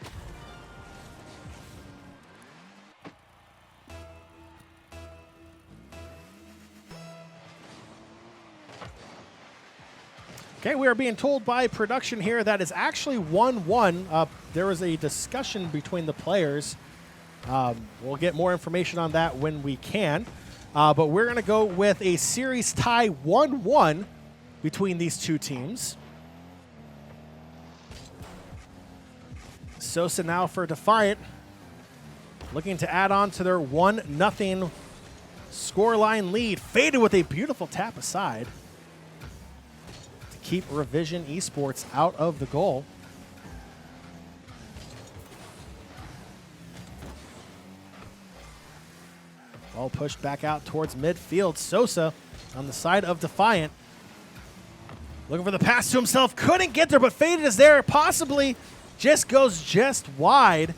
Okay, we are being told by production here that is actually 1-1. There was a discussion between the players. We'll get more information on that when we can. But we're going to go with a series tie 1-1 between these two teams. Sosa now for Defiant, looking to add on to their 1-0 scoreline lead. Faded with a beautiful tap aside to keep Revision Esports out of the goal. Ball pushed back out towards midfield. Sosa on the side of Defiant, looking for the pass to himself. Couldn't get there, but Faded is there. Possibly just goes just wide.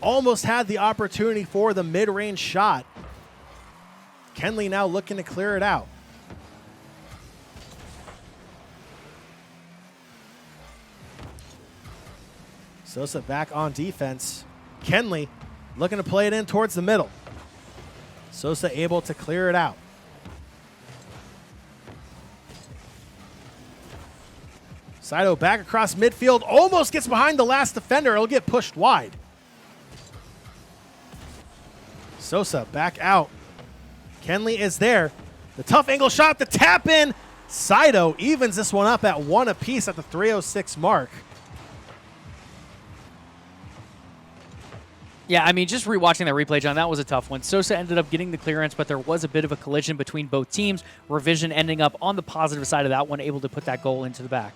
Almost had the opportunity for the mid-range shot. Kenley now looking to clear it out. Sosa back on defense. Kenley looking to play it in towards the middle. Sosa able to clear it out. Saito back across midfield, almost gets behind the last defender. It'll get pushed wide. Sosa back out. Kenley is there. The tough angle shot, the tap in. Saito evens this one up at 1 apiece at the 3:06 mark. Yeah, I mean, just rewatching that replay, John, that was a tough one. Sosa ended up getting the clearance, but there was a bit of a collision between both teams. Revision ending up on the positive side of that one, able to put that goal into the back.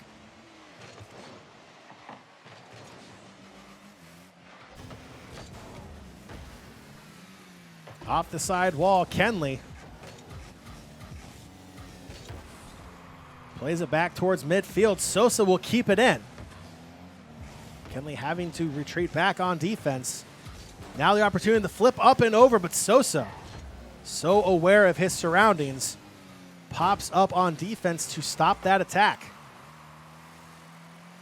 Off the side wall, Kenley plays it back towards midfield. Sosa will keep it in. Kenley having to retreat back on defense. Now the opportunity to flip up and over, but Sosa, so aware of his surroundings, pops up on defense to stop that attack.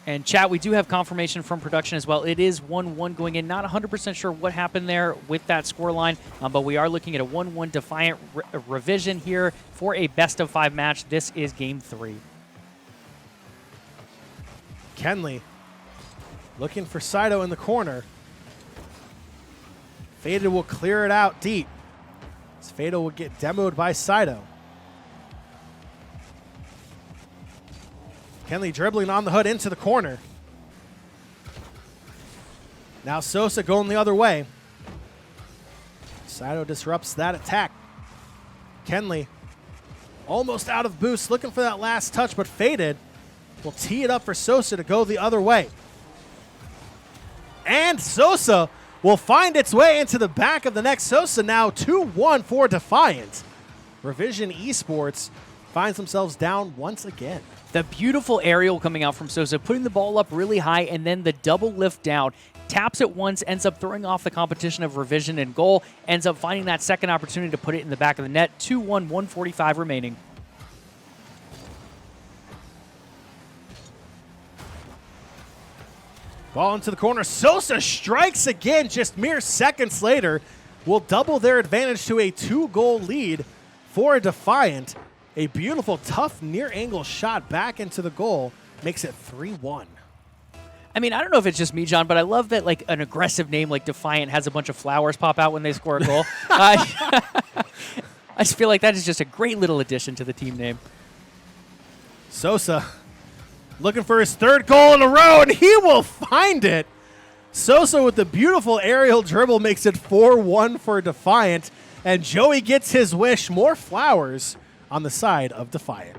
And chat, we do have confirmation from production as well. It is 1-1 going in. Not 100% sure what happened there with that scoreline, but we are looking at a 1-1 Defiant Revision here for a best-of-5 match. This is Game 3. Kenley looking for Saito in the corner. Faded will clear it out deep. Faded will get demoed by Saito. Kenley dribbling on the hood into the corner. Now Sosa going the other way. Saito disrupts that attack. Kenley almost out of boost, looking for that last touch, but Faded will tee it up for Sosa to go the other way. And Sosa will find its way into the back of the net. Sosa now 2-1 for Defiant. Revision Esports finds themselves down once again. The beautiful aerial coming out from Sosa, putting the ball up really high, and then the double lift down. Taps it once, ends up throwing off the competition of Revision and goal, ends up finding that second opportunity to put it in the back of the net. 2-1, 145 remaining. Ball into the corner. Sosa strikes again just mere seconds later. Will double their advantage to a 2-goal lead for Defiant. A beautiful, tough, near-angle shot back into the goal makes it 3-1. I mean, I don't know if it's just me, John, but I love that like an aggressive name like Defiant has a bunch of flowers pop out when they score a goal. I just feel like that is just a great little addition to the team name. Sosa looking for his 3rd goal in a row, and he will find it. Sosa with the beautiful aerial dribble makes it 4-1 for Defiant, and Joey gets his wish. More flowers on the side of Defiant.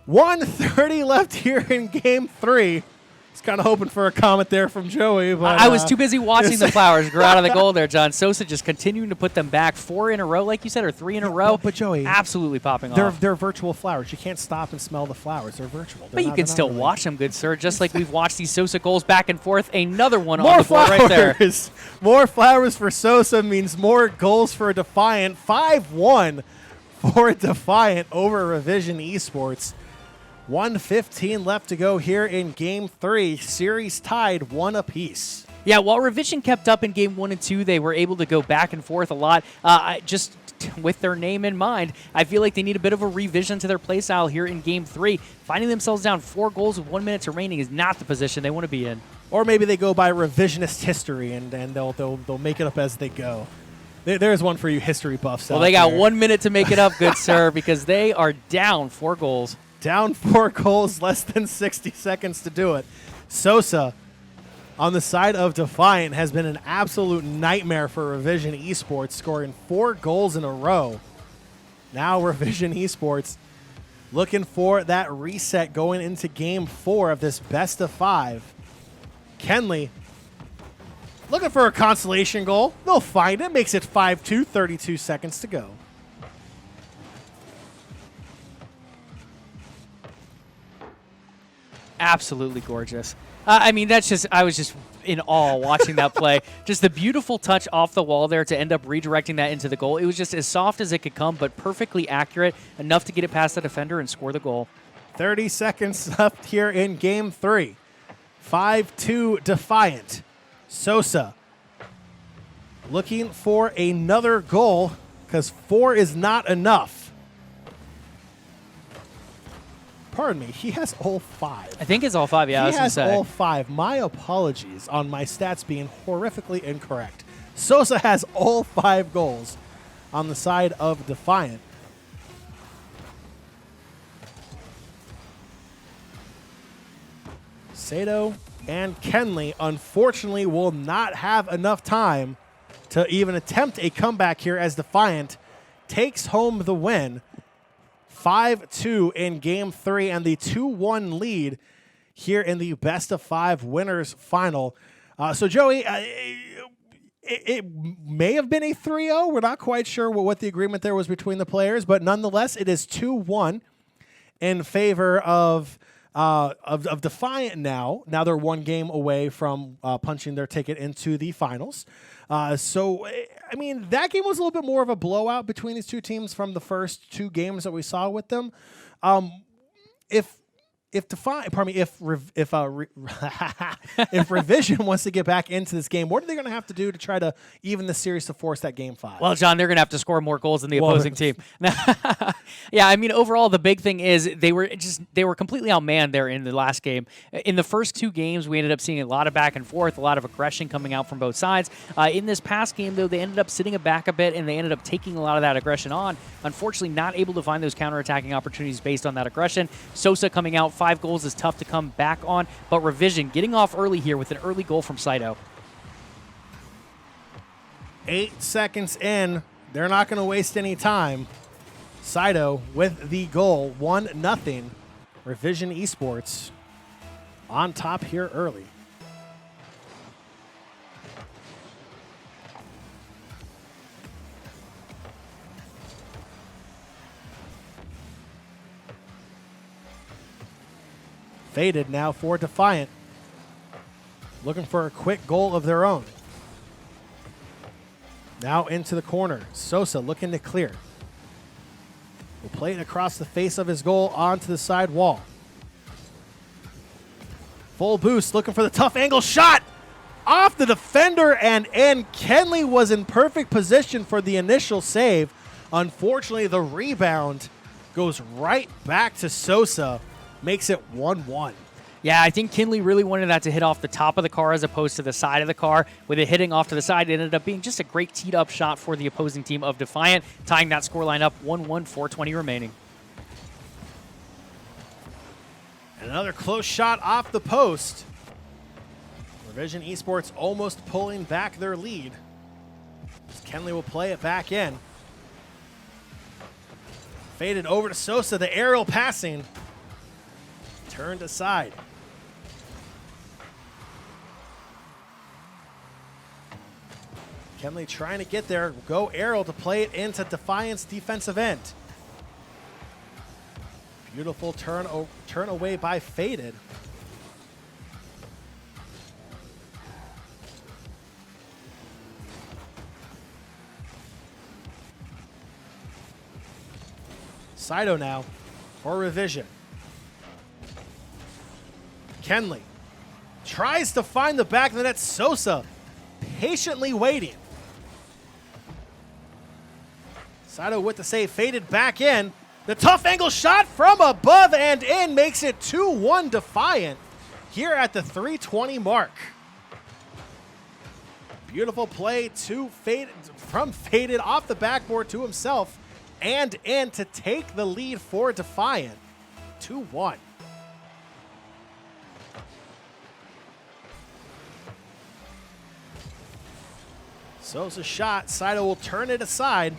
.130 left here in Game 3. Just kind of hoping for a comment there from Joey. But I was too busy watching the flowers grow out of the goal there, John. Sosa just continuing to put them back 4 in a row, like you said, or 3 in a row. But Joey, absolutely popping off. They're virtual flowers. You can't stop and smell the flowers. They're virtual. But you can still watch them, good sir, just like we've watched these Sosa goals back and forth. Another one on the board right there. More flowers for Sosa means more goals for Defiant. 5-1 for Defiant over Revision Esports. 1:15 left to go here in Game 3. Series tied 1 apiece. Yeah, while Revision kept up in game 1 and 2, they were able to go back and forth a lot. Just with their name in mind, I feel like they need a bit of a revision to their playstyle here in game 3. Finding themselves down 4 goals with 1 minute remaining is not the position they want to be in. Or maybe they go by revisionist history and they'll make it up as they go. There's one for you history buffs. Well, they got 1 minute to make it up, good sir, because they are down 4 goals. Down 4 goals, less than 60 seconds to do it. Sosa, on the side of Defiant, has been an absolute nightmare for Revision Esports, scoring 4 goals in a row. Now Revision Esports looking for that reset going into game 4 of this best of 5. Kenley looking for a consolation goal. They'll find it. Makes it 5-2, 32 seconds to go. Absolutely gorgeous. I mean, I was just in awe watching that play. Just the beautiful touch off the wall there to end up redirecting that into the goal. It was just as soft as it could come, but perfectly accurate, enough to get it past the defender and score the goal. 30 seconds left here in game 3. 5-2 Defiant. Sosa looking for another goal because 4 is not enough. Pardon me, he has all 5. I think it's all 5, yeah, I was going to say. He has all 5. My apologies on my stats being horrifically incorrect. Sosa has all 5 goals on the side of Defiant. Sato and Kenley, unfortunately, will not have enough time to even attempt a comeback here as Defiant takes home the win. 5-2 in game 3 and the 2-1 lead here in the best of 5 winners final. So Joey, it may have been a 3-0. We're not quite sure what the agreement there was between the players, but nonetheless, it is 2-1 in favor of Defiant now. Now they're 1 game away from punching their ticket into the finals. So, I mean, that game was a little bit more of a blowout between these two teams from the first 2 games that we saw with them. If Revision wants to get back into this game, what are they going to have to do to try to even the series to force that game 5? Well, John, they're going to have to score more goals than the opposing team. Yeah, I mean, overall, the big thing is they were completely outmanned there in the last game. In the first 2 games, we ended up seeing a lot of back and forth, a lot of aggression coming out from both sides. In this past game, though, they ended up sitting back a bit, and they ended up taking a lot of that aggression on. Unfortunately, not able to find those counterattacking opportunities based on that aggression. Sosa coming out 5 goals is tough to come back on, but Revision getting off early here with an early goal from Saito. 8 seconds in. They're not going to waste any time. Saito with the goal, 1-0. Revision Esports on top here early. Faded now for Defiant. Looking for a quick goal of their own. Now into the corner. Sosa looking to clear. Will play it across the face of his goal onto the side wall. Full boost, looking for the tough angle shot. Off the defender and in. Kenley was in perfect position for the initial save. Unfortunately, the rebound goes right back to Sosa. Makes it 1-1. Yeah, I think Kenley really wanted that to hit off the top of the car as opposed to the side of the car. With it hitting off to the side, it ended up being just a great teed-up shot for the opposing team of Defiant, tying that scoreline up 1-1, 4:20 remaining. Another close shot off the post. Revision Esports almost pulling back their lead. Kenley will play it back in. Faded over to Sosa, the aerial passing. Turned aside. Kenley trying to get there. Go aerial to play it into Defiant's defensive end. Beautiful turn away by Faded. Saito now for Revision. Kenley tries to find the back of the net. Sosa patiently waiting. Saito with the save, faded back in. The tough angle shot from above and in makes it 2-1 Defiant here at the 320 mark. Beautiful play from Faded off the backboard to himself and in to take the lead for Defiant. 2-1. Sosa shot. Saito will turn it aside.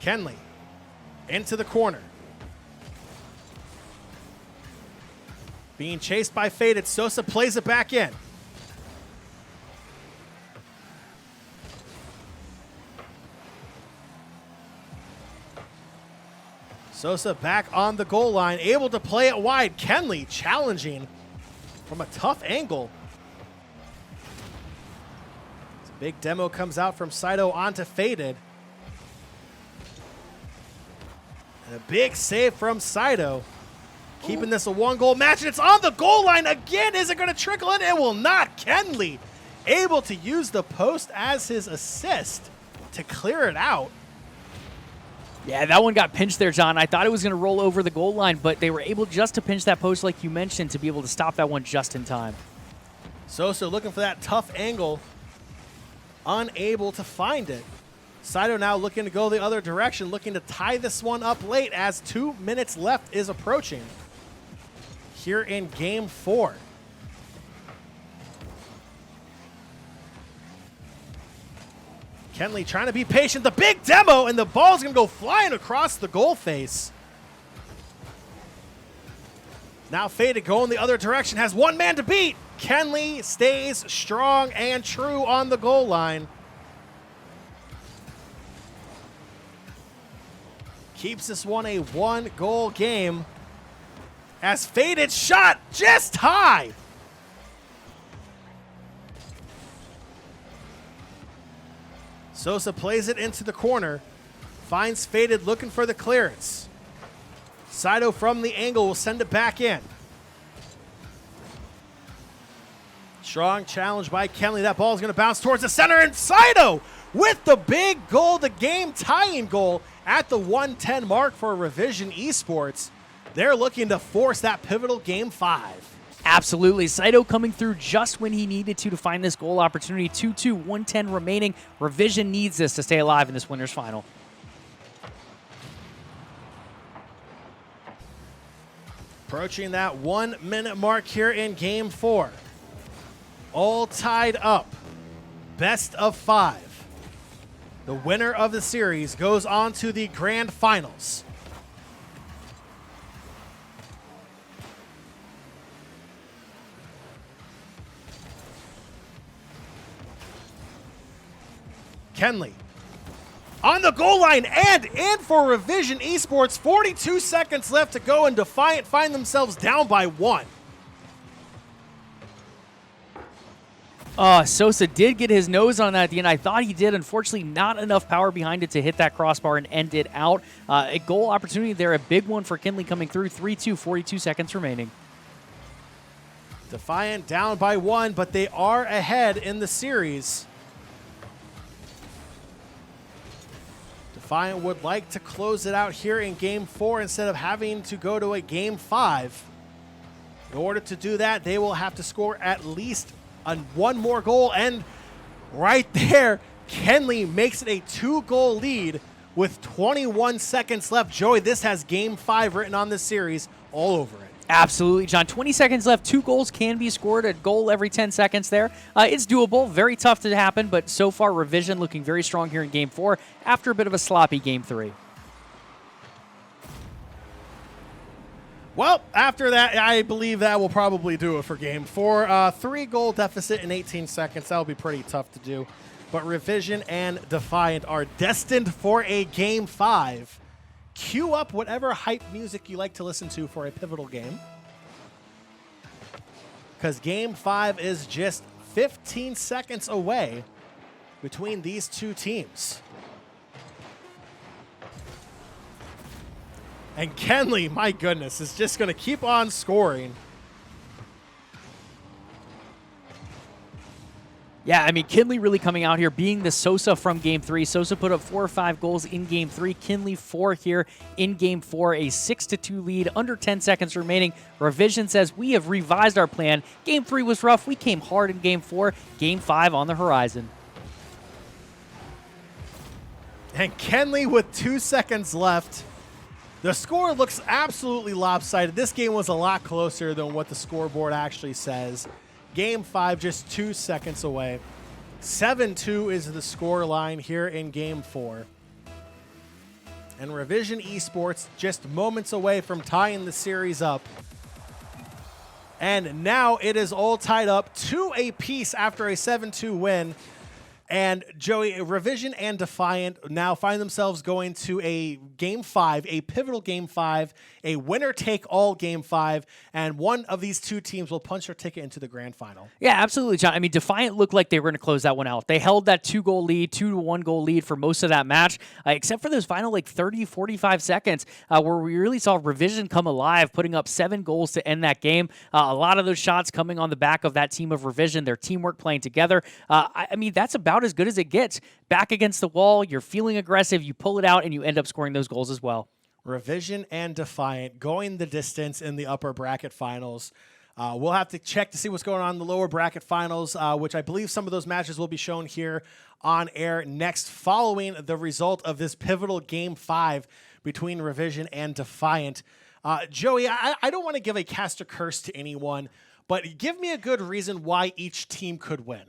Kenley into the corner. Being chased by Faded. Sosa plays it back in. Sosa back on the goal line, able to play it wide. Kenley challenging from a tough angle. A big demo comes out from Saito onto Faded. And a big save from Saito. Keeping this a one-goal match, and it's on the goal line again. Is it going to trickle in? It will not. Kenley able to use the post as his assist to clear it out. Yeah, that one got pinched there, John. I thought it was going to roll over the goal line, but they were able just to pinch that post like you mentioned to be able to stop that one just in time. Sosa looking for that tough angle. Unable to find it. Saito now looking to go the other direction, looking to tie this one up late as 2 minutes left is approaching here in Game 4. Kenley trying to be patient. The big demo, and the ball's going to go flying across the goal face. Now Faded going the other direction, has one man to beat. Kenley stays strong and true on the goal line. Keeps this one a one-goal game as Faded shot just high. Sosa plays it into the corner, finds Faded looking for the clearance. Saito from the angle will send it back in. Strong challenge by Kenley. That ball is going to bounce towards the center, and Saito with the big goal, the game tying goal at the 1:10 mark for Revision Esports. They're looking to force that pivotal Game 5. Absolutely. Saito coming through just when he needed to find this goal opportunity. 2-2, 1:10 remaining. Revision needs this to stay alive in this winner's final. Approaching that 1 minute mark here in Game 4. All tied up. Best of 5. The winner of the series goes on to the grand finals. Kenley on the goal line and in for Revision Esports. 42 seconds left to go, and Defiant find themselves down by 1. Sosa did get his nose on that at the end. I thought he did. Unfortunately, not enough power behind it to hit that crossbar and end it out. A goal opportunity there, a big one for Kenley coming through. 3-2, 42 seconds remaining. Defiant down by 1, but they are ahead in the series. Defiant would like to close it out here in Game 4 instead of having to go to a Game 5. In order to do that, they will have to score at least one more goal, and right there, Kenley makes it a 2-goal lead with 21 seconds left. Joey, this has Game 5 written on this series all over it. Absolutely, John. 20 seconds left. 2 goals can be scored. A goal every 10 seconds there. It's doable. Very tough to happen, but so far, Revision looking very strong here in Game 4 after a bit of a sloppy Game 3. Well, after that, I believe that will probably do it for Game 4. 3-goal deficit in 18 seconds. That'll be pretty tough to do. But Revision and Defiant are destined for a Game 5. Cue up whatever hype music you like to listen to for a pivotal game, because Game 5 is just 15 seconds away between these two teams. And Kenley, my goodness, is just going to keep on scoring. Yeah, I mean, Kinley really coming out here, being the Sosa from Game 3. Sosa put up 4 or 5 goals in Game 3. Kinley 4 here in Game 4, a 6-2 lead, under 10 seconds remaining. Revision says, we have revised our plan. Game 3 was rough. We came hard in Game 4. Game 5 on the horizon. And Kenley with 2 seconds left. The score looks absolutely lopsided. This game was a lot closer than what the scoreboard actually says. Game 5 just 2 seconds away. 7-2 is the score line here in Game 4. And Revision Esports just moments away from tying the series up. And now it is all tied up 2 apiece after a 7-2 win. And Joey, Revision and Defiant now find themselves going to a Game 5, a pivotal Game 5, a winner-take-all Game 5, and one of these two teams will punch their ticket into the grand final. Yeah, absolutely, John. I mean, Defiant looked like they were going to close that one out. They held that 2-goal lead, 2-1 goal lead for most of that match, except for those final 30, 45 seconds where we really saw Revision come alive, putting up 7 goals to end that game. A lot of those shots coming on the back of that team of Revision, their teamwork playing together. I mean, that's about as good as it gets. Back against the wall, you're feeling aggressive, you pull it out, and you end up scoring those goals as well. Revision and Defiant going the distance in the upper bracket finals. We'll have to check to see what's going on in the lower bracket finals, which I believe some of those matches will be shown here on air next, following the result of this pivotal Game 5 between Revision and Defiant. Joey, I don't want to give a cast or curse to anyone, but give me a good reason why each team could win.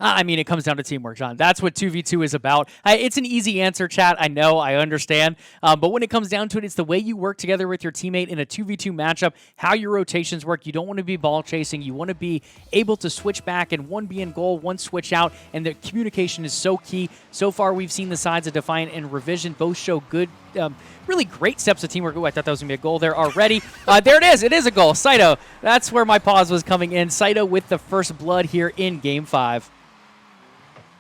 I mean, it comes down to teamwork, John. That's what 2v2 is about. It's an easy answer, chat. I know, I understand. But when it comes down to it, it's the way you work together with your teammate in a 2v2 matchup, how your rotations work. You don't want to be ball chasing. You want to be able to switch back and one be in goal, one switch out, and the communication is so key. So far, we've seen the sides of Defiant and Revision both show good, really great steps of teamwork. Oh, I thought that was going to be a goal there already. There it is. It is a goal. Saito, that's where my pause was coming in. Saito with the first blood here in Game 5.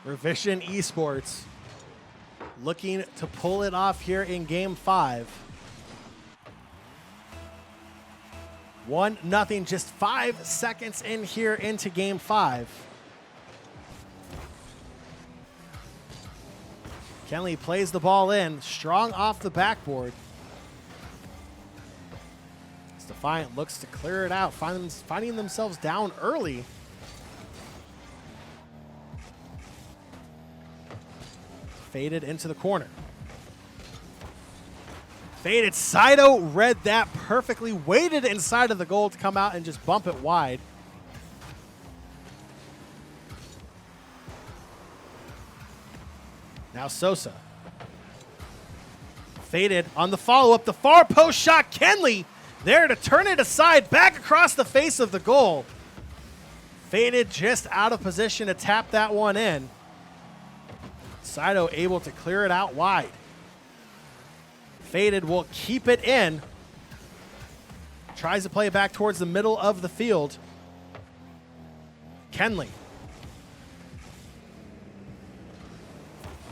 Revision Esports looking to pull it off here in Game 5. 1-0, just 5 seconds in here into Game 5. Kenley plays the ball in, strong off the backboard. Defiant looks to clear it out, finding themselves down early. Faded into the corner. Faded. Saito read that perfectly. Waited inside of the goal to come out and just bump it wide. Now Sosa. Faded on the follow-up. The far post shot. Kenley there to turn it aside. Back across the face of the goal. Faded just out of position to tap that one in. Saito able to clear it out wide. Faded will keep it in. Tries to play it back towards the middle of the field. Kenley.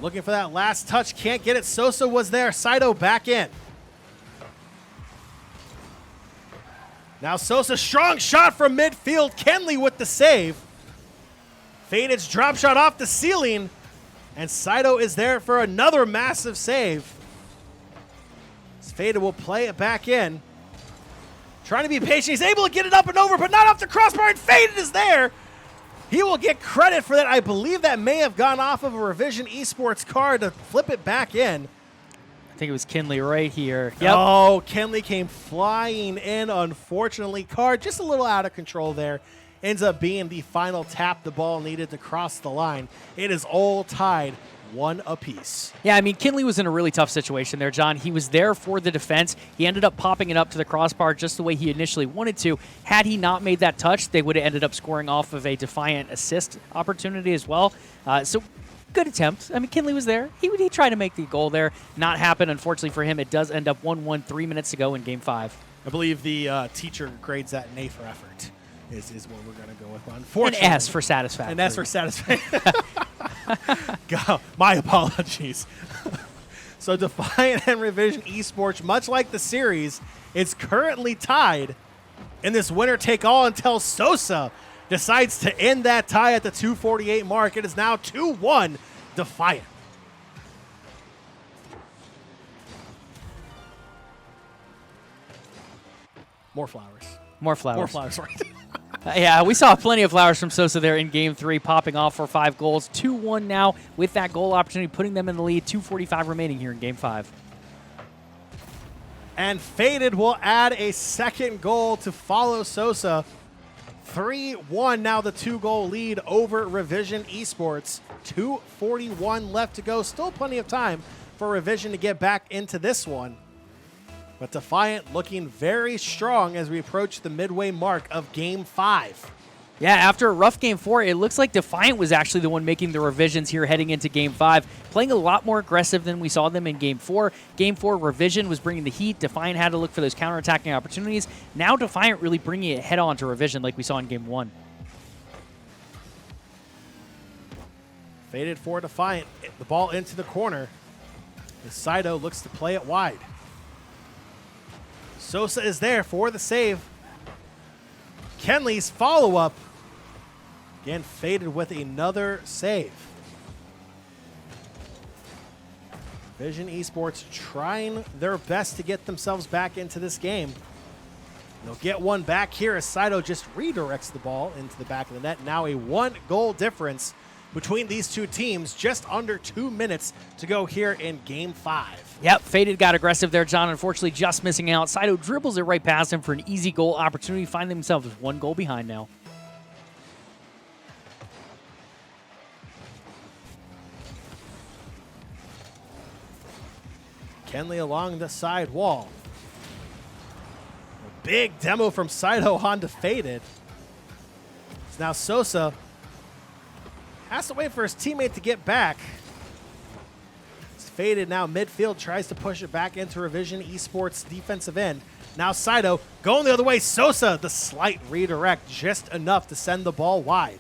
Looking for that last touch. Can't get it. Sosa was there. Saito back in. Now Sosa, strong shot from midfield. Kenley with the save. Faded's drop shot off the ceiling. And Saito is there for another massive save. Faded will play it back in. Trying to be patient. He's able to get it up and over, but not off the crossbar. And Faded is there. He will get credit for that. I believe that may have gone off of a Revision Esports card to flip it back in. I think it was Kenley right here. Yep. Oh, Kenley came flying in, unfortunately. Card just a little out of control there. Ends up being the final tap the ball needed to cross the line. It is all tied 1 apiece. Yeah, I mean, Kenley was in a really tough situation there, John. He was there for the defense. He ended up popping it up to the crossbar just the way he initially wanted to. Had he not made that touch, they would have ended up scoring off of a Defiant assist opportunity as well. So good attempt. I mean, Kenley was there. He tried to make the goal there. Not happen, unfortunately for him. It does end up 1-1, 3 minutes to go in Game 5. I believe the teacher grades that an A for effort. Is what we're going to go with. Unfortunately. An S for satisfaction. An S for satisfaction. God, my apologies. So Defiant and Revision Esports, much like the series, is currently tied in this winner-take-all until Sosa decides to end that tie at the 248 mark. It is now 2-1 Defiant. More flowers. More flowers. More flowers, right. Yeah, we saw plenty of flowers from Sosa there in Game 3, popping off for 5 goals. 2-1 now with that goal opportunity, putting them in the lead. 2:45 remaining here in Game 5. And Faded will add a second goal to follow Sosa. 3-1 now the 2-goal lead over Revision Esports. 2:41 left to go. Still plenty of time for Revision to get back into this one. But Defiant looking very strong as we approach the midway mark of Game 5. Yeah, after a rough Game 4, it looks like Defiant was actually the one making the revisions here heading into Game 5, playing a lot more aggressive than we saw them in Game 4. Game 4, Revision was bringing the heat. Defiant had to look for those counterattacking opportunities. Now Defiant really bringing it head-on to Revision like we saw in Game 1. Faded for Defiant. The ball into the corner. As Saito looks to play it wide. Sosa is there for the save. Kenley's follow-up. Again, Faded with another save. Vision Esports trying their best to get themselves back into this game. They'll get one back here as Saito just redirects the ball into the back of the net. Now a 1-goal difference between these two teams. Just under 2 minutes to go here in Game 5. Yep, Faded got aggressive there, John. Unfortunately, just missing out. Saito dribbles it right past him for an easy goal opportunity. Find themselves 1 goal behind now. Kenley along the side wall. A big demo from Saito onto Faded. So now Sosa has to wait for his teammate to get back. It's Faded now midfield, tries to push it back into Revision Esports defensive end. Now Saito going the other way. Sosa, the slight redirect, just enough to send the ball wide.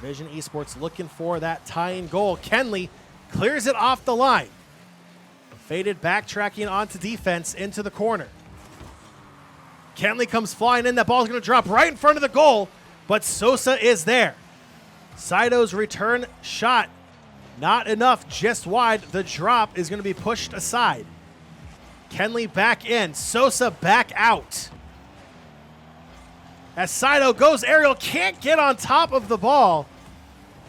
Revision Esports looking for that tying goal. Kenley clears it off the line. Faded backtracking onto defense into the corner. Kenley comes flying in. That ball's going to drop right in front of the goal, but Sosa is there. Saito's return shot, not enough, just wide. The drop is going to be pushed aside. Kenley back in. Sosa back out. As Saito goes aerial, can't get on top of the ball.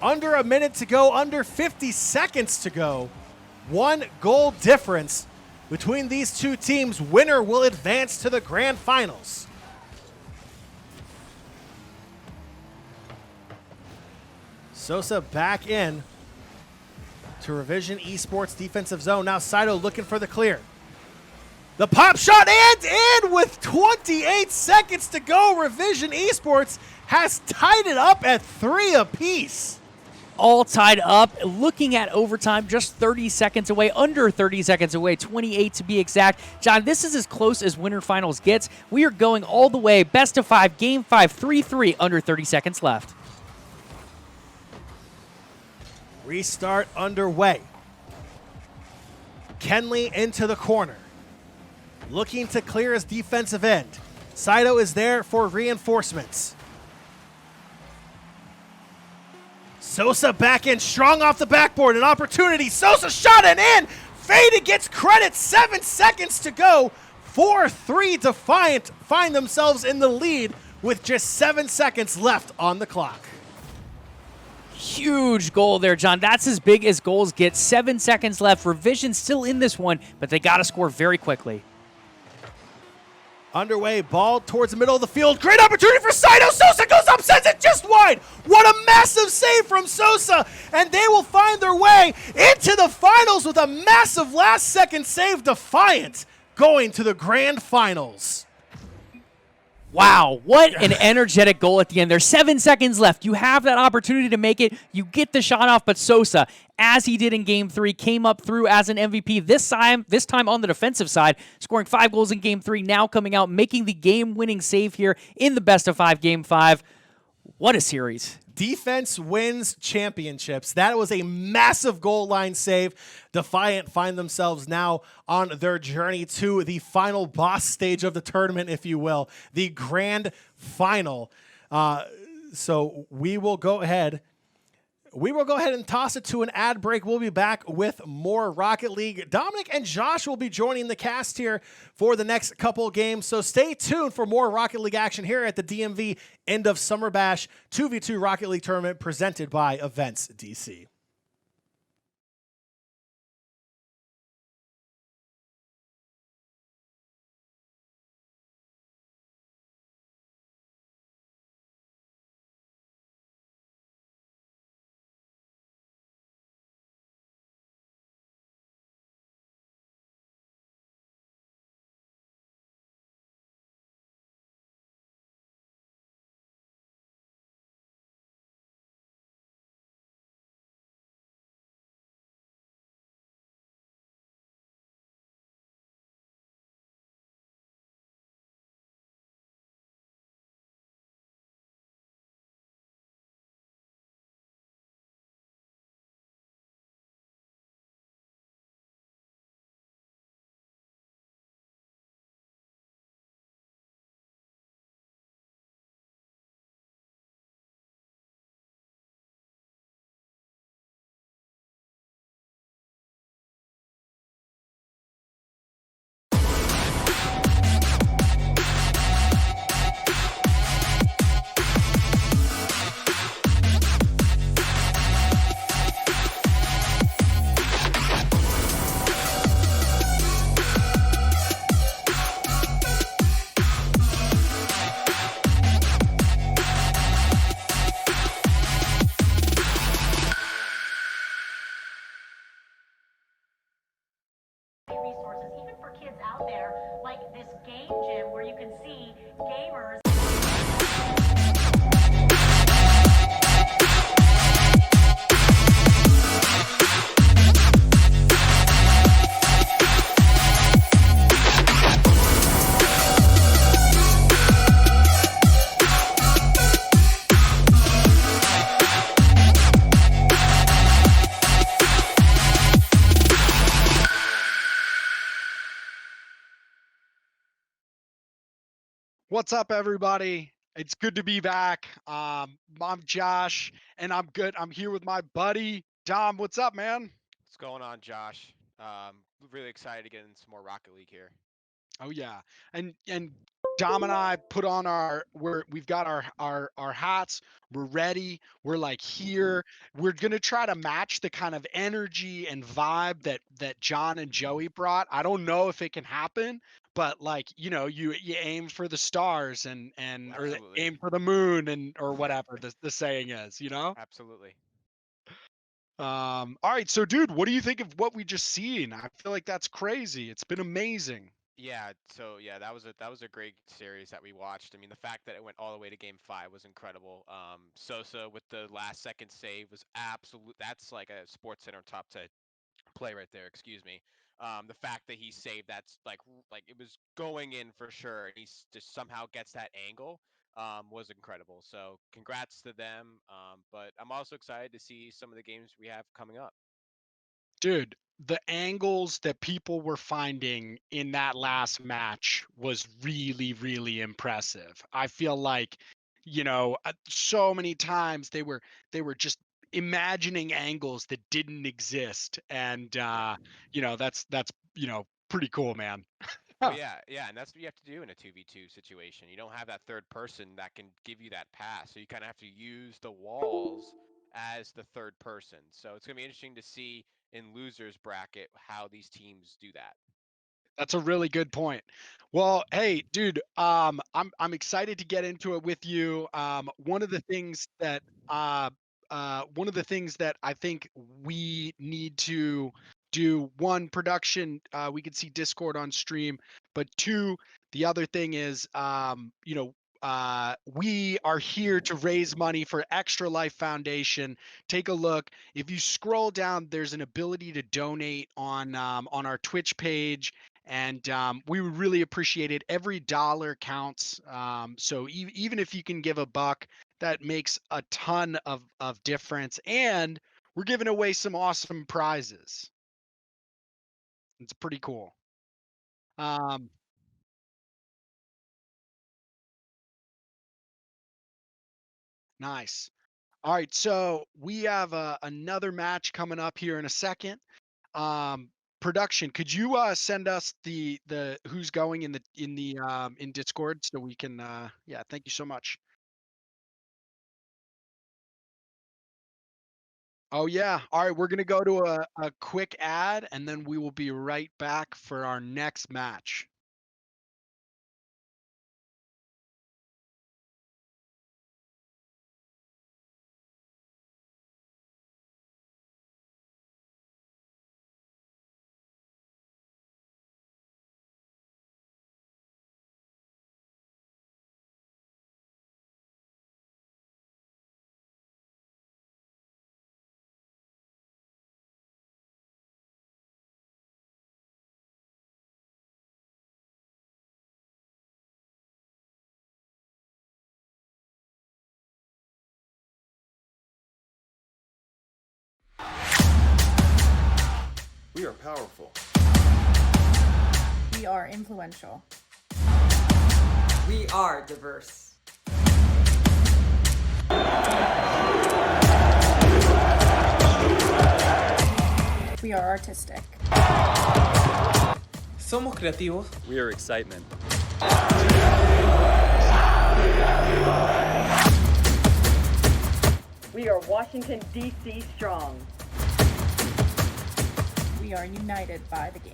Under a minute to go, under 50 seconds to go. 1-goal difference between these two teams. Winner will advance to the grand finals. Sosa back in to Revision Esports defensive zone. Now Saito looking for the clear. The pop shot and in with 28 seconds to go. Revision Esports has tied it up at 3 apiece. All tied up, looking at overtime, just 30 seconds away, under 30 seconds away, 28 to be exact. John, this is as close as winter finals gets. We are going all the way, best of 5, Game 5, 3-3, under 30 seconds left. Restart underway. Kenley into the corner. Looking to clear his defensive end. Saito is there for reinforcements. Sosa back in, strong off the backboard, an opportunity. Sosa shot and in. Faded gets credit, 7 seconds to go. 4-3 Defiant find themselves in the lead with just 7 seconds left on the clock. Huge goal there, John. That's as big as goals get. 7 seconds left. Revision still in this one, but they got to score very quickly. Underway, ball towards the middle of the field. Great opportunity for Saito. Sosa goes up, sends it just wide. What a massive save from Sosa. And they will find their way into the finals with a massive last-second save. Defiant going to the grand finals. Wow, what an energetic goal at the end. There's 7 seconds left. You have that opportunity to make it. You get the shot off, but Sosa, as he did in Game 3, came up through as an MVP. This time on the defensive side, scoring 5 goals in Game 3, now coming out, making the game-winning save here in the best of 5 Game 5. What a series. Defense wins championships. That was a massive goal line save. Defiant find themselves now on their journey to the final boss stage of the tournament, if you will, the grand final. So we will go ahead and toss it to an ad break. We'll be back with more Rocket League. Dominic and Josh will be joining the cast here for the next couple games. So stay tuned for more Rocket League action here at the DMV End of Summer Bash 2v2 Rocket League tournament presented by EventsDC. Resources, even for kids out there, like this game gym where you can see gamers. What's up, everybody? It's good to be back. I'm Josh, and I'm good. I'm here with my buddy, Dom. What's up, man? What's going on, Josh? Really excited to get in some more Rocket League here. Oh yeah, and Dom and I put on we've got our hats. We're ready. We're like here. We're gonna try to match the kind of energy and vibe that John and Joey brought. I don't know if it can happen, but like you aim for the stars and or Absolutely. aim for the moon and or whatever the saying is. Absolutely. All right, so dude, what do you think of what we just seen? I feel like that's crazy. It's been amazing. Yeah. So yeah, that was a great series that we watched. I mean, the fact that it went all the way to Game 5 was incredible. Sosa with the last second save was absolute. That's like a Sports Center top 10 play right there. Excuse me. The fact that he saved that's like it was going in for sure, and he just somehow gets that angle. Was incredible. So congrats to them. But I'm also excited to see some of the games we have coming up. Dude, the angles that people were finding in that last match was really, really impressive. I feel like, so many times they were just imagining angles that didn't exist, and that's pretty cool, man. Well, yeah, and that's what you have to do in a 2v2 situation. You don't have that third person that can give you that pass, so you kind of have to use the walls as the third person. So it's going to be interesting to see in losers bracket how these teams do that. That's a really good point. Well, hey, dude, I'm excited to get into it with you. One of the things that I think we need to do, one, production. We could see Discord on stream, but two, the other thing is, we are here to raise money for Extra Life Foundation. Take a look. If you scroll down, there's an ability to donate on our Twitch page. And we would really appreciate it. Every dollar counts. So even if you can give $1, that makes a ton of difference, and we're giving away some awesome prizes. It's pretty cool. Nice. All right, so we have another match coming up here in a second. Production, could you send us the who's going in in Discord so we can yeah, thank you so much. Oh yeah. All right, we're gonna go to a quick ad and then we will be right back for our next match. We are powerful. We are influential. We are diverse. We are artistic. Somos creativos. We are excitement. We are Washington, D.C. strong. We are united by the game.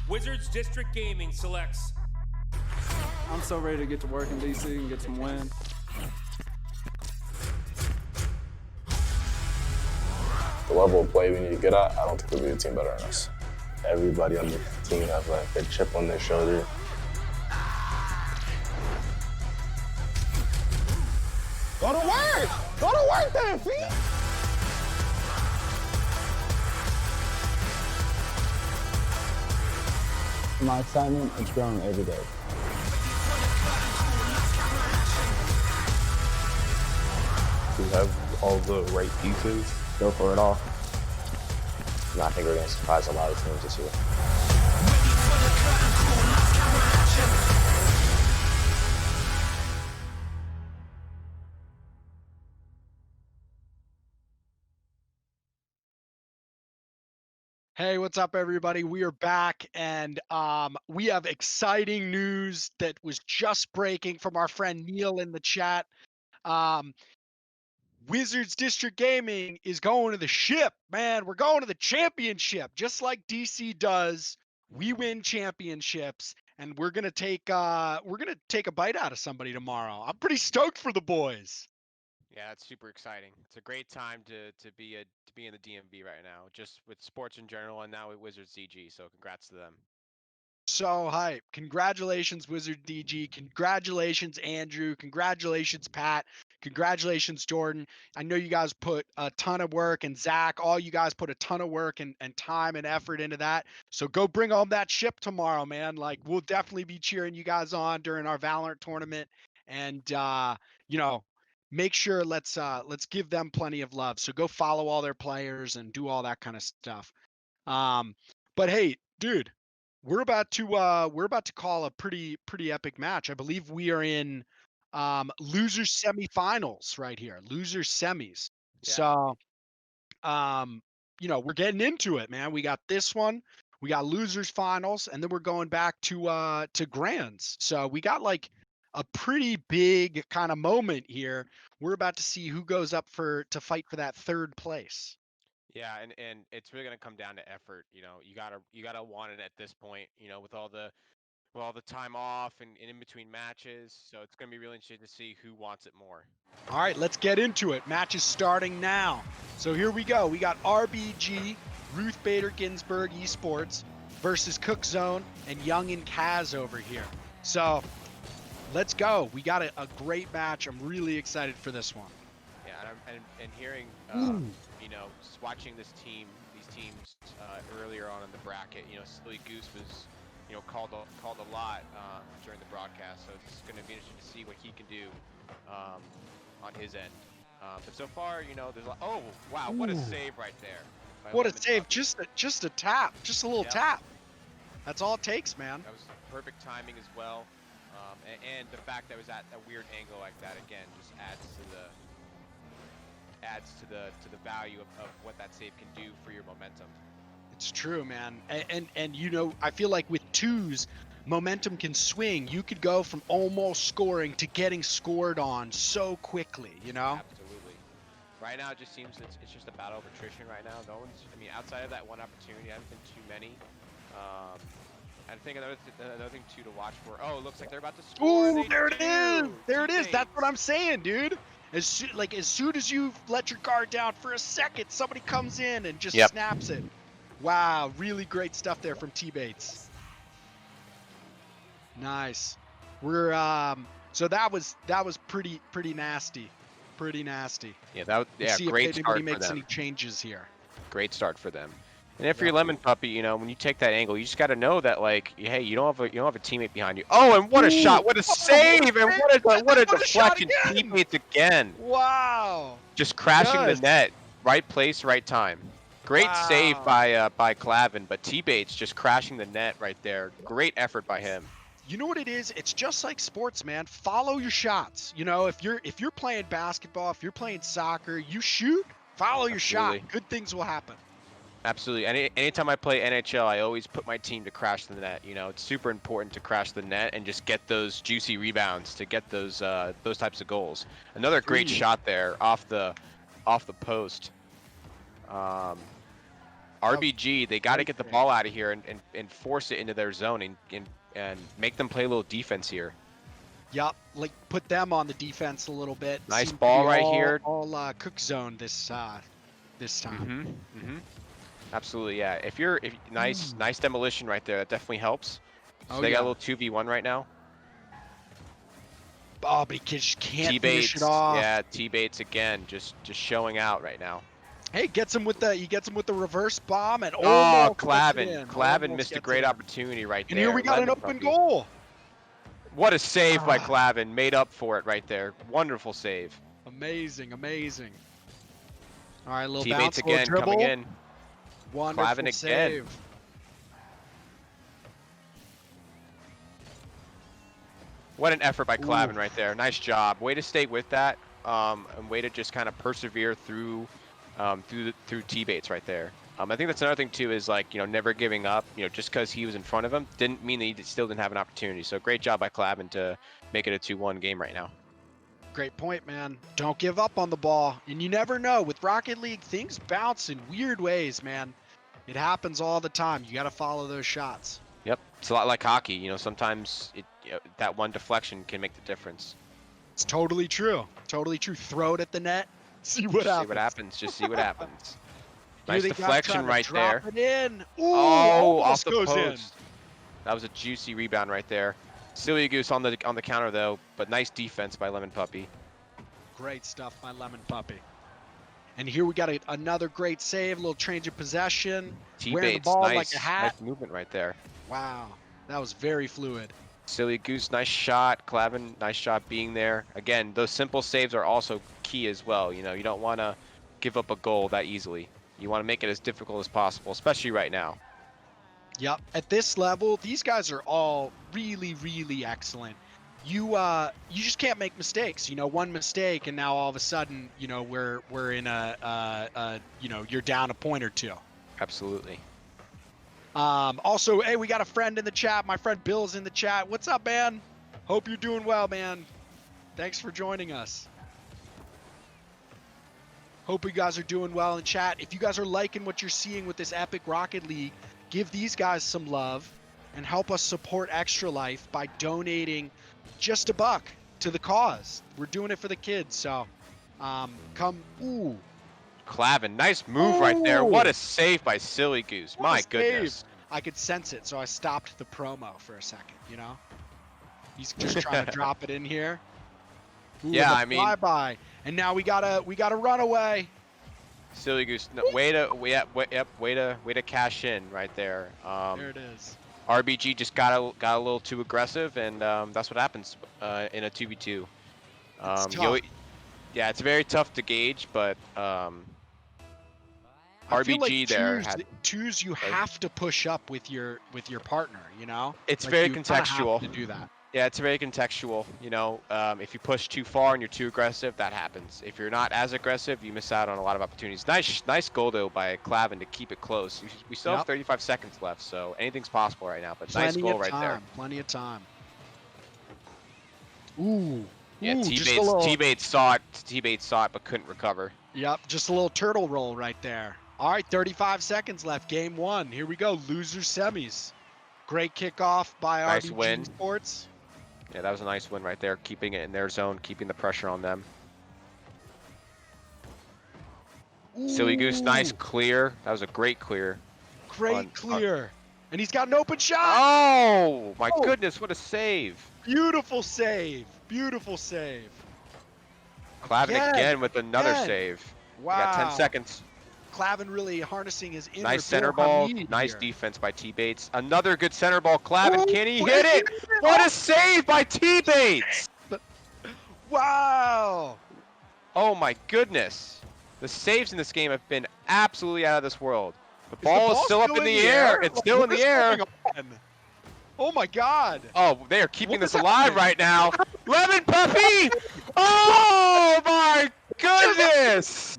Wizards District Gaming selects. I'm so ready to get to work in DC and get some win. The level of play we need to get at, I don't think there'll be a team better than us. Everybody on the team has like a chip on their shoulder. Go to work! Go to work then, feet! My excitement is growing every day. We have all the right pieces. Go for it all. I think we're going to surprise a lot of teams this year. Hey, what's up, everybody? We are back, and we have exciting news that was just breaking from our friend Neil in the chat. Wizards District Gaming is going to the ship, man. We're going to the championship, just like DC does. We win championships, and we're gonna take a bite out of somebody tomorrow. I'm pretty stoked for the boys. Yeah, it's super exciting. It's a great time to be in the DMV right now, just with sports in general, and now with Wizards CG. So congrats to them. so hyped. Congratulations, Wizard DG. Congratulations, Andrew. Congratulations, Pat. Congratulations, Jordan. I know you guys put a ton of work, and Zach, all you guys put a ton of work and time and effort into that. So go bring home that ship tomorrow, man. Like, we'll definitely be cheering you guys on during our Valorant tournament. And make sure let's give them plenty of love. So go follow all their players and do all that kind of stuff. But hey, dude, we're about to call a pretty epic match. I believe we are in losers semifinals right here. Losers semis. Yeah. So we're getting into it, man. We got this one, we got losers finals, and then we're going back to grands. So we got like a pretty big kind of moment here. We're about to see who goes up to fight for that third place. Yeah, and it's really gonna come down to effort. You gotta want it at this point. With all the time off and in between matches, so it's gonna be really interesting to see who wants it more. All right, let's get into it. Match is starting now. So here we go. We got RBG, Ruth Bader Ginsburg Esports versus Cook Zone and Young and Kaz over here. So let's go. We got a great match. I'm really excited for this one. Yeah, and hearing, just watching these teams earlier on in the bracket, Silly Goose was, called a lot during the broadcast. So it's going to be interesting to see what he can do on his end. But so far, there's a lot. Oh wow, what a save right there! What a save! Just a tap, just a little tap. That's all it takes, man. That was perfect timing as well. And the fact that it was at a weird angle like that again just adds to the value of what that save can do for your momentum. It's true, man. And I feel like with twos, momentum can swing. You could go from almost scoring to getting scored on so quickly, Absolutely. Right now, it just seems it's just a battle of attrition right now. Outside of that one opportunity, I haven't been too many. I think another thing too to watch for. Oh, it looks like they're about to score. Ooh, there it is. There it is. That's what I'm saying, dude. As soon as you let your guard down for a second, somebody comes in and just snaps it. Wow, really great stuff there from T-Bates. Nice. We're so that was pretty nasty. Pretty nasty. Yeah, see great if start anybody makes for them. any changes here. Great start for them. And if you're Lemon Puppy, when you take that angle, you just got to know that, like, hey, you don't have a teammate behind you. Oh, and what a shot! What a save! And what a deflection! Teammates again. Wow. Just crashing the net. Right place, right time. Great save by Clavin, but T-Bates just crashing the net right there. Great effort by him. You know what it is? It's just like sports, man. Follow your shots. If you're playing basketball, if you're playing soccer, you shoot. Follow your shot. Good things will happen. Absolutely. Anytime I play NHL, I always put my team to crash the net. It's super important to crash the net and just get those juicy rebounds to get those types of goals. Another great shot there off the post. RBG, they got to get the ball out of here and force it into their zone and make them play a little defense here. Yup, like put them on the defense a little bit. Nice ball right here. All Cook Zone this time. Absolutely, yeah. Nice demolition right there. That definitely helps. So they got a little 2v1 right now. Oh, but he just can't finish it off. Yeah, T-Bates again, just showing out right now. Hey, he gets him with the reverse bomb and Clavin missed a great opportunity right there. And here we got an open goal. What a save by Clavin. Made up for it right there. Wonderful save. Amazing. All right, little Teammates bounce, little again dribble. coming in. Wonderful Clavin save. again. What an effort by Clavin right there. Nice job. Way to stay with that, and way to just kind of persevere through T-Bates right there. I think that's another thing too is never giving up. Just because he was in front of him didn't mean that he still didn't have an opportunity. So great job by Clavin to make it a 2-1 game right now. Great point, man. Don't give up on the ball. And you never know. With Rocket League, things bounce in weird ways, man. It happens all the time. You got to follow those shots. Yep. It's a lot like hockey. Sometimes that one deflection can make the difference. It's totally true. Totally true. Throw it at the net. See what happens. Just see what happens. Nice deflection right there. Drop it in. Ooh, off the goes post. in. That was a juicy rebound right there. Silly Goose on the counter though, but nice defense by Lemon Puppy. Great stuff by Lemon Puppy. And here we got another great save, a little change of possession. Wearing the T-Bates, ball nice, like a hat. nice movement right there. Wow, that was very fluid. Silly Goose, nice shot. Clavin, nice shot being there. Again, those simple saves are also key as well. You know, you don't want to give up a goal that easily. You want to make it as difficult as possible, especially right now. Yep, at this level, these guys are all really, really excellent. You just can't make mistakes. You know, one mistake and now all of a sudden, you know, we're in you know, you're down a point or two. Absolutely. Also, hey, we got a friend in the chat. My friend Bill's in the chat. What's up, man? Hope you're doing well, man. Thanks for joining us. Hope you guys are doing well in chat. If you guys are liking what you're seeing with this Epic Rocket League, give these guys some love and help us support Extra Life by donating just $1 to the cause. We're doing it for the kids, so come. Ooh. Clavin, nice move right there. What a save by Silly Goose. What My a goodness. save. I could sense it, so I stopped the promo for a second, you know? He's just trying to drop it in here. Ooh, Yeah, I mean, flyby. And now we gotta run away. Silly Goose, no, way to cash in right there. There it is. RBG just got a little too aggressive, and that's what happens in a 2v2. It's tough. Yeah, it's very tough to gauge, but RBG there had twos you have to push up with your partner, you know? It's Like, very you kinda have contextual. to do that. Yeah, it's very contextual. You know, if you push too far and you're too aggressive, that happens. If you're not as aggressive, you miss out on a lot of opportunities. Nice goal though by Clavin to keep it close. We still have 35 seconds left, so anything's possible right now. But nice goal right there. Plenty of time. Ooh. Yeah, Ooh, just a little- T-Bates saw it, but couldn't recover. Yep, just a little turtle roll right there. All right, 35 seconds left. Game 1. Here we go. Loser semis. Great kickoff by Nice RBG win. Sports. Yeah, that was a nice win right there, keeping it in their zone, keeping the pressure on them. Silly Goose, nice clear. That was a great clear. Great clear. And he's got an open shot. Oh, my goodness, what a save. Beautiful save. Beautiful save. Clavin again with another save. Wow. We got 10 seconds. Clavin really harnessing his inner Nice center Bill ball. Hamid Nice here. defense by T-Bates. Another good center ball. Clavin, can he what hit is it? What a save by T-Bates. Wow. Oh my goodness. The saves in this game have been absolutely out of this world. The ball is still up in the air. It's still in the air. Oh my God. Oh, they are keeping this alive right now. Lemon Puppy! Oh my goodness!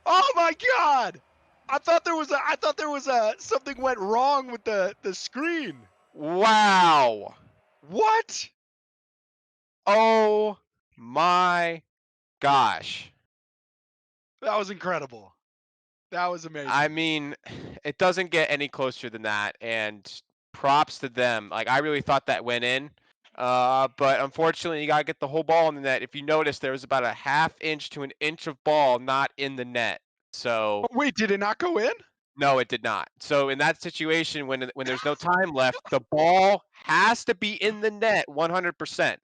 Oh my God. I thought there was something went wrong with the screen. Wow. What? Oh my gosh. That was incredible. That was amazing. I mean, it doesn't get any closer than that, and props to them. Like, I really thought that went in, but unfortunately, you gotta get the whole ball in the net. If you notice, there was about a ½ inch to an inch of ball not in the net. So wait, did it not go in? No, it did not. So in that situation, when there's no time left, the ball has to be in the net 100%.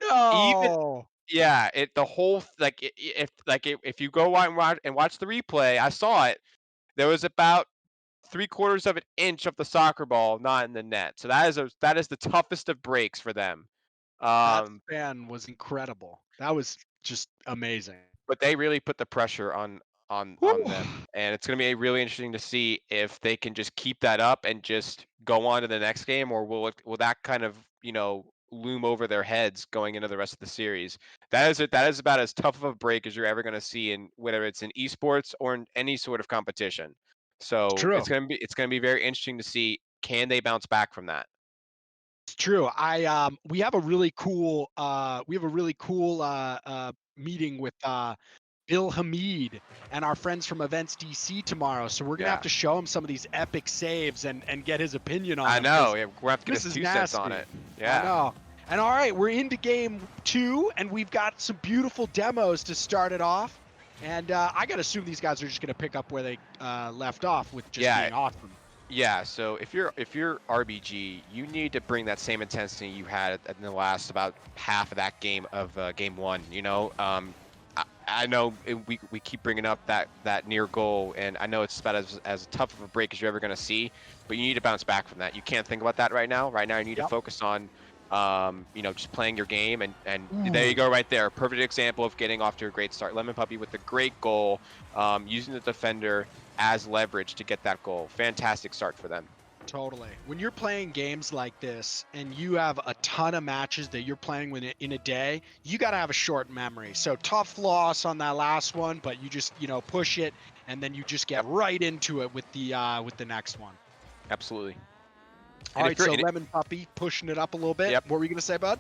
No. Yeah, the whole if you go out and watch the replay, I saw it. There was about 3/4 of an inch of the soccer ball not in the net. So that is the toughest of breaks for them. That span was incredible. That was just amazing. But they really put the pressure on them, and it's going to be really interesting to see if they can just keep that up and just go on to the next game, or will that kind of loom over their heads going into the rest of the series. That is about as tough of a break as you're ever going to see in whether it's in esports or in any sort of competition. So it's going to be very interesting to see, can they bounce back from that. It's true. We have a really cool meeting with Bill Hamid and our friends from EventsDC tomorrow. So we're gonna have to show him some of these epic saves and get his opinion on them. I know. Yeah, we're gonna have to get This his is 2 cents on nasty. it. Yeah. I know. And all right, we're into game 2, and we've got some beautiful demos to start it off. And I gotta assume these guys are just gonna pick up where they left off with just being awesome. Yeah, so if you're RBG, you need to bring that same intensity you had in the last about half of that game of game 1. You know, I know we keep bringing up that near goal, and I know it's about as tough of a break as you're ever going to see, but you need to bounce back from that. You can't think about that right now. Right now, you need to focus on just playing your game, and there you go, right there. Perfect example of getting off to a great start. Lemon Puppy with a great goal, using the defender as leverage to get that goal. Fantastic start for them. Totally. When you're playing games like this and you have a ton of matches that you're playing with in a day, you got to have a short memory. So tough loss on that last one, but you just, push it and then you just get right into it with the next one. Absolutely. All right, so Lemon Puppy pushing it up a little bit. Yep. What were you going to say, bud?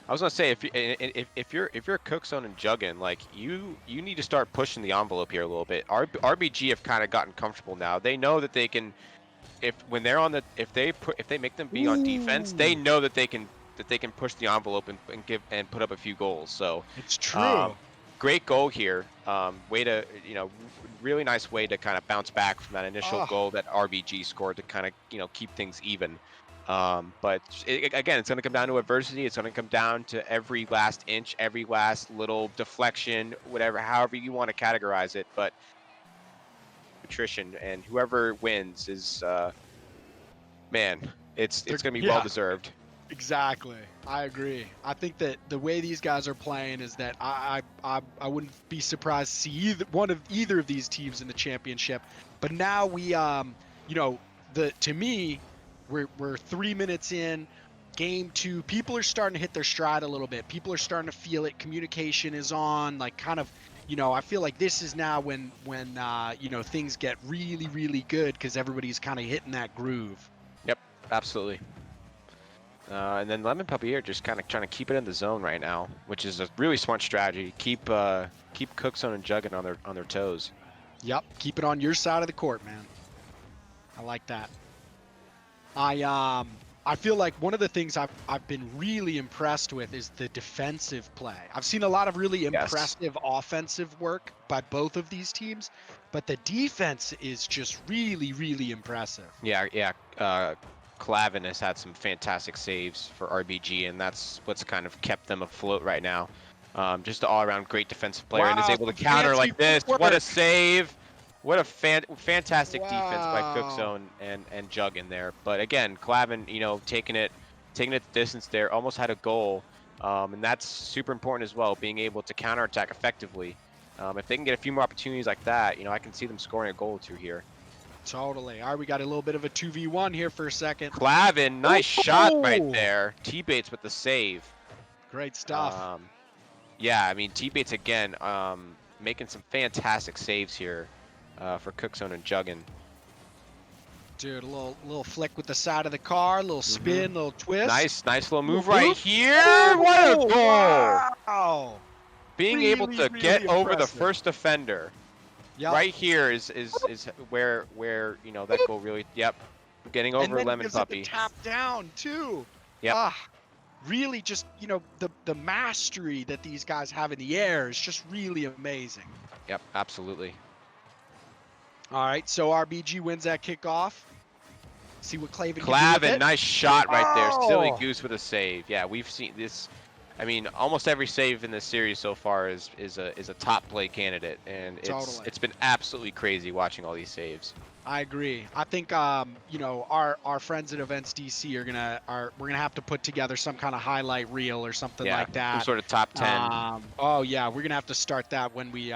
I was gonna say if you're Cookzone and Juggin, like you need to start pushing the envelope here a little bit. RBG have kind of gotten comfortable now. They know that they can, if they make them be on defense, they know that they can push the envelope and put up a few goals. So it's true. Great goal here. Way to really nice way to kind of bounce back from that initial goal that RBG scored to kind of keep things even. But again, it's going to come down to adversity. It's going to come down to every last inch, every last little deflection, whatever, however you want to categorize it. But attrition, and whoever wins is, man, it's going to be well deserved. Exactly. I agree. I think that the way these guys are playing is that I wouldn't be surprised to see either of these teams in the championship. But now we, to me, we're 3 minutes in, game 2. People are starting to hit their stride a little bit. People are starting to feel it. Communication is on, like kind of, I feel like this is now when things get really, really good because everybody's kind of hitting that groove. Yep, absolutely. And then Lemon Puppy here just kind of trying to keep it in the zone right now, which is a really smart strategy. Keep Cookzone and Juggin on their toes. Yep, keep it on your side of the court, man. I like that. I feel like one of the things I've been really impressed with is the defensive play. I've seen a lot of really impressive offensive work by both of these teams, but the defense is just really, really impressive. Yeah. Clavin has had some fantastic saves for RBG, and that's what's kind of kept them afloat right now. Just an all-around great defensive player, and is able to counter like this. What a save! What a fantastic defense by Cookzone and Jug in there. But again, Clavin, taking it the distance there, almost had a goal, and that's super important as well. Being able to counterattack effectively. If they can get a few more opportunities like that, I can see them scoring a goal or two here. Totally. All right, we got a little bit of a 2v1 here for a second. Clavin, nice shot right there. T-Bates with the save. Great stuff. Yeah, I mean, T-Bates again, making some fantastic saves here. For Cookzone and Juggin. Dude, a little flick with the side of the car, a little spin, little twist. Nice little move right here. What a goal! Wow. Being able to get over the first defender. Yep. Right here is where that goal really. Yep. Getting over Lemon Puppy. And then tap down too. Yep. Really just the mastery that these guys have in the air is just really amazing. Yep, absolutely. All right, so RBG wins that kickoff. See what Clavin can do with it. Nice shot right there. Silly Goose with a save. Yeah, we've seen this. I mean, almost every save in this series so far is a top play candidate, and it's been absolutely crazy watching all these saves. I agree. I think our friends at EventsDC we're gonna have to put together some kind of highlight reel or something like that. Some sort of top 10. Oh yeah, we're gonna have to start that when we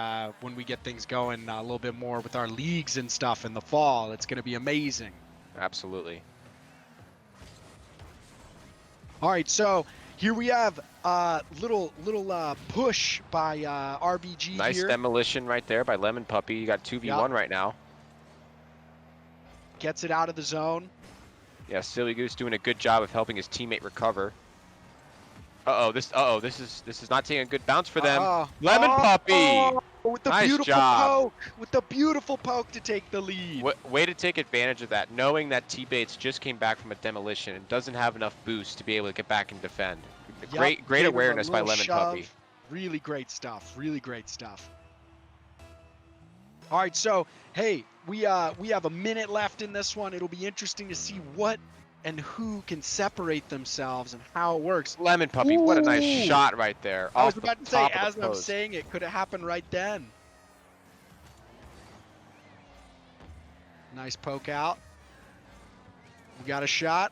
get things going a little bit more with our leagues and stuff in the fall. It's gonna be amazing. Absolutely. All right, so here we have little push by RBG. Nice demolition right there by Lemon Puppy. You got 2v1 right now. Gets it out of the zone. Yeah, Silly Goose doing a good job of helping his teammate recover. This is not taking a good bounce for them. Lemon Puppy. With the nice beautiful job. poke. With the beautiful poke to take the lead. Way to take advantage of that, knowing that T-Bates just came back from a demolition and doesn't have enough boost to be able to get back and defend. Great awareness by Lemon Puppy. Really great stuff. Really great stuff. All right, so hey, we have a minute left in this one. It'll be interesting to see what and who can separate themselves and how it works. Lemon Puppy, what a nice Ooh. shot right there. I was off about the to say, top of as the I'm post. saying, it could have happened right then. Nice poke out. We got a shot.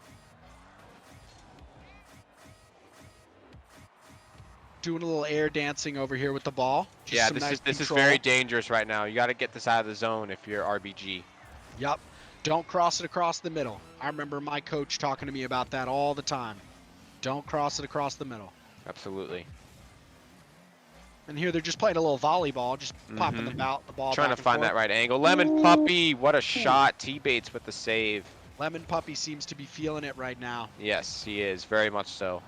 Doing a little air dancing over here with the ball. Just Yeah, some this nice is control. very dangerous right now. You got to get this out of the zone if you're RBG. Yep. Don't cross it across the middle. I remember my coach talking to me about that all the time. Don't cross it across the middle. Absolutely. And here they're just playing a little volleyball, just popping the ball Trying back to and find forth. that right angle. Lemon Puppy, what a shot. T-Bates with the save. Lemon Puppy seems to be feeling it right now. Yes, he is. Very much so.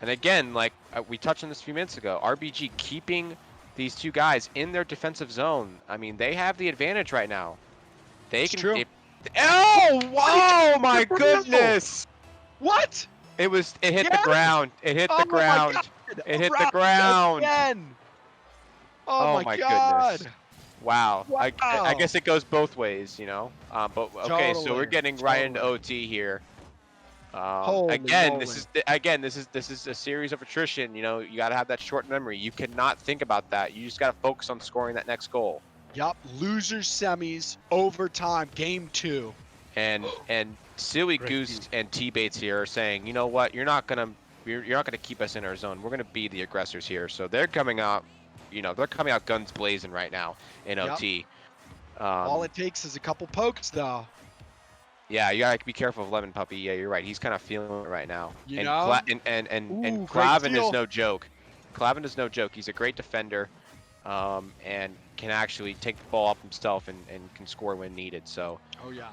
And again, like we touched on this a few minutes ago, RBG keeping these two guys in their defensive zone. I mean, they have the advantage right now. They can. True. Oh! Wow! My goodness! What? It hit Yes! the ground. It hit Oh the my ground. God! It hit the Rock ground. again! Oh my goodness. God! Wow. I Wow. guess it goes both ways, you know. But okay, so we're Totally, getting right into OT here. Holy Again, moly. this is a series of attrition. You know, you got to have that short memory. You cannot think about that. You just got to focus on scoring that next goal. Yup. Losers semis, overtime, game 2. And Silly Great Goose beat. and T-Bates here are saying, you know what, you're not gonna keep us in our zone. We're gonna be the aggressors here. So they're coming out, they're coming out guns blazing right now in Yep. OT. All it takes is a couple pokes, though. Yeah, you gotta be careful of Lemon Puppy. Yeah, you're right. He's kind of feeling it right now. You and know? and Ooh, great Clavin is steal. no joke. Clavin is no joke. He's a great defender, and can actually take the ball up himself and can score when needed. So Oh, yeah.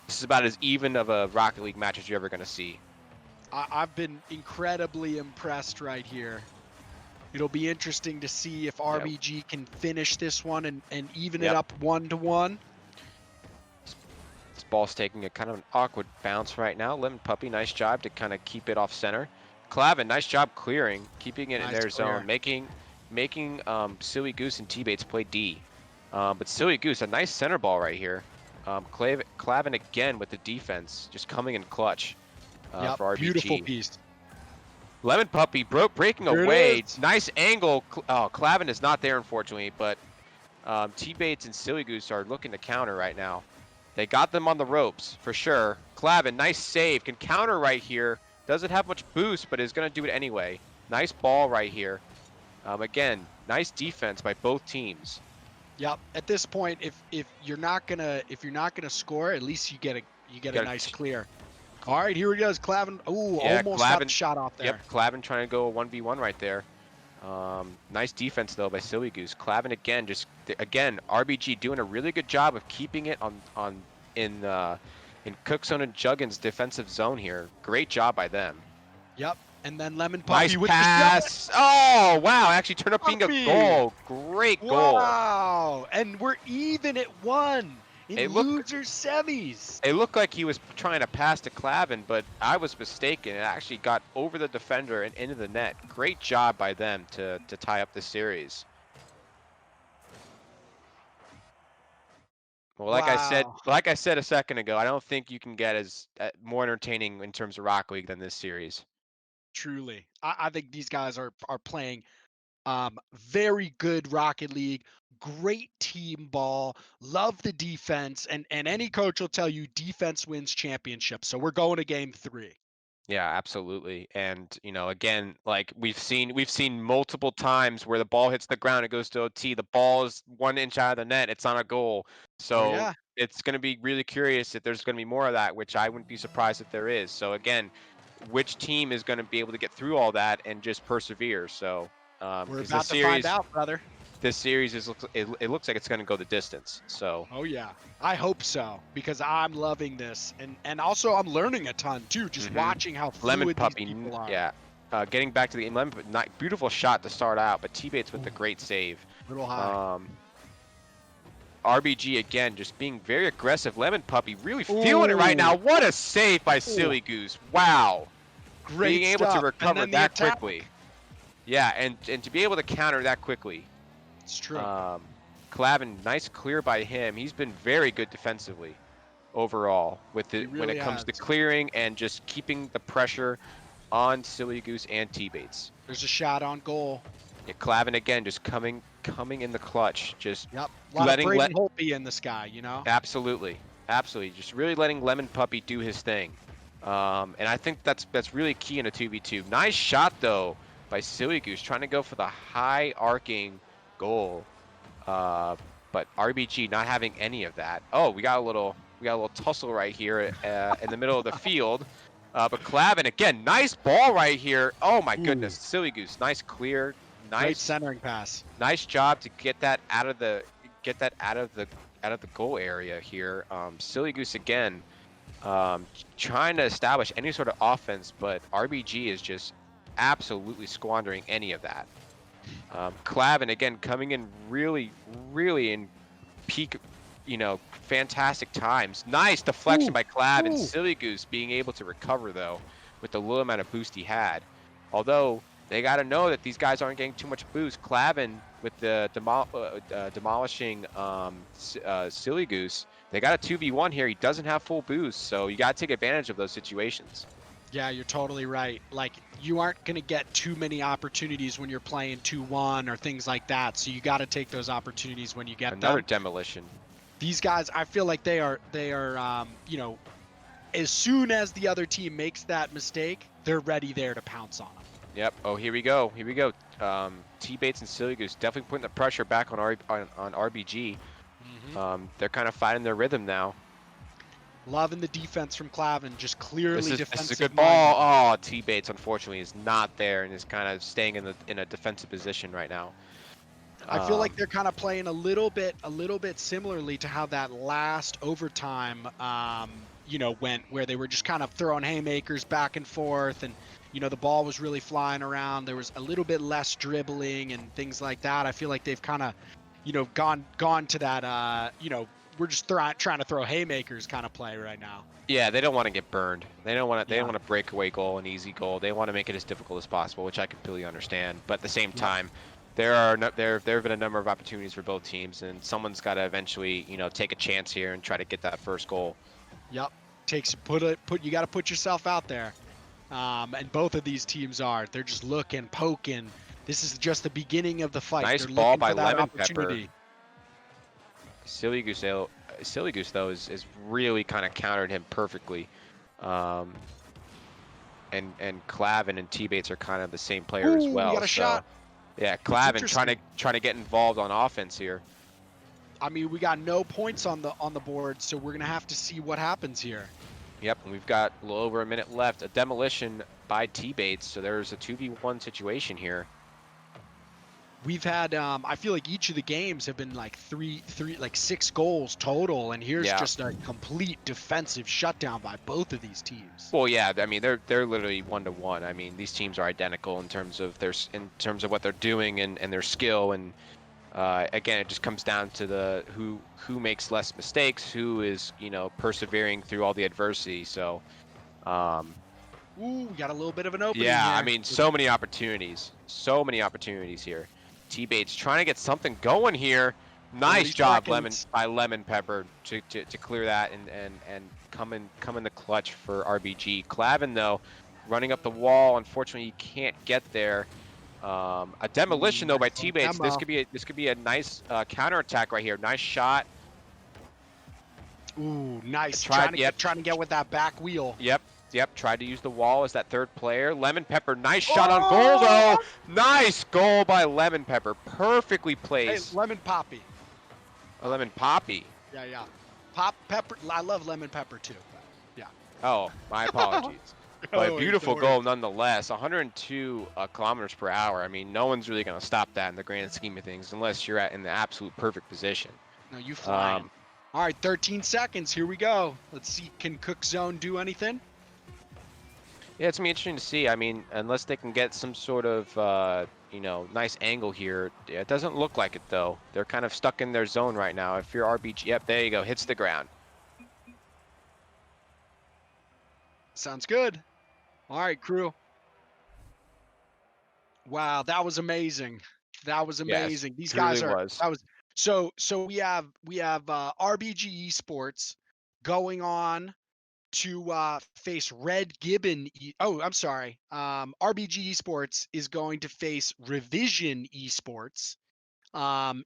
this is about as even of a Rocket League match as you're ever gonna see. I've been incredibly impressed right here. It'll be interesting to see if RBG can finish this one and even it up 1-1. This ball's taking a kind of an awkward bounce right now. Lemon Puppy, nice job to kind of keep it off center. Clavin, nice job clearing, keeping it in their zone, making Silly Goose and T-Bates play D. But Silly Goose, a nice center ball right here. Clavin again with the defense, just coming in clutch for RBG. Beautiful piece. Lemon Puppy breaking Here it away. is. Nice angle. Oh, Clavin is not there, unfortunately, but T-Bates and Silly Goose are looking to counter right now. They got them on the ropes, for sure. Clavin, nice save. Can counter right here. Doesn't have much boost, but is going to do it anyway. Nice ball right here. Again, nice defense by both teams. Yep. At this point, if you're not gonna score, at least you get a nice clear. All right, here he goes, Clavin. Ooh, Yeah, almost got the shot off there. Yep, Clavin trying to go a 1v1 right there. Nice defense though by Silly Goose. Clavin again, RBG doing a really good job of keeping it in Cookzone and Juggin's defensive zone here. Great job by them. Yep. And then Lemon Puppy Nice with pass. the Oh wow! Actually turned up being Puppy. a goal. Great goal. Wow. And we're even at 1 in loser semis. It looked like he was trying to pass to Clavin, but I was mistaken. It actually got over the defender and into the net. Great job by them to tie up the series. Well, like I said a second ago, I don't think you can get as more entertaining in terms of Rocket League than this series. Truly. I think these guys are playing very good Rocket League, great team ball, love the defense, and any coach will tell you defense wins championships. So we're going to game 3. Yeah, absolutely. And again, like we've seen multiple times where the ball hits the ground, it goes to OT, the ball is 1 inch out of the net, it's on a goal. So it's going to be really curious if there's going to be more of that, which I wouldn't be surprised if there is. So again, which team is going to be able to get through all that and just persevere? So we're about to find out, brother. This series it looks like it's going to go the distance. So oh yeah, I hope so, because I'm loving this, and also I'm learning a ton too, just watching how fluid Lemon Puppy, these people are. yeah. Getting back to the Lemon Puppy, beautiful shot to start out, but T-Bates with the great save. Little high. RBG again, just being very aggressive. Lemon Puppy really feeling it right now. What a save by Silly Goose! Wow, great being able stuff. to recover And then that the attack. quickly. Yeah, and to be able to counter that quickly. It's true. Clavin, nice clear by him. He's been very good defensively overall with it when really it comes to has. clearing and just keeping the pressure on Silly Goose and T-Bates. There's a shot on goal. Yeah, Clavin again, just coming in the clutch, just Yep. A lot of Braden Holtby in this guy, you know? Absolutely, just really letting Lemon Puppy do his thing, and I think that's really key in a 2v2. Nice shot though by Silly Goose, trying to go for the high arcing goal, but RBG not having any of that. Oh, we got a little tussle right here in the middle of the field. But Clavin again, nice ball right here. Oh my goodness, Silly Goose, nice clear, nice Great centering pass. Nice job to get that out of the goal area here. Silly Goose again, trying to establish any sort of offense, but RBG is just absolutely squandering any of that. Clavin again coming in really in peak, fantastic times. Nice deflection by Clavin. Silly Goose being able to recover though with the little amount of boost he had. Although they got to know that these guys aren't getting too much boost. Clavin with the demolishing Silly Goose. They got a 2v1 here. He doesn't have full boost, so you got to take advantage of those situations. Yeah, you're totally right. Like, you aren't going to get too many opportunities when you're playing 2-1 or things like that. So you got to take those opportunities when you get them. Another demolition. These guys, I feel like they are, as soon as the other team makes that mistake, they're ready there to pounce on them. Yep. Oh, here we go. T-Bates and Silly Goose definitely putting the pressure back on RBG. They're kind of finding their rhythm now. Loving the defense from Clavin, just clearly defensive. This is a good ball. Oh, T-Bates unfortunately is not there and is kind of staying in a defensive position right now. I feel like they're kind of playing a little bit similarly to how that last overtime, went, where they were just kind of throwing haymakers back and forth, and the ball was really flying around. There was a little bit less dribbling and things like that. I feel like they've kind of, gone to that, we're just trying to throw haymakers kind of play right now. Yeah, they don't want to get burned. They don't want to. They don't want a breakaway goal, an easy goal. They want to make it as difficult as possible, which I completely understand. But at the same time, there have been a number of opportunities for both teams, and someone's got to eventually, take a chance here and try to get that first goal. Yep, you got to put yourself out there, and both of these teams are. They're just looking, poking. This is just the beginning of the fight. Nice ball by Lemon Pepper. Silly Goose though is really kind of countered him perfectly, and Clavin and T-Bates are kind of the same player as well. We got a shot. Yeah, Clavin trying to get involved on offense here. I mean, we got no points on the board, so we're gonna have to see what happens here. Yep, and we've got a little over a minute left. A demolition by T-Bates, so there's a 2v1 situation here. We've had, I feel like each of the games have been like like 6 goals total, and here's just a complete defensive shutdown by both of these teams. Well, yeah, I mean they're literally 1-to-1. I mean these teams are identical in terms of what they're doing and their skill, and again it just comes down to the who makes less mistakes, who is persevering through all the adversity. So, we got a little bit of an opening. Yeah, here. I mean so many opportunities here. T-Bates trying to get something going here. Nice job, Lemon Pepper to clear that and come in the clutch for RBG. Clavin though, running up the wall. Unfortunately, he can't get there. A demolition though by T-Bates. This could be a nice counterattack right here. Nice shot. Ooh, nice. Trying to get with that back wheel. Yep, tried to use the wall as that third player. Lemon Pepper, nice shot on goal though. Nice goal by Lemon Pepper, perfectly placed. Hey, Lemon Poppy. Oh, Lemon Poppy. Yeah. Pepper. I love Lemon Pepper too. But yeah. Oh, my apologies. But a beautiful goal nonetheless. 102 kilometers per hour. I mean, no one's really going to stop that in the grand scheme of things unless you're in the absolute perfect position. No, you flying. All right, 13 seconds. Here we go. Let's see. Can Cook Zone do anything? Yeah, it's going to be interesting to see. I mean, unless they can get some sort of, nice angle here. It doesn't look like it, though. They're kind of stuck in their zone right now. If you're RBG, yep, there you go. Hits the ground. Sounds good. All right, crew. Wow, that was amazing. That was amazing. Yes, These guys really are. was. So we have RBG Esports going on to face Red Gibbon. I'm sorry. RBG Esports is going to face Revision Esports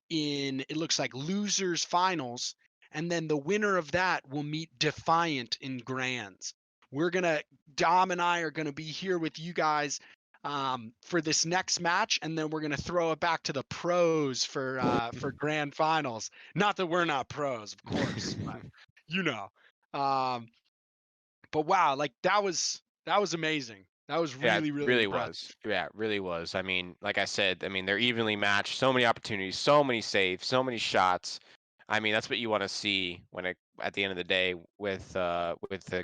in, it looks like, losers finals, and then the winner of that will meet Defiant in grands. Dom and I are gonna be here with you guys for this next match, and then we're gonna throw it back to the pros for grand finals. Not that we're not pros, of course, but you know. Um, but wow, like that was amazing. That was Yeah, it really, really really impressive. was. Yeah, it really was. I mean, like I said, I mean, they're evenly matched. So many opportunities, so many saves, so many shots. I mean, that's what you want to see when at the end of the day with a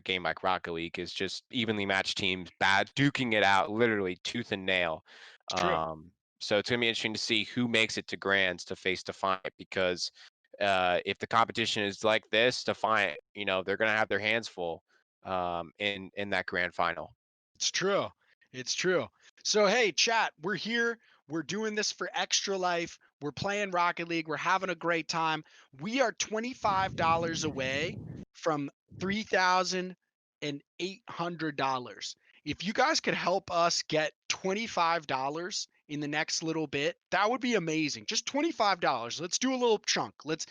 game like Rocket League is just evenly matched teams, bad duking it out, literally tooth and nail. It's true. So it's gonna be interesting to see who makes it to grands to face Defiant because if the competition is like this, Defiant, they're gonna have their hands full in that grand final. It's true. It's true. So, hey, chat, we're here. We're doing this for Extra Life. We're playing Rocket League. We're having a great time. We are $25 away from $3,800. If you guys could help us get $25 in the next little bit, that would be amazing. Just $25. Let's do a little chunk. Let's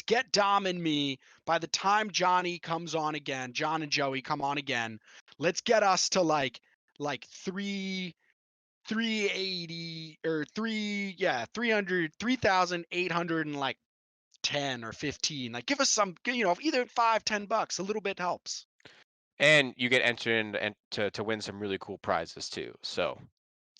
get Dom and me by the time Johnny comes on again, John and Joey come on again. Let's get us to like 380 or 3,800 and like 10 or 15. Like give us some, either $5-10. A little bit helps. And you get entered in and to win some really cool prizes too. So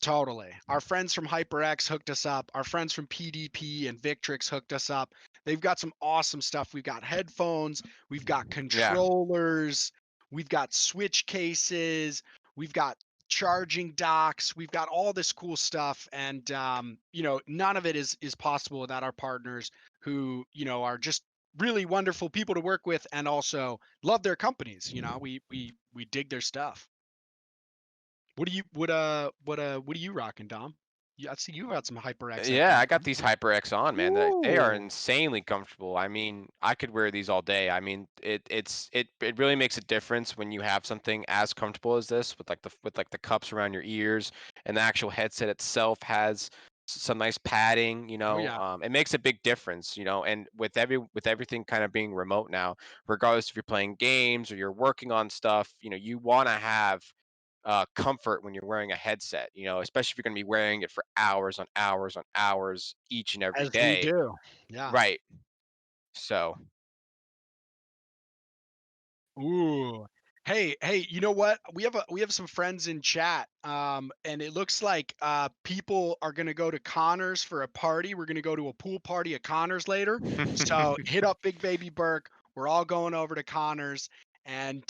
Totally. Our friends from HyperX hooked us up. Our friends from PDP and Victrix hooked us up. They've got some awesome stuff. We've got headphones, we've got controllers, we've got switch cases, we've got charging docks, we've got all this cool stuff. And none of it is possible without our partners who, are just really wonderful people to work with and also love their companies. We dig their stuff. What are you rocking, Dom? I see you got some HyperX yeah, headphones. I got these HyperX on, man. They are Ooh. insanely comfortable. I mean, I could wear these all day. I mean, it really makes a difference when you have something as comfortable as this with the cups around your ears, and the actual headset itself has some nice padding. Oh yeah. It makes a big difference. And with everything kind of being remote now, regardless if you're playing games or you're working on stuff, you want to have comfort when you're wearing a headset, especially if you're going to be wearing it for hours on hours on hours each and every As we day. do. Yeah. Right. So, Ooh. Hey, you know what? We have some friends in chat. And it looks like people are gonna go to Connors for a party. We're gonna go to a pool party at Connors later. So hit up Big Baby Burke. We're all going over to Connors and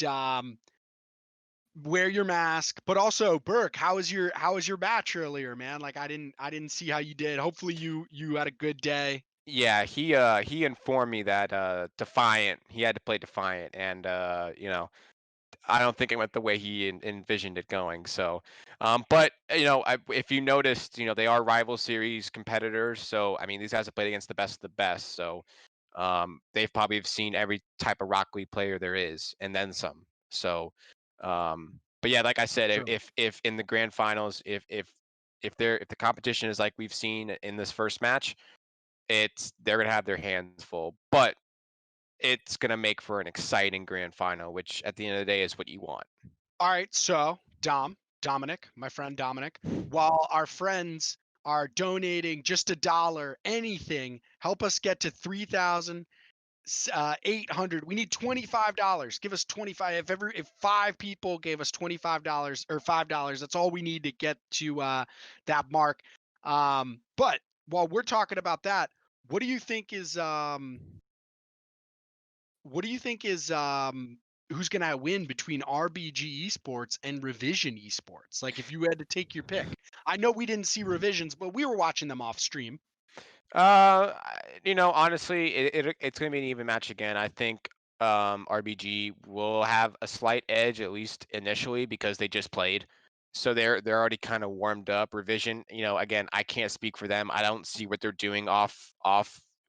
wear your mask. But also, Burke, how was your batch earlier, man? Like I didn't see how you did. Hopefully you had a good day. yeah, he informed me that Defiant, he had to play Defiant, and I don't think it went the way he envisioned it going. So, but if you noticed, they are rival series competitors. So, I mean, these guys have played against the best of the best. So, they've probably seen every type of Rock League player there is, and then some. So, but yeah, like I said, True. if in the grand finals, if the competition is like we've seen in this first match, they're gonna have their hands full. But it's gonna make for an exciting grand final, which at the end of the day is what you want. All right, so Dominic, my friend Dominic, while our friends are donating just $1, anything, help us get to 3,800. We need $25. Give us 25. If 5 people gave us $25 or $5, that's all we need to get to that mark. But while we're talking about that, what do you think is who's going to win between RBG Esports and Revision Esports? Like if you had to take your pick. I know we didn't see Revisions, but we were watching them off stream. Honestly, it's gonna be an even match again. I think RBG will have a slight edge at least initially because they just played, so they're already kind of warmed up. Revision, again, I can't speak for them. I don't see what they're doing off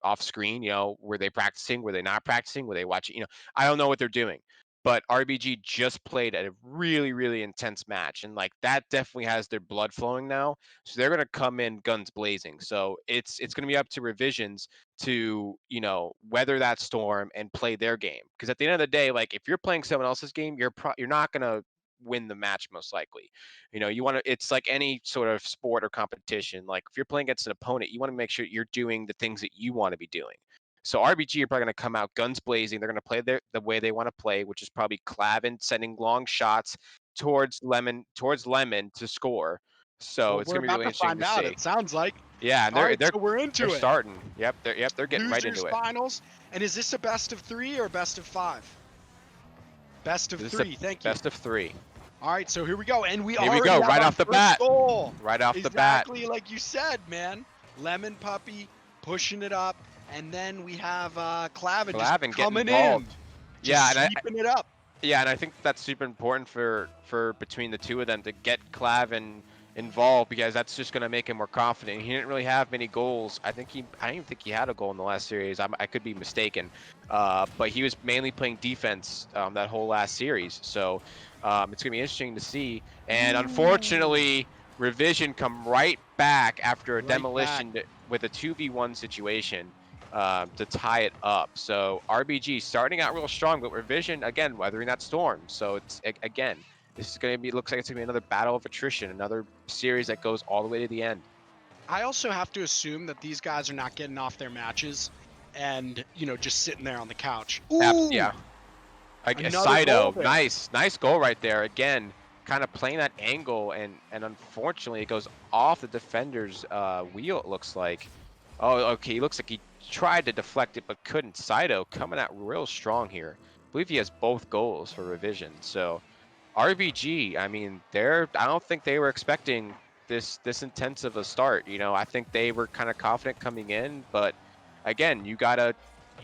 off screen. You know, were they practicing? Were they not practicing? Were they watching? You know, I don't know what they're doing. But RBG just played a really, really intense match, and like that definitely has their blood flowing now. So they're gonna come in guns blazing. So it's gonna be up to Revisions to, you know, weather that storm and play their game. Because at the end of the day, like if you're playing someone else's game, you're not gonna win the match most likely. You know, you want to. It's like any sort of sport or competition. Like if you're playing against an opponent, you want to make sure you're doing the things that you want to be doing. So RBG are probably going to come out guns blazing. They're going to play the way they want to play, which is probably Clavin sending long shots towards Lemon to score. So Well, it's we're going to be about really to interesting find to out. see. It sounds like. Yeah, and All they're right, so we're into they're it. starting. Yep, they're getting right Losers into it. finals. And is this a best of 3 or best of 5? Best of 3. Thank you. Best of 3. All right, so here we go, and Here we go, right off the bat. Right off the bat. Exactly like you said, man. Lemon Puppy pushing it up, and then we have Clavin just coming in, just sweeping it up. Yeah, and I think that's super important for between the two of them to get Clavin involved, because that's just going to make him more confident. He didn't really have many goals. I don't even think he had a goal in the last series. I could be mistaken, but he was mainly playing defense that whole last series. So it's going to be interesting to see. And unfortunately, Revision come right back after a demolition with a 2v1 situation to tie it up. So RBG starting out real strong, but Revision again weathering that storm. So it's again, this is going to be, looks like it's going to be another battle of attrition, another series that goes all the way to the end. I also have to assume that these guys are not getting off their matches and, you know, just sitting there on the couch. Ooh! Yeah. Saito, nice goal right there. Again, kind of playing that angle, and unfortunately it goes off the defender's wheel, it looks like. Oh, okay, he looks like he tried to deflect it but couldn't. Saito coming out real strong here. I believe he has both goals for Revision. So RBG, I mean, I don't think they were expecting this intense of a start. You know, I think they were kind of confident coming in, but again, you gotta,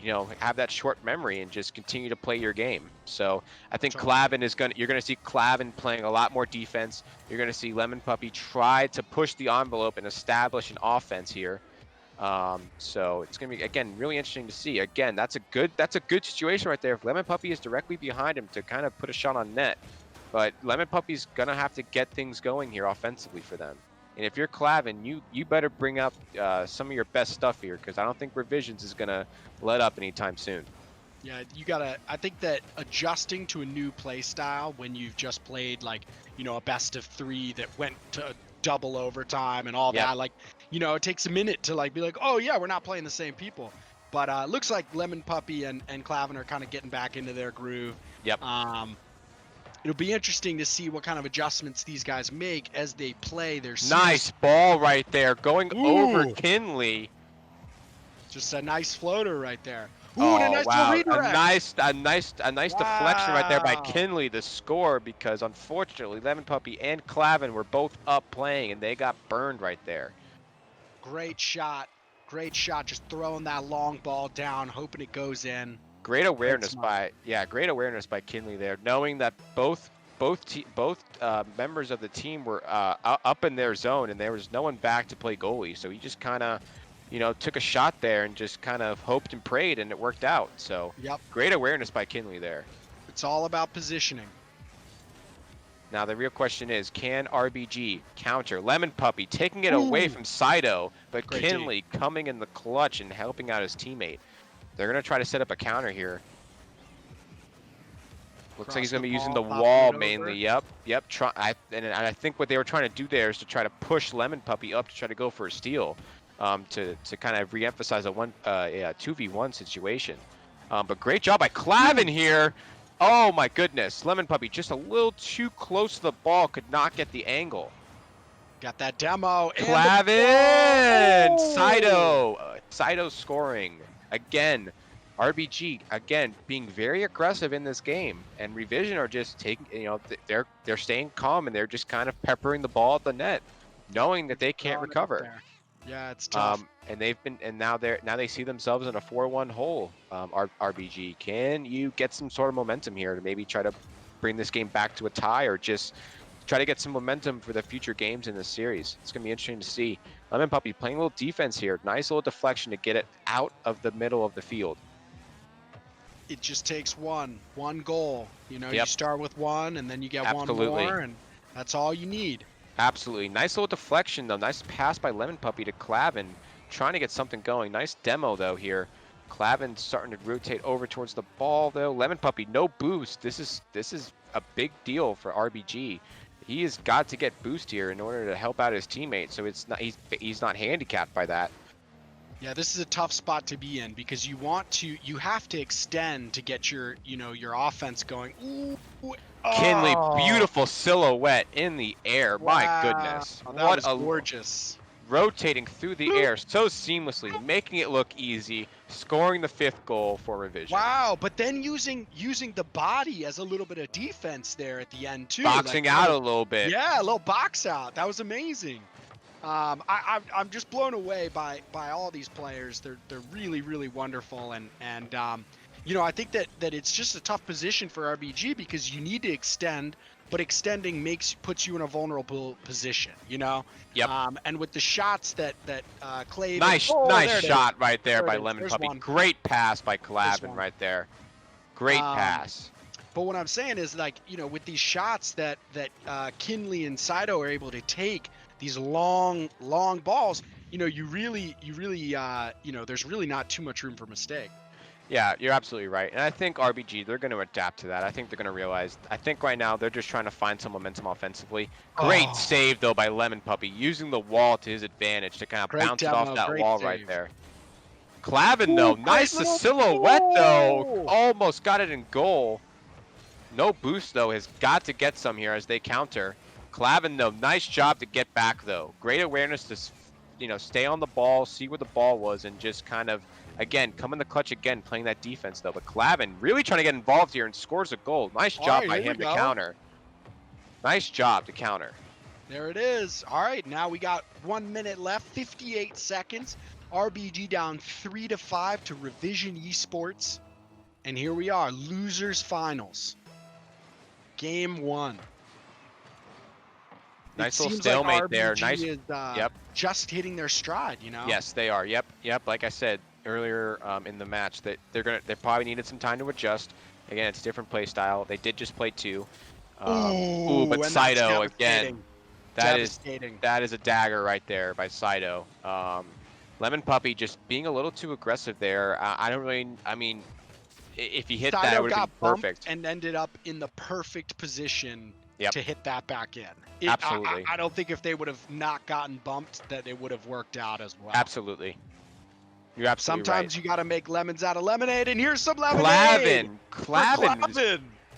you know, have that short memory and just continue to play your game. So I think Clavin you're gonna see Clavin playing a lot more defense. You're gonna see Lemon Puppy try to push the envelope and establish an offense here. So it's gonna be, again, really interesting to see. Again, that's a good situation right there. If Lemon Puppy is directly behind him to kind of put a shot on net, but Lemon Puppy's gonna have to get things going here offensively for them. And if you're Clavin, you better bring up some of your best stuff here, because I don't think Revisions is gonna let up anytime soon. Yeah, I think that adjusting to a new play style when you've just played, like, you know, a best of 3 that went to double overtime and all that, like, you know, it takes a minute to like be like, oh yeah, we're not playing the same people. But looks like Lemon Puppy and Clavin are kind of getting back into their groove. Yep. It'll be interesting to see what kind of adjustments these guys make as they play their series. Nice ball right there, going over Kinley. Just a nice floater right there. Ooh, Oh, and a nice wow. redirect. A nice deflection right there by Kinley to score, because unfortunately Lemon Puppy and Clavin were both up playing and they got burned right there. Great shot, just throwing that long ball down, hoping it goes in. Great awareness by Kinley there, knowing that both members of the team were up in their zone and there was no one back to play goalie, so he just kind of, you know, took a shot there and just kind of hoped and prayed, and it worked out. So great awareness by Kinley there. It's all about positioning. Now the real question is, can RBG counter? Lemon Puppy taking it away from Saito, but Kinley coming in the clutch and helping out his teammate. They're going to try to set up a counter here. Looks like he's going to be using the wall mainly. Yep. And I think what they were trying to do there is to try to push Lemon Puppy up to try to go for a steal, to kind of re-emphasize a 2v1 situation. But great job by Clavin here. Oh my goodness, Lemon Puppy just a little too close to the ball, could not get the angle. Got that demo. Clavin! Saito scoring. Again, RBG, again, being very aggressive in this game. And Revision are just taking, you know, they're staying calm and they're just kind of peppering the ball at the net, knowing that they can't recover. Yeah, it's tough. And now they see themselves in a 4-1 hole. RBG, can you get some sort of momentum here to maybe try to bring this game back to a tie, or just try to get some momentum for the future games in this series. It's going to be interesting to see. Lemon Puppy playing a little defense here. Nice little deflection to get it out of the middle of the field. It just takes one goal. You know, you Yep. start with one, and then you get Absolutely. one more, and that's all you need. Absolutely. Nice little deflection, though. Nice pass by Lemon Puppy to Clavin, trying to get something going. Nice demo, though, here. Clavin starting to rotate over towards the ball, though. Lemon Puppy, no boost. This is a big deal for RBG. He has got to get boost here in order to help out his teammate, so it's not he's not handicapped by that. Yeah, this is a tough spot to be in because you have to extend to get your offense going. Ooh, Kinley, oh, beautiful silhouette in the air. My wow, goodness. that What was a gorgeous. rotating through the air so seamlessly, making it look easy, scoring the 5th goal for Revision. Wow, but then using the body as a little bit of defense there at the end too. Boxing out a little bit. Yeah, a little box out. That was amazing. I'm just blown away by all these players. They're really, really wonderful, and I think that it's just a tough position for RBG because you need to extend, but extending puts you in a vulnerable position, Yep. And with the shots that Clay. Nice shot right there by Lemon There's Puppy. one. Great pass by Clavin right there. Great pass. But what I'm saying is, with these shots that Kinley and Saito are able to take, these long balls, you really, there's really not too much room for mistake. Yeah, you're absolutely right. And I think RBG, they're going to adapt to that. I think they're going to realize, I think right now they're just trying to find some momentum offensively. Great save, though, by Lemon Puppy, using the wall to his advantage to kind of bounce it off that wall right there. Clavin, though, nice silhouette, though. Almost got it in goal. No boost, though, has got to get some here as they counter. Clavin, though, nice job to get back, though. Great awareness to, stay on the ball, see where the ball was, and just kind of, again, come in the clutch again, playing that defense, though. But Clavin really trying to get involved here and scores a goal. Nice job by him to counter. Nice job to counter. There it is. All right, now we got 1 minute left, 58 seconds. RBG down 3-5 to Revision Esports. And here we are, losers finals. Game 1. Nice little stalemate there. Nice. Is, just hitting their stride, Yes, they are. Yep. Like I said earlier in the match, that they probably needed some time to adjust. Again, it's a different play style. They did just play 2. But Saito again. That is a dagger right there by Saito. Lemon Puppy just being a little too aggressive there. If he hit Saito that, it would have been perfect. And ended up in the perfect position to hit that back in. Absolutely. I don't think if they would have not gotten bumped that it would have worked out as well. Absolutely. You're absolutely Sometimes right. you got to make lemons out of lemonade, and here's some lemonade.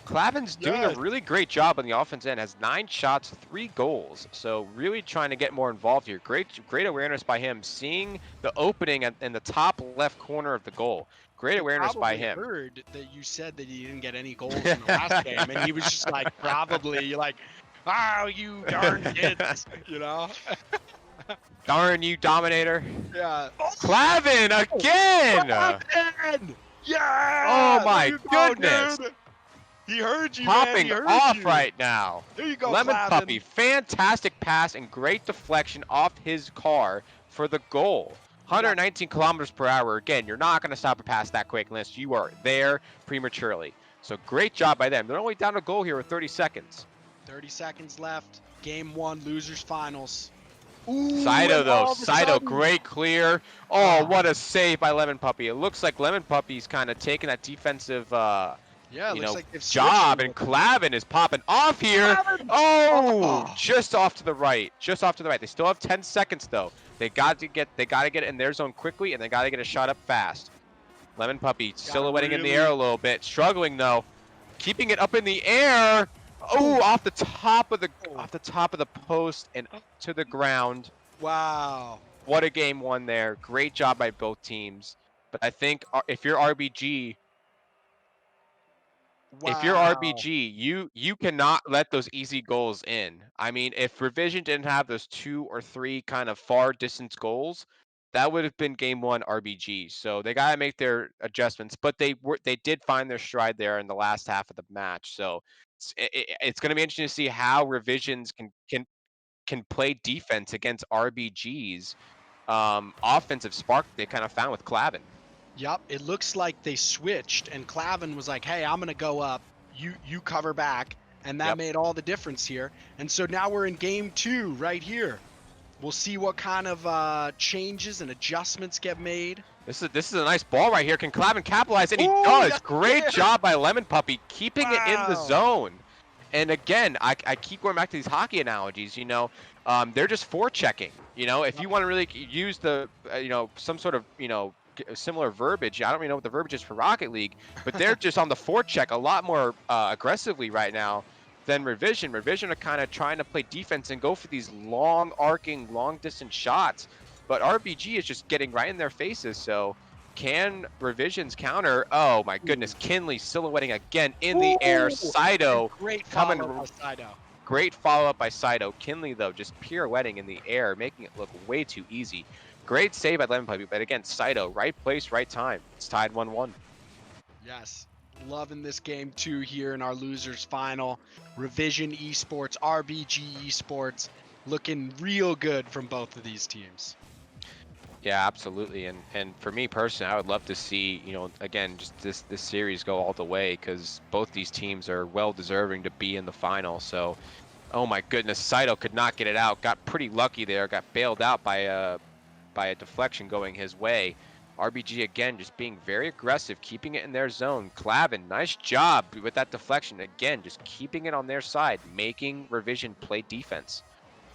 Clavin's doing a really great job on the offense end. Has 9 shots, 3 goals. So really trying to get more involved here. Great awareness by him, seeing the opening in the top left corner of the goal. Great awareness by him. I heard that you said that he didn't get any goals in the last game, and he was just like, probably like, oh, you darn kids, Darn you, Dominator. Yeah. Clavin again! Clavin! Yeah! Oh my goodness! Dude. He heard you, Popping man. off right now. There you go, Lemon Clavin. Puppy, fantastic pass and great deflection off his car for the goal. 119 kilometers per hour. Again, you're not going to stop a pass that quick unless you are there prematurely. So great job by them. They're only down a goal here with 30 seconds. 30 seconds left. Game 1, losers finals. Saito, though. Saito, great clear. Oh, what a save by Lemon Puppy. It looks like Lemon Puppy's kind of taking that defensive job, and Clavin is popping off here. Oh, just off to the right. Just off to the right. They still have 10 seconds, though. They got to get it in their zone quickly, and they got to get a shot up fast. Lemon Puppy silhouetting in the air a little bit, struggling though, keeping it up in the air. Oh, off the top of the post and up to the ground. Wow. What a game 1 there. Great job by both teams. But I think if you're RBG, you cannot let those easy goals in. I mean, if Revision didn't have those 2 or 3 kind of far distance goals, that would have been game 1 RBG. So they got to make their adjustments, but they did find their stride there in the last half of the match. So it's going to be interesting to see how revisions can play defense against RBG's offensive spark they kind of found with Clavin. Yep, it looks like they switched, and Clavin was like, "Hey, I'm gonna go up. You cover back," and that made all the difference here. And so now we're in game 2 right here. We'll see what kind of changes and adjustments get made. This is a nice ball right here. Can Clavin capitalize? And he Ooh, does. yes, Great yeah. job by Lemon Puppy, keeping it in the Wow. zone. And again, I keep going back to these hockey analogies. You know, they're just forechecking. You know, if you want to really use the, you know, some sort of, you know, similar verbiage. I don't really know what the verbiage is for Rocket League, but they're just on the forecheck a lot more aggressively right now than Revision. Revision are kind of trying to play defense and go for these long arcing, long distance shots. But RBG is just getting right in their faces. So can Revision's counter? Oh my goodness. Kinley silhouetting again in the air. Saito Great coming. follow by Saito. Great follow-up by Saito. Kinley, though, just pirouetting in the air, making it look way too easy. Great save by Lemon Puppy, but again, Saito, right place, right time. It's tied 1-1. Yes, loving this game 2 here in our losers final. Revision Esports, RBG Esports, looking real good from both of these teams. Yeah, absolutely. And for me personally, I would love to see, you know, again, just this series go all the way, because both these teams are well deserving to be in the final. So, oh my goodness, Saito could not get it out. Got pretty lucky there. Got bailed out by a deflection going his way. RBG again just being very aggressive, keeping it in their zone. Clavin, nice job with that deflection. Again, just keeping it on their side, making Revision play defense.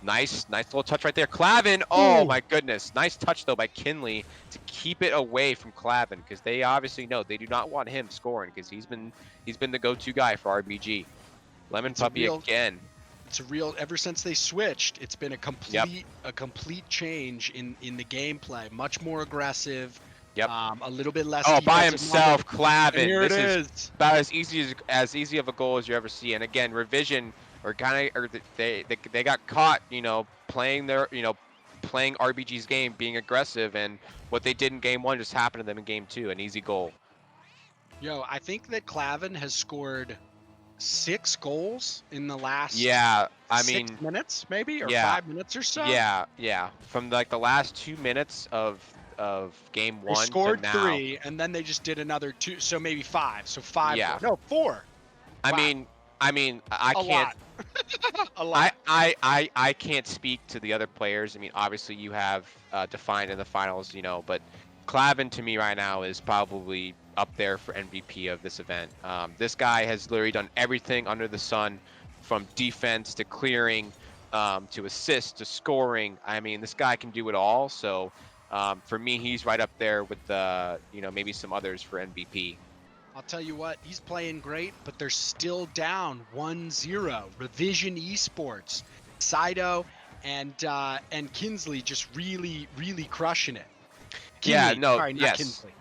Nice little touch right there. Clavin, oh my goodness. Nice touch though by Kinley to keep it away from Clavin, because they obviously know they do not want him scoring, because he's been the go-to guy for RBG. Lemon Puppy again. It's a real, ever since they switched, it's been a complete change in the gameplay. Much more aggressive. Yep. A little bit less. Oh, by defensive himself, minded. Clavin. And here this it is about as easy of a goal as you ever see. And again, Revision they got caught, you know, playing RBG's game, being aggressive, and what they did in game 1 just happened to them in game 2, an easy goal. Yo, I think that Clavin has scored 6 goals in the last 6 minutes, maybe, or 5 minutes or so. Yeah. From like the last 2 minutes of game 1 they scored to now. 3, and then they just did another 2, so maybe 5. So 5. Yeah. No, 4. I mean, I can't. A lot. I can't speak to the other players. I mean, obviously you have Defined in the finals, you know, but Clavin to me right now is probably up there for MVP of this event. This guy has literally done everything under the sun, from defense to clearing, to assist to scoring. I mean, this guy can do it all. So for me, he's right up there with you know, maybe some others for MVP. I'll tell you what, he's playing great, but they're still down 1-0. Revision Esports, Saito and Kinsley just really crushing it. Kinsley.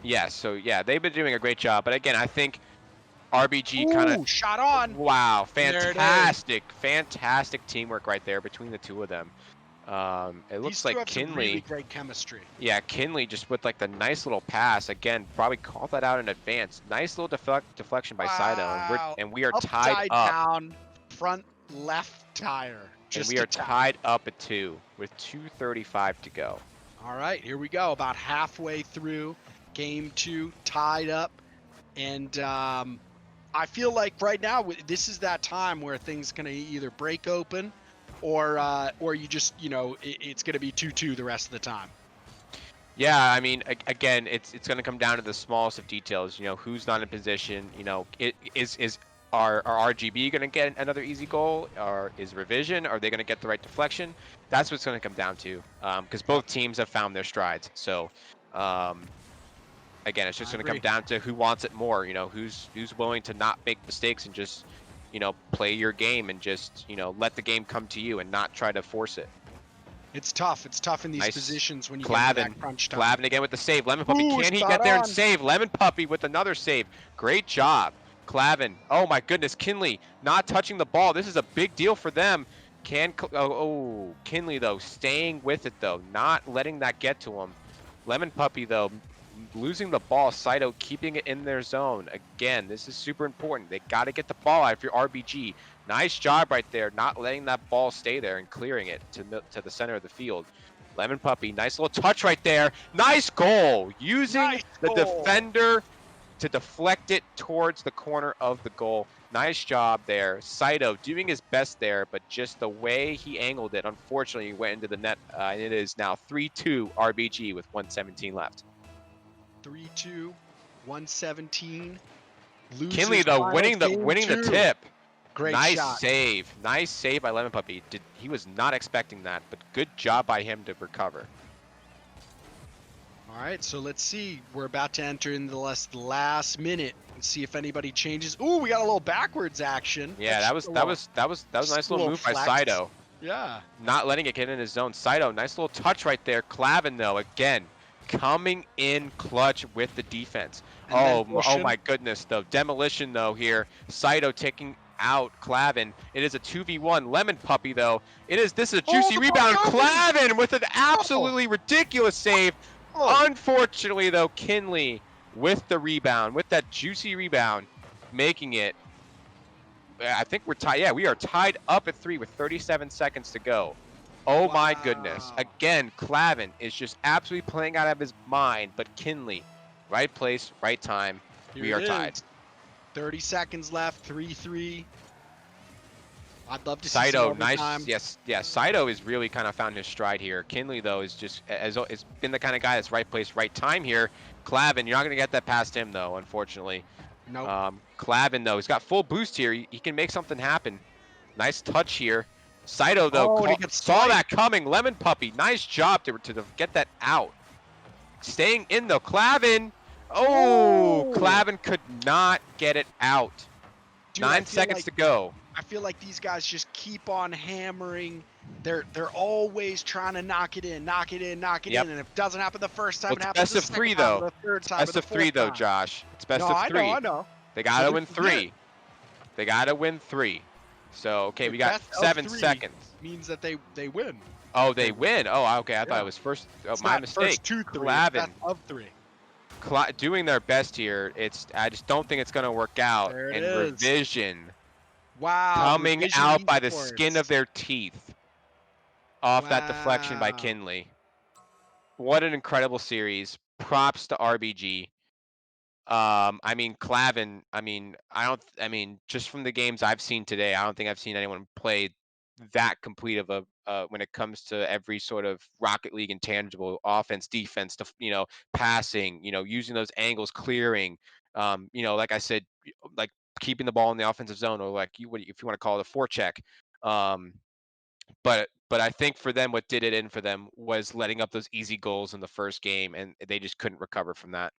Yes, so yeah, they've been doing a great job. But again, I think RBG kind of shot on. Wow, fantastic teamwork right there between the two of them. It looks like Kinley. Really great chemistry. Yeah, Kinley just with like the nice little pass again. Probably called that out in advance. Nice little deflection by Saito, and we are tied up. Down, front left tire. And we are tied up at 2 with 2:35 to go. All right, here we go. About halfway through game 2, tied up, and I feel like right now this is that time where things gonna either break open, or you just, you know, it's going to be 2-2 the rest of the time. Yeah, I mean, again, it's going to come down to the smallest of details. You know, who's not in position. You know, are RGB going to get another easy goal, or is Revision? Are they going to get the right deflection? That's what's going to come down to, because both teams have found their strides. So, again, it's just going to come down to who wants it more. You know, who's willing to not make mistakes and just, you know, play your game and just, you know, let the game come to you and not try to force it. It's tough. It's tough in these positions when you get to that crunch time. Clavin again with the save. Lemon Puppy, can he get there and save? Lemon Puppy with another save. Great job. Clavin. Oh my goodness. Kinley not touching the ball. This is a big deal for them. Kinley though staying with it though, not letting that get to him. Lemon Puppy though losing the ball. Saito keeping it in their zone. Again, this is super important. They got to get the ball out if you're RBG. Nice job right there, not letting that ball stay there and clearing it to the center of the field. Lemon Puppy, nice little touch right there. Nice goal. Using the defender to deflect it towards the corner of the goal. Nice job there. Saito doing his best there, but just the way he angled it, unfortunately, went into the net. And it is now 3-2 RBG with 1:17 left. 3-2, 117. Kinley though winning the tip. Great nice shot. save. Nice save by Lemon Puppy. He was not expecting that, but good job by him to recover. All right, so let's see. We're about to enter into the last minute and see if anybody changes. Ooh, we got a little backwards action. Yeah, that was a nice little move by Saito. Yeah. Not letting it get in his zone. Saito, nice little touch right there. Clavin though, again, coming in clutch with the defense. Oh my goodness though. Demolition though here. Saito taking out Clavin. It is a 2v1. Lemon Puppy though. This is a juicy rebound. Clavin with an absolutely ridiculous save. Unfortunately though, Kinley with the rebound, with that juicy rebound, making it. I think we're tied. Yeah, we are tied up at 3 with 37 seconds to go. Oh my goodness. Again, Clavin is just absolutely playing out of his mind, but Kinley, right place, right time. We are tied. 30 seconds left, 3-3. I'd love to see Saito, some nice. overtime. Yes, yeah. Saito has really kind of found his stride here. Kinley though is just has been the kind of guy that's right place, right time here. Clavin, you're not going to get that past him though, unfortunately. Nope. Clavin though, he's got full boost here. He can make something happen. Nice touch here. Saito though saw that coming. Lemon Puppy, nice job to get that out. Staying in though. Clavin. Oh, Clavin could not get it out. Dude, 9 seconds to go. I feel like these guys just keep on hammering. They're always trying to knock it in, in, and if it doesn't happen the first time, it happens the second time, the third time, best of three though, Josh. It's best of three. I know. They gotta win 3. They gotta win 3. So okay, we got 7 seconds. Means that they win. Oh, they win. Oh, okay. I thought it was first. Oh, my mistake. First 2-3. Clavin Of 3. Doing their best here. I just don't think it's gonna work out. There it and is. Revision. Wow. Coming Revision out by the esports. skin of their teeth. Off that deflection by Kinley. What an incredible series. Props to RBG. I mean, Clavin, just from the games I've seen today, I don't think I've seen anyone play that complete of a when it comes to every sort of Rocket League intangible, offense, defense, passing, using those angles, clearing, like I said, like keeping the ball in the offensive zone, or like if you want to call it a forecheck. But I think for them, what did it in for them was letting up those easy goals in the first game, and they just couldn't recover from that.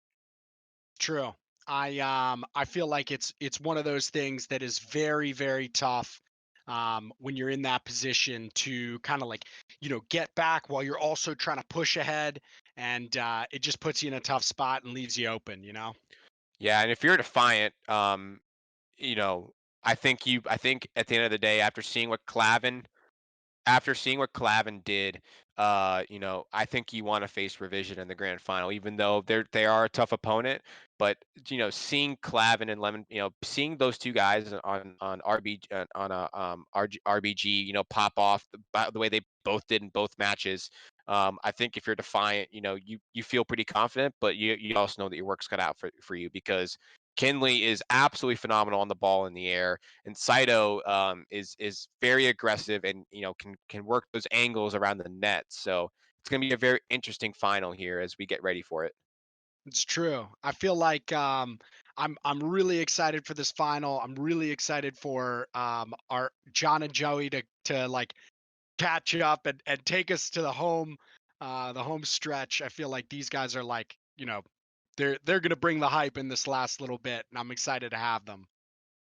True. I feel like it's one of those things that is very, very tough when you're in that position to kind of like, get back while you're also trying to push ahead, and it just puts you in a tough spot and leaves you open, Yeah, and if you're Defiant, I think at the end of the day, after seeing what Clavin did, I think you want to face Revision in the grand final, even though they are a tough opponent. But seeing Clavin and Lemon, seeing those two guys on RBG, pop off the way they both did in both matches. I think if you're Defiant, you feel pretty confident, but you also know that your work's cut out for you, because Kinley is absolutely phenomenal on the ball in the air, and Saito is very aggressive and can work those angles around the net. So it's going to be a very interesting final here as we get ready for it. It's true. I feel like I'm really excited for this final. I'm really excited for our John and Joey to like catch up and take us to the home stretch. I feel like these guys are like, they're gonna bring the hype in this last little bit, and I'm excited to have them.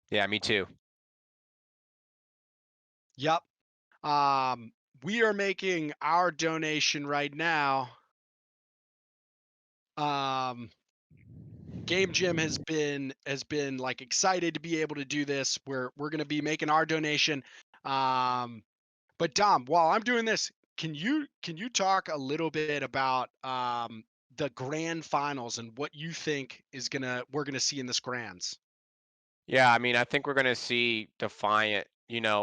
Yeah, me too. Yep. We are making our donation right now. Game Jim has been like excited to be able to do this. We're gonna be making our donation. But Dom, while I'm doing this, can you talk a little bit about the grand finals and what you think is we're gonna see in this grands. Yeah, I mean, I think we're gonna see Defiant,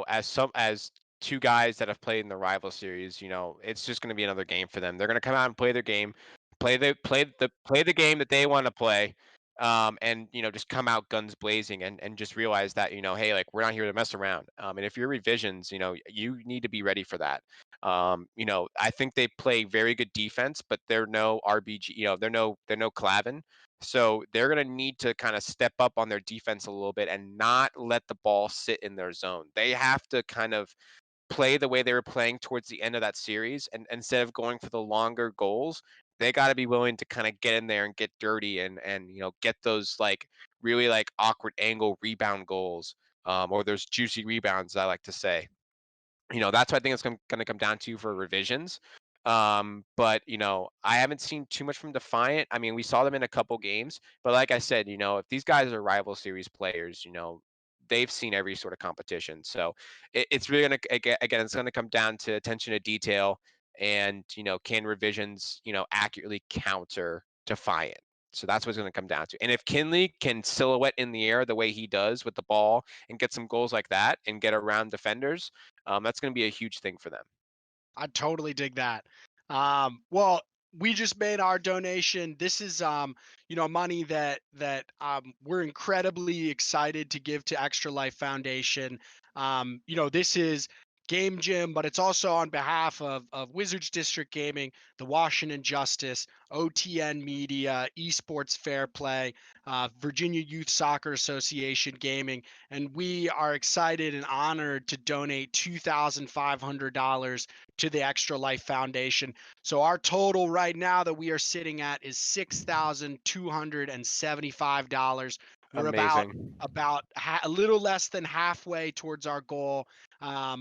as two guys that have played in the rival series. It's just gonna be another game for them. They're gonna come out and play their game, play the game that they want to play, and just come out guns blazing and just realize that hey, like we're not here to mess around. And if you're revisions, you need to be ready for that. I think they play very good defense, but they're no RBG. They're no Clavin. So they're going to need to kind of step up on their defense a little bit and not let the ball sit in their zone. They have to kind of play the way they were playing towards the end of that series. And instead of going for the longer goals, they got to be willing to kind of get in there and get dirty and get those like really like awkward angle rebound goals, or those juicy rebounds, I like to say. That's what I think it's going to come down to for revisions. But I haven't seen too much from Defiant. I mean, we saw them in a couple games, but like I said, if these guys are rival series players, they've seen every sort of competition. So it's really going to, again, it's going to come down to attention to detail and, can revisions, accurately counter Defiant. So that's what it's going to come down to. And if Kinley can silhouette in the air the way he does with the ball and get some goals like that and get around defenders, that's going to be a huge thing for them. I totally dig that. Well, we just made our donation. This is money that we're incredibly excited to give to Extra Life Foundation. This is Game Gym, but it's also on behalf of Wizards District Gaming, the Washington Justice, OTN Media, Esports Fair Play, Virginia Youth Soccer Association Gaming, and we are excited and honored to donate $2,500 to the Extra Life Foundation. So our total right now that we are sitting at is $6,275. We're Amazing. about a little less than halfway towards our goal. I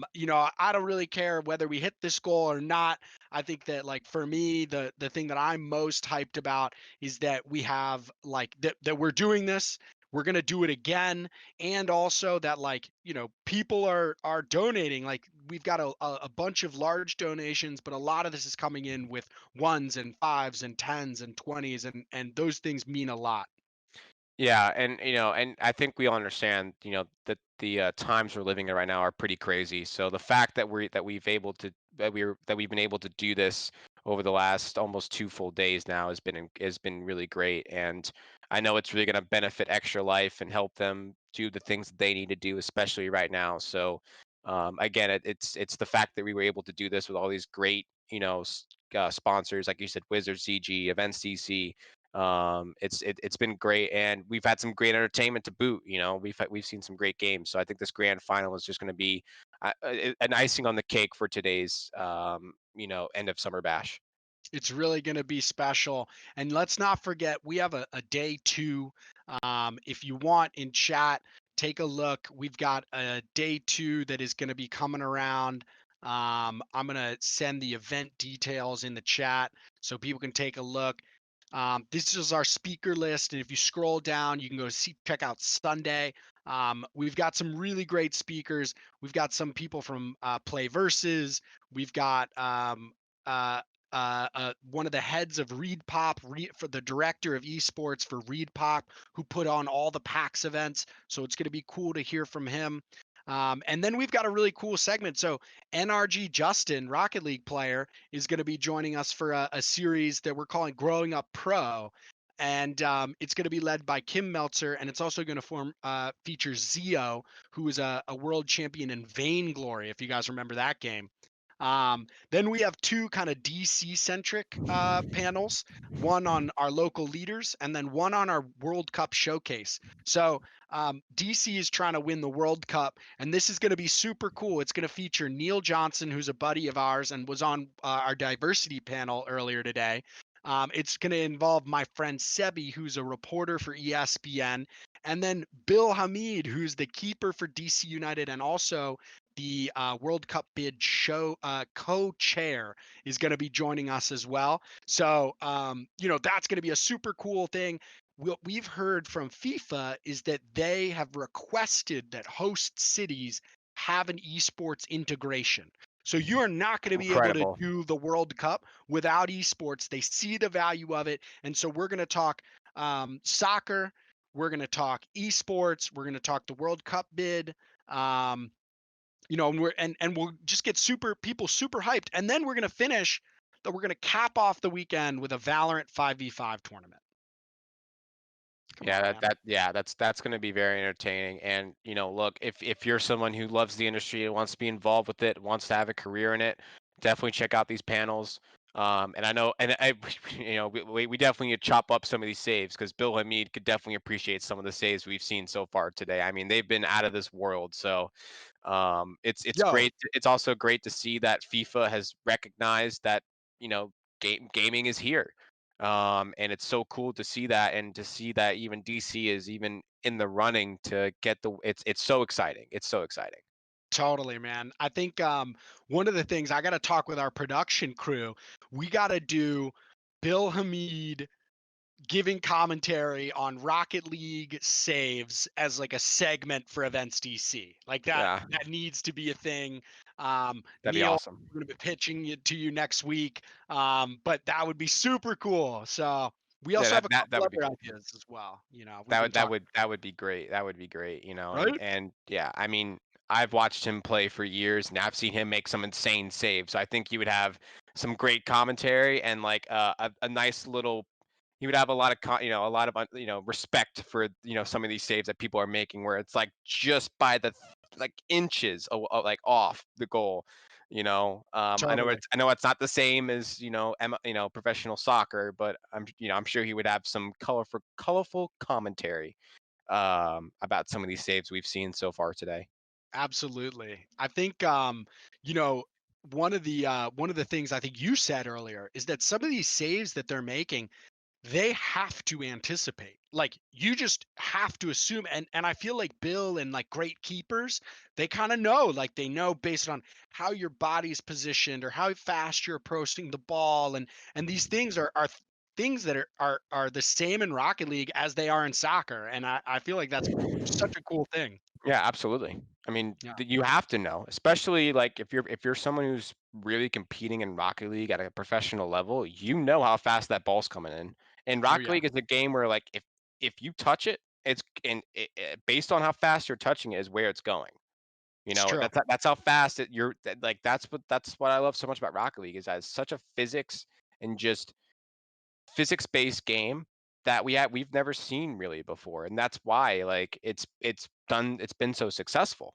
don't really care whether we hit this goal or not. I think that, like, for me, the thing that I'm most hyped about is that we have like that we're doing this. We're gonna do it again, and also that, like, people are donating. Like, we've got a bunch of large donations, but a lot of this is coming in with ones and fives and tens and 20s, and those things mean a lot. Yeah, and I think we all understand, that the times we're living in right now are pretty crazy. So the fact that we've been able to do this over the last almost 2 full days now has been really great. And I know it's really going to benefit Extra Life and help them do the things that they need to do, especially right now. So again, it's the fact that we were able to do this with all these great, sponsors, like you said, Wizards CG, EventsDC. It's been great, and we've had some great entertainment to boot. We've seen some great games. So I think this grand final is just going to be an icing on the cake for today's end of summer bash. It's really going to be special. And let's not forget, we have a day two. If you want, in chat, take a look. We've got a day two that is going to be coming around. I'm going to send the event details in the chat so people can take a look. This is our speaker list, and if you scroll down, you can go check out Sunday. We've got some really great speakers. We've got some people from Play Versus. We've got one of the heads of Reed Pop, for the director of esports for Reed Pop, who put on all the PAX events. So it's going to be cool to hear from him. And then we've got a really cool segment. So NRG Justin, Rocket League player, is going to be joining us for a series that we're calling Growing Up Pro. And it's going to be led by Kim Meltzer, and it's also going to feature Zio, who is a world champion in Vainglory, if you guys remember that game. Then we have two kind of DC centric panels, one on our local leaders and then one on our World Cup showcase. So DC is trying to win the World Cup, and this is going to be super cool. It's going to feature Neil Johnson, who's a buddy of ours and was on our diversity panel earlier today. It's going to involve my friend Sebi, who's a reporter for ESPN, and then Bill Hamid, who's the keeper for DC United and also the World Cup bid show co-chair, is going to be joining us as well. So, that's going to be a super cool thing. What we've heard from FIFA is that they have requested that host cities have an esports integration. So you are not going to be able to Incredible. do the World Cup without esports. They see the value of it. And so we're going to talk soccer. We're going to talk esports. We're going to talk the World Cup bid. You know, and we'll just get people super hyped. And then we're going to finish that. We're going to cap off the weekend with a Valorant 5v5 tournament. That's going to be very entertaining. And you know, look, if you're someone who loves the industry and wants to be involved with it, wants to have a career in it, definitely check out these panels. And I know, and I, you know, we definitely need to chop up some of these saves because Bill Hamid could definitely appreciate some of the saves we've seen so far today. I mean, they've been out of this world. So it's great. It's also great to see that FIFA has recognized that, you know, gaming is here. And it's so cool to see that, and to see that even DC is even in the running to get it's so exciting. It's so exciting. Totally, man. I think one of the things I got to talk with our production crew, we got to do Bill Hamid giving commentary on Rocket League saves as like a segment for Events DC. Like that needs to be a thing. That'd be Neil, awesome. we're going to be pitching it to you next week. But that would be super cool. So we also have a couple would be other cool. ideas as well. You know, That would be great. That would be great. You know, right? and yeah, I mean, I've watched him play for years, and I've seen him make some insane saves. So I think he would have some great commentary and like a nice little. He would have a lot of a lot of respect for some of these saves that people are making, where it's like just by the like inches like off the goal. Totally. I know it's not the same as professional soccer, but I'm sure he would have some colorful commentary about some of these saves we've seen so far today. Absolutely. I think you know, one of the things I think you said earlier is that some of these saves that they're making, they have to anticipate. Like you just have to assume, and I feel like Bill and like great keepers, they kind of know, like they know based on how your body's positioned or how fast you're approaching the ball, and these things are things that are the same in Rocket League as they are in soccer. And I feel like that's such a cool thing. Yeah, absolutely. I mean, Yeah. you have to know, especially like if you're someone who's really competing in Rocket League at a professional level, you know how fast that ball's coming in. And Oh Rocket yeah. League is a game where like if you touch it, based on how fast you're touching it is where it's going. You It's know, true. that's how fast like that's what I love so much about Rocket League is that it's such a physics and just physics-based game that we've never seen really before, and that's why like it's been so successful.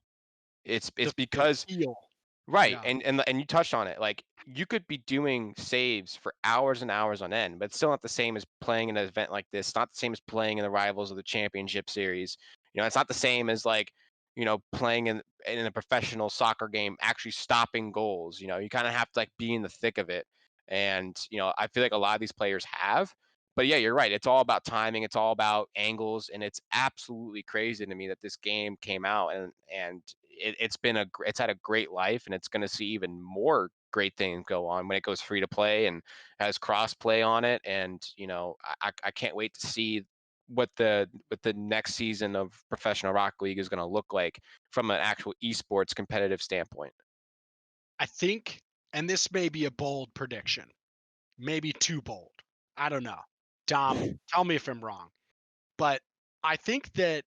It's The because feel. right, Yeah. and you touched on it. Like you could be doing saves for hours and hours on end, but it's still not the same as playing in an event like this. It's not the same as playing in the Rivals of the Championship Series. You know, it's not the same as like playing in a professional soccer game, actually stopping goals. You know, you kind of have to like be in the thick of it, and I feel like a lot of these players have. But yeah, you're right. It's all about timing. It's all about angles, and it's absolutely crazy to me that this game came out and it's had a great life, and it's going to see even more great things go on when it goes free to play and has cross play on it. And I can't wait to see what the next season of professional Rocket League is going to look like from an actual esports competitive standpoint. I think, and this may be a bold prediction, maybe too bold. I don't know. Dom, tell me if I'm wrong. But I think that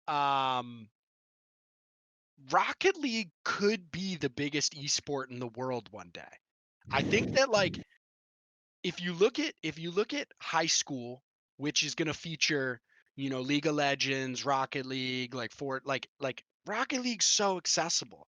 um, Rocket League could be the biggest esport in the world one day. I think that like if you look at high school, which is going to feature, League of Legends, Rocket League, like Rocket League's so accessible.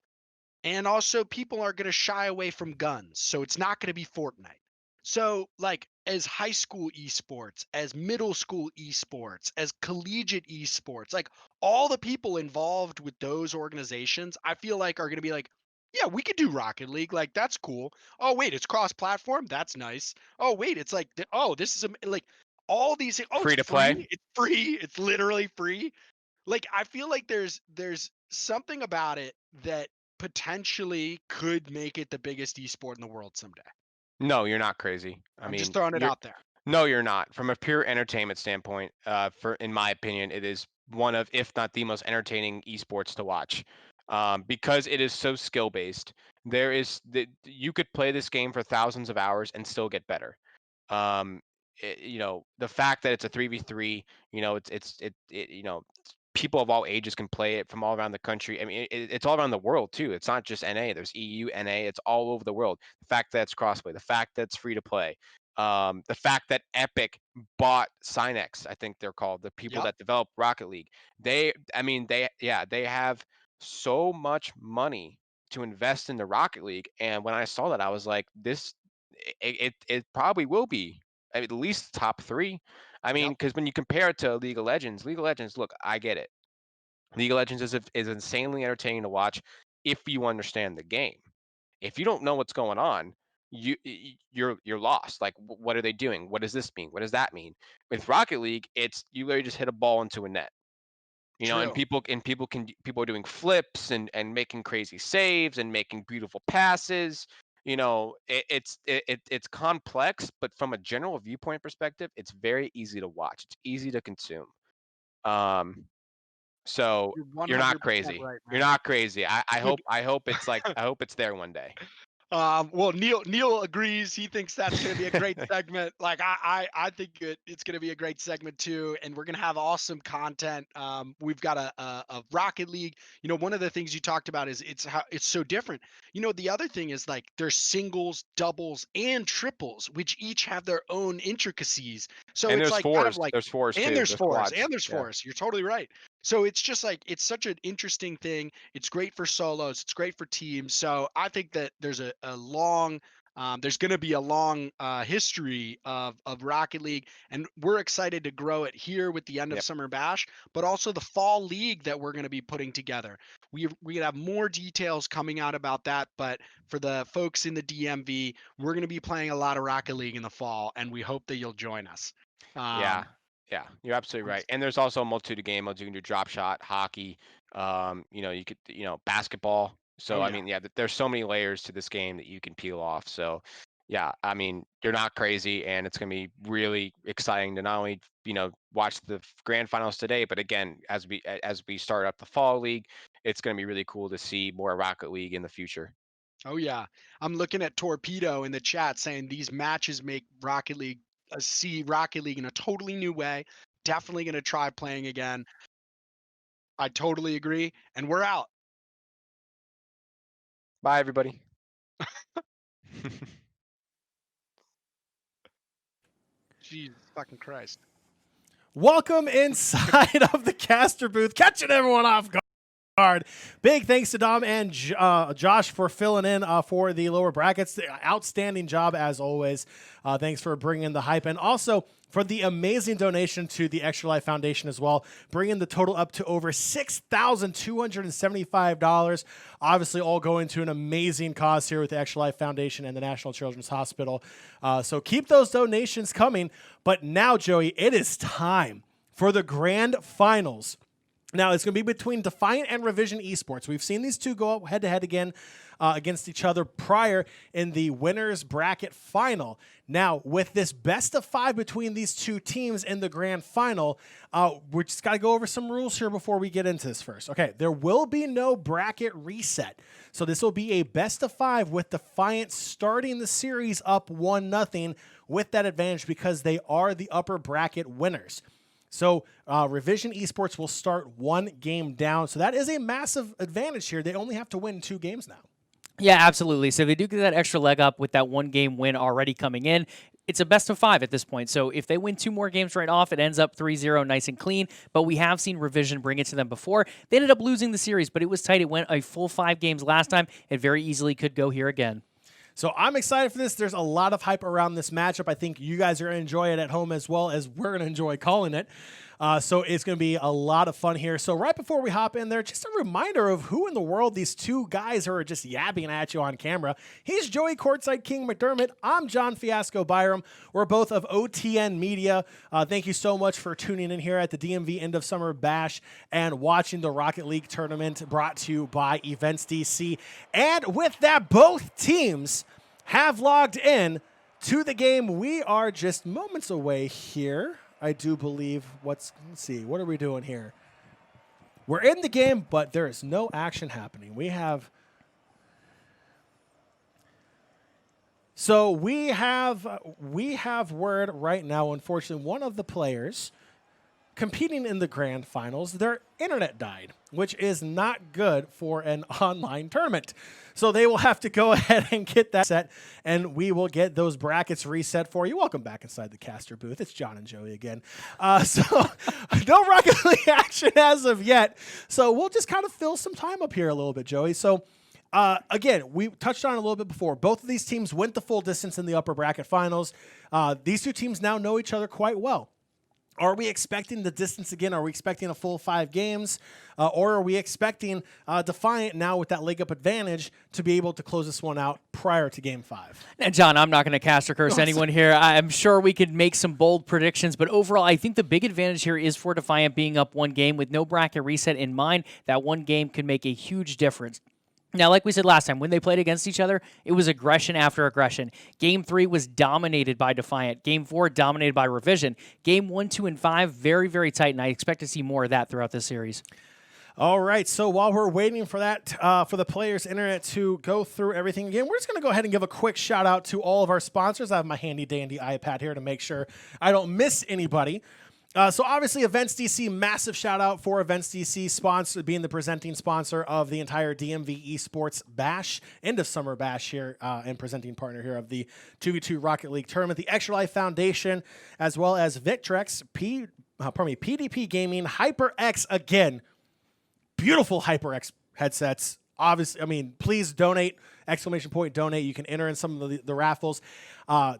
And also, people are going to shy away from guns. So it's not going to be Fortnite. So, like, as high school esports, as middle school esports, as collegiate esports, like all the people involved with those organizations, I feel like are going to be like, yeah, we could do Rocket League. Like, that's cool. Oh, wait, it's cross platform. That's nice. Oh, wait, it's like, oh, this is like all these. Oh, it's Free to free. play. It's free. It's literally free. Like, I feel like there's something about it that potentially could make it the biggest esport in the world someday. No, you're not crazy. I I'm just mean, throwing it out there. no, you're not. From a pure entertainment standpoint, in my opinion, it is one of, if not the most entertaining esports to watch, because it is so skill based. You could play this game for thousands of hours and still get better. The fact that it's a 3v3, people of all ages can play it from all around the country. I mean, it's all around the world too. It's not just NA. There's EU, NA. It's all over the world. The fact that it's crossplay, the fact that it's free to play, the fact that Epic bought Cynex, I think they're called, the people that develop Rocket League. They have so much money to invest in the Rocket League. And when I saw that, I was like, it probably will be at least top 3. I mean, because when you compare it to League of Legends, look, I get it. League of Legends is insanely entertaining to watch if you understand the game. If you don't know what's going on, you're lost. Like, what are they doing? What does this mean? What does that mean? With Rocket League, it's you literally just hit a ball into a net. And people are doing flips and making crazy saves and making beautiful passes. It's complex, but from a general viewpoint perspective, it's very easy to watch. It's easy to consume. So you're not crazy. Right, you're not crazy. I hope it's like I hope it's there one day. Well, Neil agrees. He thinks that's going to be a great segment. Like I think it's going to be a great segment too, and we're going to have awesome content. We've got a Rocket League. One of the things you talked about is it's so different. The other thing is like there's singles, doubles, and triples, which each have their own intricacies. So and it's there's like fours. kind of like There's fours and too. there's fours quads. and there's fours. You're totally right. So it's just like it's such an interesting thing. It's great for solos. It's great for teams. So I think that there's a long there's going to be a long history of Rocket League, and we're excited to grow it here with the end of Summer Bash, but also the fall league that we're going to be putting together. We have more details coming out about that, but for the folks in the DMV, we're going to be playing a lot of Rocket League in the fall, and we hope that you'll join us. Yeah, you're absolutely right. And there's also a multitude of game modes. You can do drop shot, hockey, you could, basketball. So, I mean, there's so many layers to this game that you can peel off. So, yeah, I mean, you're not crazy, and it's going to be really exciting to not only, watch the grand finals today, but again, as we start up the fall league, it's going to be really cool to see more Rocket League in the future. Oh yeah, I'm looking at Torpedo in the chat saying these matches make see Rocket League in a totally new way. Definitely going to try playing again. I totally agree, and we're out. Bye, everybody. Jesus fucking Christ. Welcome inside of the caster booth, catching everyone off guard. Big thanks to Dom and Josh for filling in for the lower brackets. Outstanding job as always. Thanks for bringing the hype, and also for the amazing donation to the Extra Life Foundation as well, bringing the total up to over $6,275. Obviously, all going to an amazing cause here with the Extra Life Foundation and the National Children's Hospital. So keep those donations coming. But now, Joey, it is time for the grand finals. Now, it's going to be between Defiant and Revision Esports. We've seen these two go head-to-head again against each other prior in the winners bracket final. Now, with this best of 5 between these two teams in the grand final, we just got to go over some rules here before we get into this first. Okay, there will be no bracket reset. So this will be a best of 5 with Defiant starting the series up 1-0 with that advantage because they are the upper bracket winners. So Revision Esports will start 1 game down. So that is a massive advantage here. They only have to win 2 games now. Yeah, absolutely. So they do get that extra leg up with that 1-game win already coming in. It's a best of 5 at this point. So if they win 2 more games right off, it ends up 3-0 nice and clean. But we have seen Revision bring it to them before. They ended up losing the series, but it was tight. It went a full 5 games last time. It very easily could go here again. So I'm excited for this. There's a lot of hype around this matchup. I think you guys are going to enjoy it at home as well as we're going to enjoy calling it. So it's going to be a lot of fun here. So right before we hop in there, just a reminder of who in the world these two guys are just yabbing at you on camera. He's Joey Courtside King McDermott. I'm John Fiasco Byram. We're both of OTN Media. Thank you so much for tuning in here at the DMV End of Summer Bash and watching the Rocket League tournament brought to you by EventsDC. And with that, both teams have logged in to the game. We are just moments away here. I do believe let's see, what are we doing here? We're in the game, but there is no action happening. We have So we have word right now. Unfortunately, one of the players competing in the grand finals, their internet died, which is not good for an online tournament. So they will have to go ahead and get that set, and we will get those brackets reset for you. Welcome back inside the caster booth. It's John and Joey again. So no Rocket League action as of yet. So we'll just kind of fill some time up here a little bit, Joey. So again, we touched on it a little bit before. Both of these teams went the full distance in the upper bracket finals. These two teams now know each other quite well. Are we expecting the distance again? Are we expecting a full 5 games? Or are we expecting Defiant now with that leg up advantage to be able to close this one out prior to game 5? And John, I'm not going to cast or curse anyone here. I'm sure we could make some bold predictions, but overall, I think the big advantage here is for Defiant being up 1 game with no bracket reset in mind. That 1 game could make a huge difference. Now, like we said last time, when they played against each other, it was aggression after aggression. Game 3 was dominated by Defiant. Game 4 dominated by Revision. Game 1, 2, and 5, very, very tight, and I expect to see more of that throughout this series. All right, so while we're waiting for that, for the players' internet to go through everything again, we're just going to go ahead and give a quick shout out to all of our sponsors. I have my handy dandy iPad here to make sure I don't miss anybody. So obviously, EventsDC, massive shout out for EventsDC, sponsor being the presenting sponsor of the entire DMV Esports Bash, end of summer bash here, and presenting partner here of the 2v2 Rocket League tournament, the Extra Life Foundation, as well as Victrex, PDP Gaming, HyperX again, beautiful HyperX headsets. Obviously, I mean, please donate, ! Donate. You can enter in some of the raffles.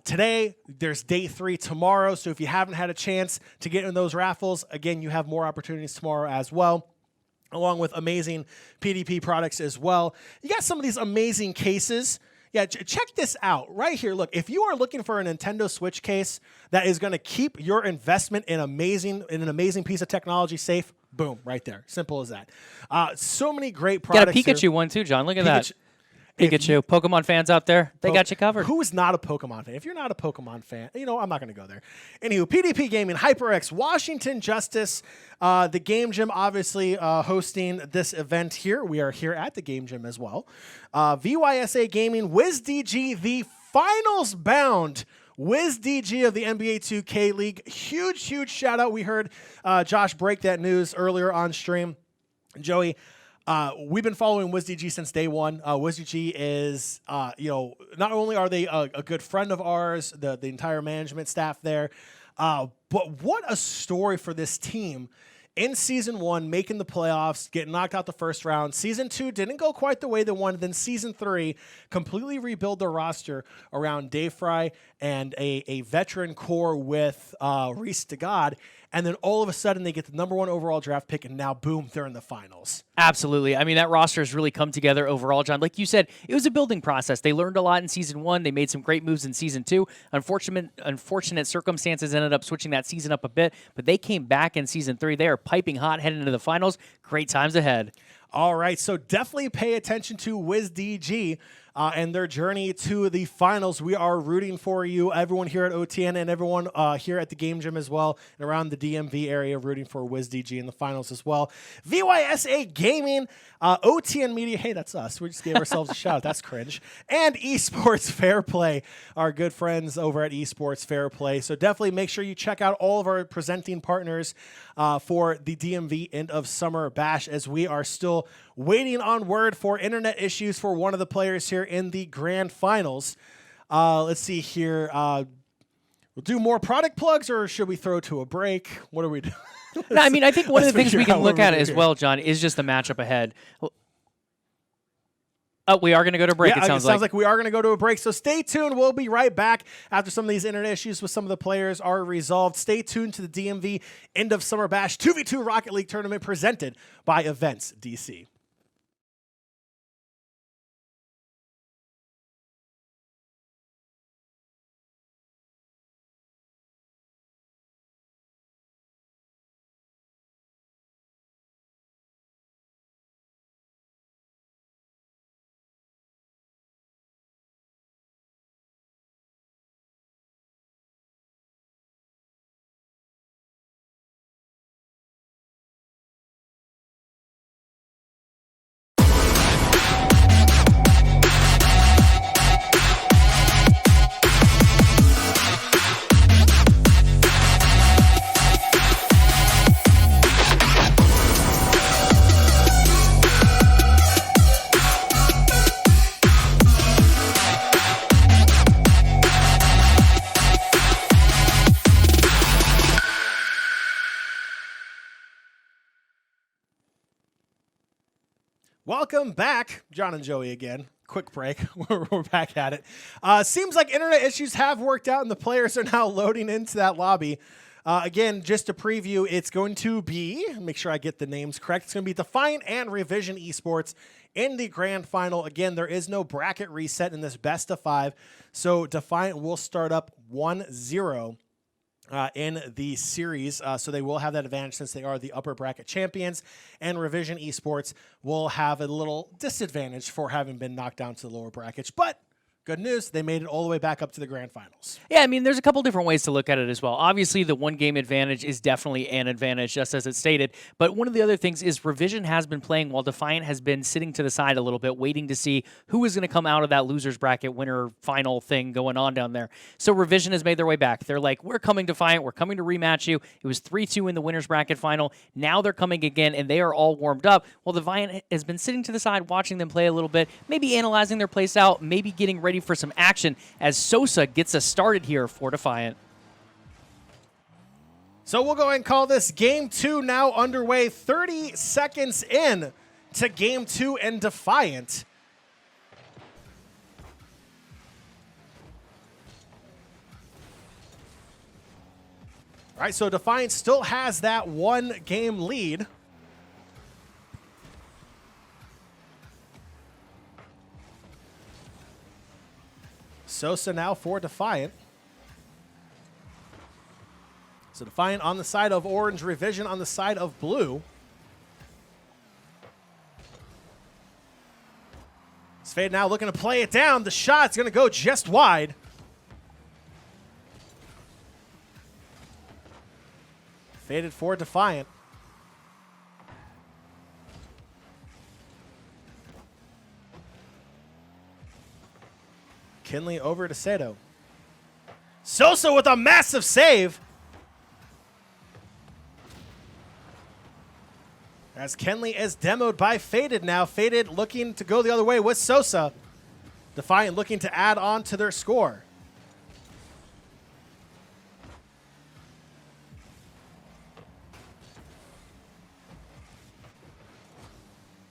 Today, there's day 3 tomorrow, so if you haven't had a chance to get in those raffles, again, you have more opportunities tomorrow as well, along with amazing PDP products as well. You got some of these amazing cases. Yeah, check this out right here. Look, if you are looking for a Nintendo Switch case that is going to keep your investment in an amazing piece of technology safe, boom, right there. Simple as that. So many great products. Got a Pikachu one too, John. Look at that. Pikachu. Pokemon fans out there, they got you covered. Who is not a Pokemon fan? If you're not a Pokemon fan, I'm not going to go there. Anywho, PDP Gaming, HyperX, Washington Justice, the Game Gym obviously hosting this event here. We are here at the Game Gym as well. VYSA Gaming, WizDG, the finals bound WizDG of the NBA 2K League. Huge, huge shout out. We heard Josh break that news earlier on stream. Joey, we've been following WizDG since day one. WizDG is, not only are they a good friend of ours, the entire management staff there, but what a story for this team. In Season 1, making the playoffs, getting knocked out the first round. Season 2 didn't go quite the way they wanted. Then Season 3, completely rebuild their roster around Dave Fry and a veteran core with Reese to God. And then all of a sudden, they get the #1 overall draft pick, and now, boom, they're in the finals. Absolutely. I mean, that roster has really come together overall, John. Like you said, it was a building process. They learned a lot in Season 1. They made some great moves in Season 2. Unfortunate circumstances ended up switching that season up a bit, but they came back in Season 3. They are piping hot heading into the finals. Great times ahead. All right, so definitely pay attention to WizDG and their journey to the finals. We are rooting for you, everyone here at OTN and everyone here at the Game Gym as well, and around the DMV area, rooting for WizDG in the finals as well. VYSA Gaming, OTN Media, hey, that's us. We just gave ourselves a shout. That's cringe. And Esports Fair Play, our good friends over at Esports Fair Play. So definitely make sure you check out all of our presenting partners for the DMV end of summer bash, as we are still waiting on word for internet issues for one of the players here in the grand finals. Let's see here. We'll do more product plugs, or should we throw to a break? What are we doing? No, I mean, I think one of the things we can look at as well, John, is just the matchup ahead. Oh, we are going to go to a break, Yeah, it sounds like. we are going to go to a break. So stay tuned. We'll be right back after some of these internet issues with some of the players are resolved. Stay tuned to the DMV End of Summer Bash 2v2 Rocket League tournament presented by EventsDC. Welcome back, John and Joey again. Quick break. We're back at it. Seems like internet issues have worked out and the players are now loading into that lobby. Again, just to preview, it's going to be, make sure I get the names correct, it's going to be Defiant and Revision Esports in the grand final. Again, there is no bracket reset in this best of 5, so Defiant will start up 1-0. In the series, so they will have that advantage since they are the upper bracket champions, and Revision Esports will have a little disadvantage for having been knocked down to the lower brackets, but good news, they made it all the way back up to the grand finals. Yeah, I mean, there's a couple different ways to look at it as well. Obviously, the one-game advantage is definitely an advantage, just as it stated. But one of the other things is Revision has been playing while Defiant has been sitting to the side a little bit, waiting to see who is going to come out of that loser's bracket winner final thing going on down there. So Revision has made their way back. They're like, we're coming, Defiant. We're coming to rematch you. It was 3-2 in the winner's bracket final. Now they're coming again, and they are all warmed up. Well, Defiant has been sitting to the side, watching them play a little bit, maybe analyzing their plays out, maybe getting ready for some action as Sosa gets us started here for Defiant. So we'll go ahead and call this Game 2 now underway. 30 seconds in to Game 2 and Defiant. All right, so Defiant still has that 1-game lead. Sosa now for Defiant. So Defiant on the side of orange, Revision on the side of blue. Fade now looking to play it down. The shot's going to go just wide. Faded for Defiant. Kinley over to Sato. Sosa with a massive save. As Kenley is demoed by Faded now. Faded looking to go the other way with Sosa. Defiant looking to add on to their score.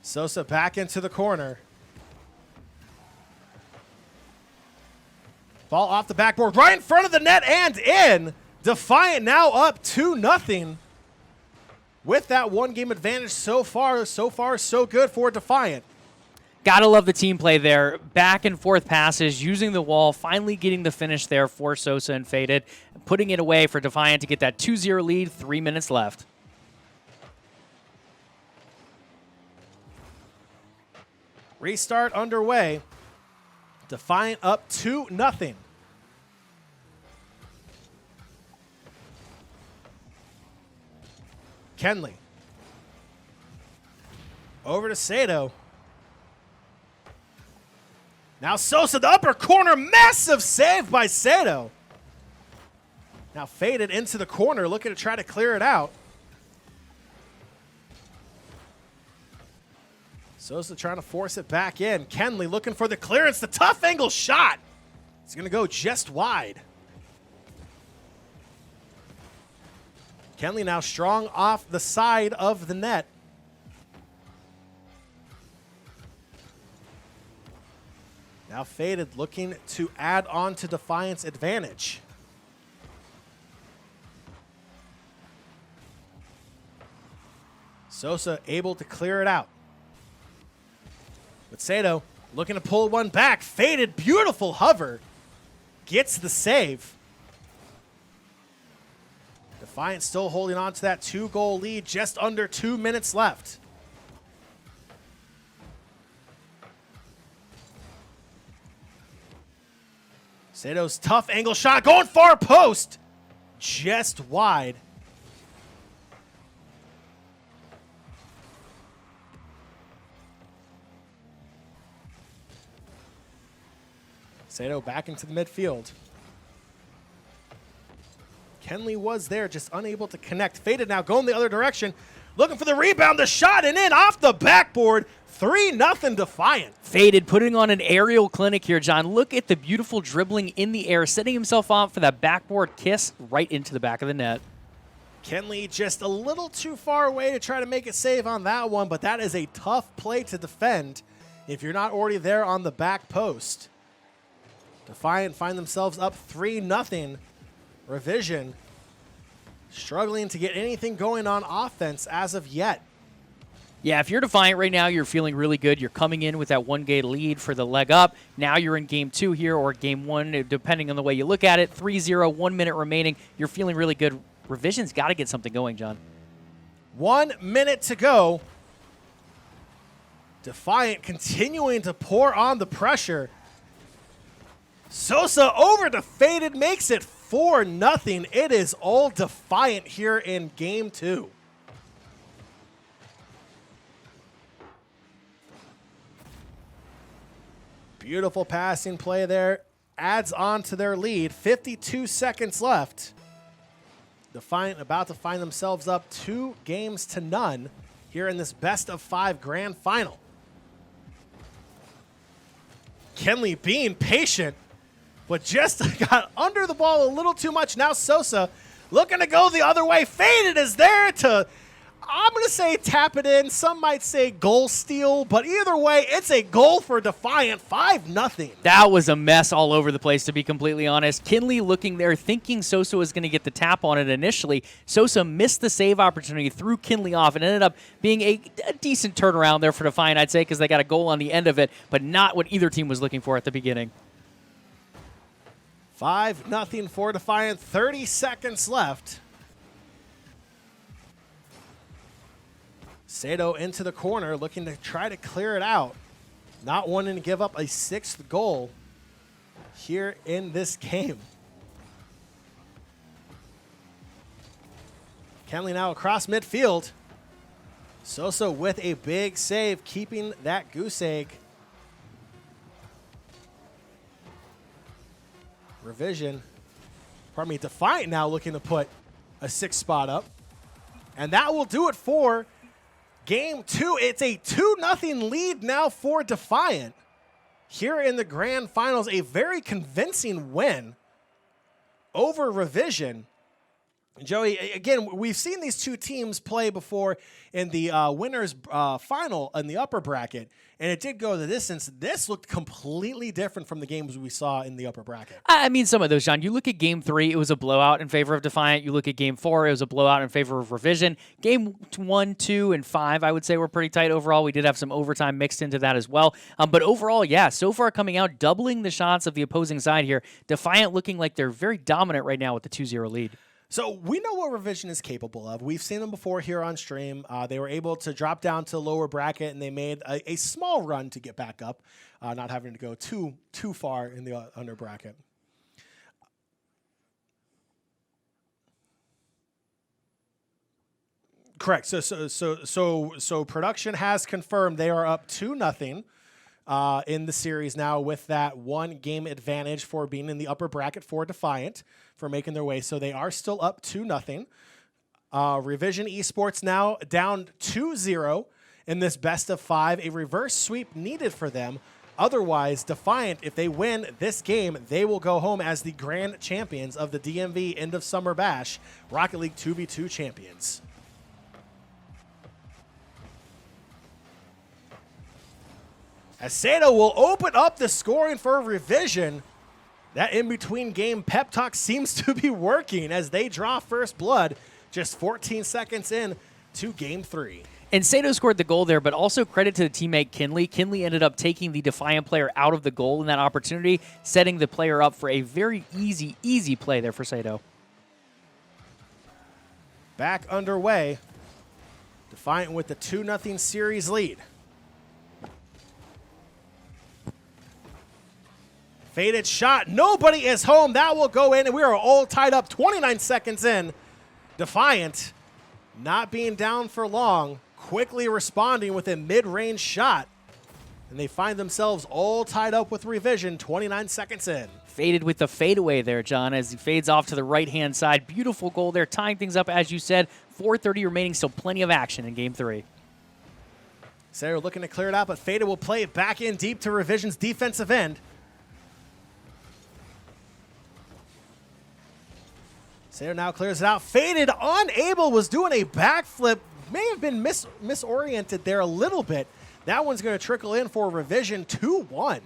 Sosa back into the corner. Ball off the backboard, right in front of the net and in. Defiant now up 2-0. With that 1-game advantage so far so good for Defiant. Gotta love the team play there. Back and forth passes, using the wall, finally getting the finish there for Sosa and Faded, putting it away for Defiant to get that 2-0 lead, 3 minutes left. Restart underway. Defiant up 2-0. Kenley. Over to Sato. Now Sosa, the upper corner, massive save by Sato. Now Faded into the corner, looking to try to clear it out. Sosa trying to force it back in. Kenley looking for the clearance, the tough angle shot. It's going to go just wide. Kenley now strong off the side of the net. Now Faded looking to add on to Defiant's advantage. Sosa able to clear it out. But Sato looking to pull one back. Faded, beautiful hover. Gets the save. Defiant still holding on to that 2-goal lead. Just under 2 minutes left. Sato's tough angle shot going far post. Just wide. Sato back into the midfield. Kenley was there, just unable to connect. Faded now going the other direction. Looking for the rebound, the shot, and in off the backboard. 3-0 Defiant. Faded putting on an aerial clinic here, John. Look at the beautiful dribbling in the air, setting himself up for that backboard kiss right into the back of the net. Kenley just a little too far away to try to make it save on that one, but that is a tough play to defend if you're not already there on the back post. Defiant find themselves up 3-0. Revision struggling to get anything going on offense as of yet. Yeah, if you're Defiant right now, you're feeling really good. You're coming in with that one-game lead for the leg up. Now you're in game 2 here or game 1, depending on the way you look at it. 3-0, 1 minute remaining. You're feeling really good. Revision's got to get something going, John. 1 minute to go. Defiant continuing to pour on the pressure. Sosa over to Faded, makes it 4-0. It is all Defiant here in game 2. Beautiful passing play there. Adds on to their lead. 52 seconds left. Defiant about to find themselves up 2-0 here in this best-of-5 grand final. Kenley being patient, but just got under the ball a little too much. Now Sosa looking to go the other way. Faded is there to, I'm going to say tap it in. Some might say goal steal, but either way, it's a goal for Defiant, 5-0. That was a mess all over the place, to be completely honest. Kenley looking there, thinking Sosa was going to get the tap on it initially. Sosa missed the save opportunity, threw Kenley off, and ended up being a decent turnaround there for Defiant, I'd say, because they got a goal on the end of it, but not what either team was looking for at the beginning. 5-0 for Defiant, 30 seconds left. Sato into the corner, looking to try to clear it out. Not wanting to give up a 6th goal here in this game. Kenley now across midfield. Sosa with a big save, keeping that goose egg. Defiant now looking to put a 6th spot up. And that will do it for game 2. It's a 2-0 lead now for Defiant. Here in the grand finals, a very convincing win over Revision. Joey, again, we've seen these two teams play before in the winners final in the upper bracket, and it did go the distance. This looked completely different from the games we saw in the upper bracket. I mean, some of those, John. You look at Game 3, it was a blowout in favor of Defiant. You look at Game 4, it was a blowout in favor of Revision. Game 1, 2, and 5, I would say, were pretty tight overall. We did have some overtime mixed into that as well. But overall, yeah, so far coming out, doubling the shots of the opposing side here. Defiant looking like they're very dominant right now with the 2-0 lead. So we know what Revision is capable of. We've seen them before here on stream. They were able to drop down to lower bracket, and they made a small run to get back up, not having to go too far in the under bracket. Correct. So production has confirmed they are up 2-0 in the series now, with that 1-game advantage for being in the upper bracket for Defiant, for making their way. So they are still up 2-0. Revision Esports now down 2-0 in this best of 5. A reverse sweep needed for them. Otherwise, Defiant, if they win this game, they will go home as the grand champions of the DMV End of Summer Bash Rocket League 2v2 champions. As Sato will open up the scoring for Revision. That in-between game pep talk seems to be working as they draw first blood just 14 seconds in to game 3. And Sato scored the goal there, but also credit to the teammate Kenley. Kenley ended up taking the Defiant player out of the goal in that opportunity, setting the player up for a very easy play there for Sato. Back underway. Defiant with the 2-0 series lead. Faded shot. Nobody is home. That will go in, and we are all tied up 29 seconds in. Defiant not being down for long, quickly responding with a mid-range shot. And they find themselves all tied up with Revision 29 seconds in. Faded with the fadeaway there, John, as he fades off to the right-hand side. Beautiful goal there, tying things up, as you said. 4:30 remaining, still plenty of action in Game 3. Sarah looking to clear it out, but Faded will play it back in deep to Revision's defensive end. Sato now clears it out. Faded, unable, was doing a backflip. May have been misoriented there a little bit. That one's going to trickle in for revision 2-1.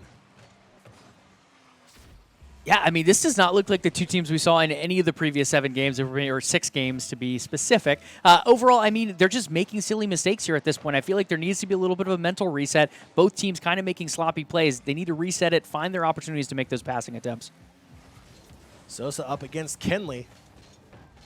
Yeah, I mean, this does not look like the two teams we saw in any of the previous 7 games, or 6 games to be specific. Overall, I mean, they're just making silly mistakes here at this point. I feel like there needs to be a little bit of a mental reset. Both teams kind of making sloppy plays. They need to reset it, find their opportunities to make those passing attempts. Sosa up against Kenley.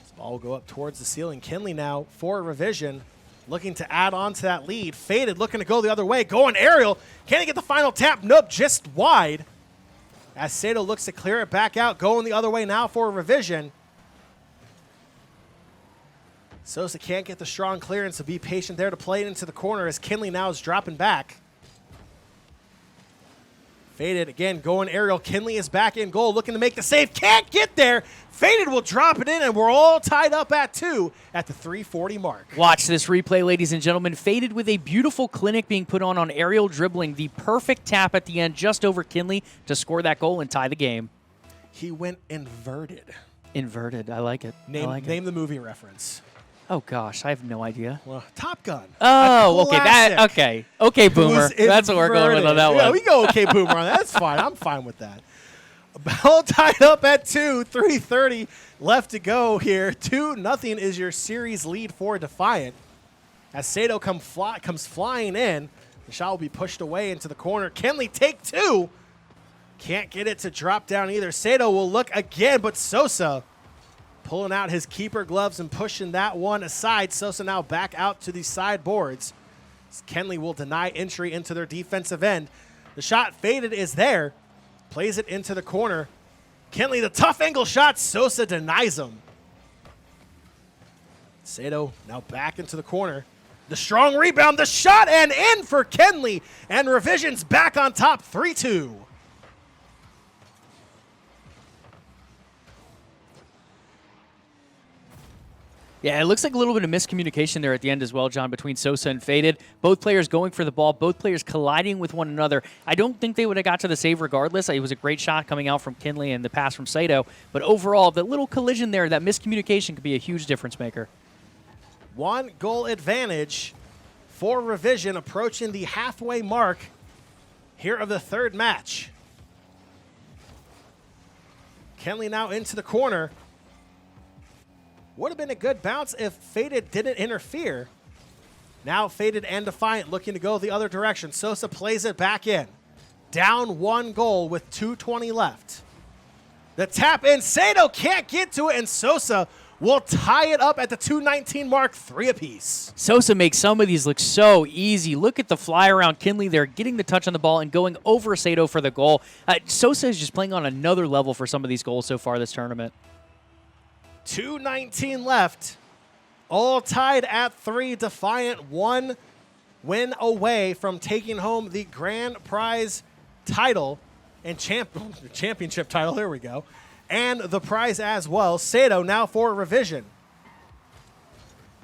This ball will go up towards the ceiling. Kenley now for revision, looking to add on to that lead. Faded, looking to go the other way. Going aerial. Can he get the final tap? Nope, just wide. As Sato looks to clear it back out, going the other way now for a revision. Sosa can't get the strong clearance, so be patient there to play it into the corner as Kenley now is dropping back. Faded again, going aerial. Kenley is back in goal, looking to make the save. Can't get there. Faded will drop it in, and we're all tied up at 2 at the 3:40 mark. Watch this replay, ladies and gentlemen. Faded with a beautiful clinic being put on aerial dribbling. The perfect tap at the end just over Kenley to score that goal and tie the game. He went inverted. Inverted. I like it. Name the movie reference. Oh, gosh. I have no idea. Well, Top Gun. Oh, okay. Okay, Boomer. That's what we're going with on that one. Yeah, we go okay, Boomer on that. That's fine. I'm fine with that. All tied up at 2, 3:30 left to go here. 2-0 is your series lead for Defiant. As Sato comes flying in, the shot will be pushed away into the corner. Kenley take 2. Can't get it to drop down either. Sato will look again, but Sosa pulling out his keeper gloves and pushing that one aside. Sosa now back out to the sideboards. Kenley will deny entry into their defensive end. The shot faded is there. Plays it into the corner. Kenley, the tough angle shot. Sosa denies him. Sato now back into the corner. The strong rebound, the shot, and in for Kenley. And Revision's back on top, 3-2. Yeah, it looks like a little bit of miscommunication there at the end as well, John, between Sosa and Faded. Both players going for the ball, both players colliding with one another. I don't think they would have got to the save regardless. It was a great shot coming out from Kenley and the pass from Sato. But overall, the little collision there, that miscommunication could be a huge difference maker. 1 goal advantage for Revision, approaching the halfway mark here of the 3rd match. Kenley now into the corner. Would have been a good bounce if Faded didn't interfere. Now Faded and Defiant looking to go the other direction. Sosa plays it back in. Down 1 goal with 2:20 left. The tap in. Sato can't get to it, and Sosa will tie it up at the 2:19 mark, 3 apiece. Sosa makes some of these look so easy. Look at the fly around Kenley there, getting the touch on the ball and going over Sato for the goal. Sosa is just playing on another level for some of these goals so far this tournament. 2:19 left. All tied at 3. Defiant 1 win away from taking home the grand prize title and championship title. There we go. And the prize as well. Sato now for Revision.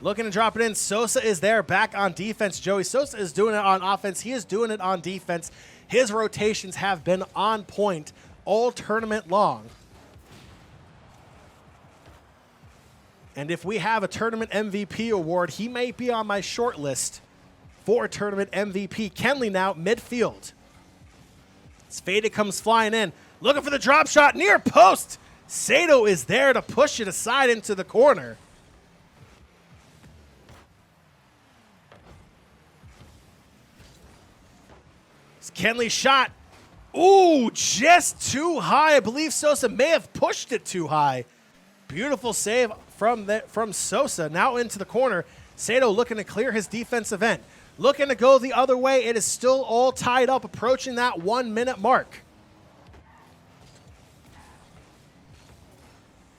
Looking to drop it in. Sosa is there back on defense. Joey Sosa is doing it on offense. He is doing it on defense. His rotations have been on point all tournament long. And if we have a tournament MVP award, he may be on my short list for tournament MVP. Kenley now midfield. Faded comes flying in. Looking for the drop shot near post. Sato is there to push it aside into the corner. It's Kenley's shot. Ooh, just too high. I believe Sosa may have pushed it too high. Beautiful save from Sosa. Now into the corner. Sato looking to clear his defensive end. Looking to go the other way. It is still all tied up, approaching that 1-minute mark.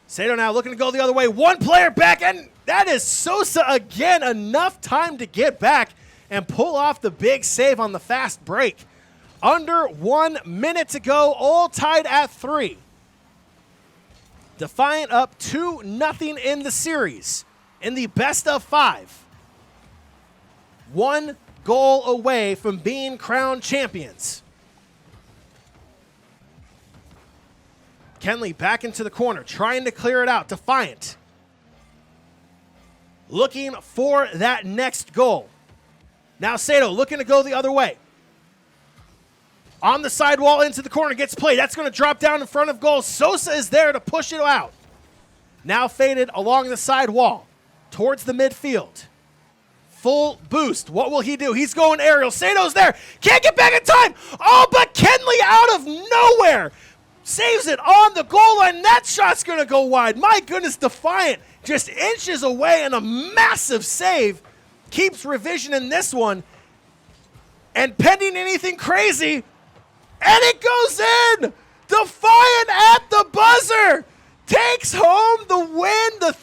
Sato now looking to go the other way. One player back, and that is Sosa again. Enough time to get back and pull off the big save on the fast break. Under 1 minute to go, all tied at 3. Defiant up 2-0 in the series in the best of 5. 1 goal away from being crowned champions. Kenley back into the corner, trying to clear it out. Defiant. Looking for that next goal. Now Sato looking to go the other way. On the sidewall into the corner, gets played. That's going to drop down in front of goal. Sosa is there to push it out. Now faded along the side wall towards the midfield. Full boost. What will he do? He's going aerial. Sato's there. Can't get back in time. Oh, but Kenley out of nowhere saves it on the goal line. That shot's going to go wide. My goodness, Defiant just inches away and a massive save. Keeps Revision in this one. And pending anything crazy, and it goes in. Defiant at the buzzer takes home the win, the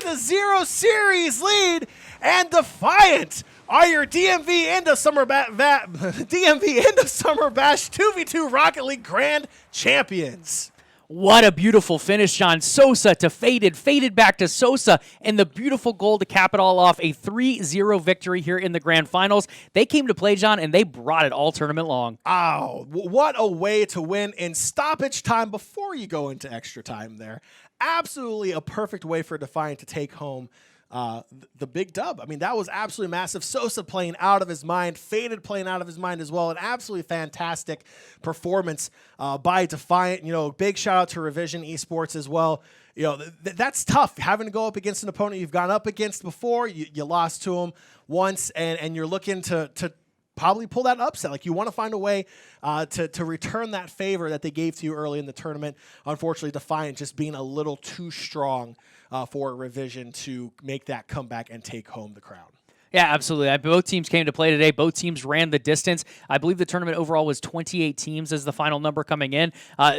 3-0 series lead, and Defiant are your DMV end of summer DMV end of summer bash 2v2 Rocket League Grand Champions. What a beautiful finish, John. Sosa to faded back to Sosa, and the beautiful goal to cap it all off. A 3-0 victory here in the grand finals. They came to play, John, and they brought it all tournament long. Oh, what a way to win in stoppage time before you go into extra time there. Absolutely a perfect way for Defiant to take home the big dub. I mean, that was absolutely massive. Sosa playing out of his mind, Faded playing out of his mind as well. An absolutely fantastic performance by Defiant. You know, big shout out to Revision Esports as well. You know, that's tough, having to go up against an opponent you've gone up against before. You lost to him once, and you're looking to probably pull that upset. Like, you want to find a way to return that favor that they gave to you early in the tournament. Unfortunately, Defiant just being a little too strong for Revision to make that comeback and take home the crown. Yeah, absolutely. Both teams came to play today. Both teams ran the distance. I believe the tournament overall was 28 teams as the final number coming in.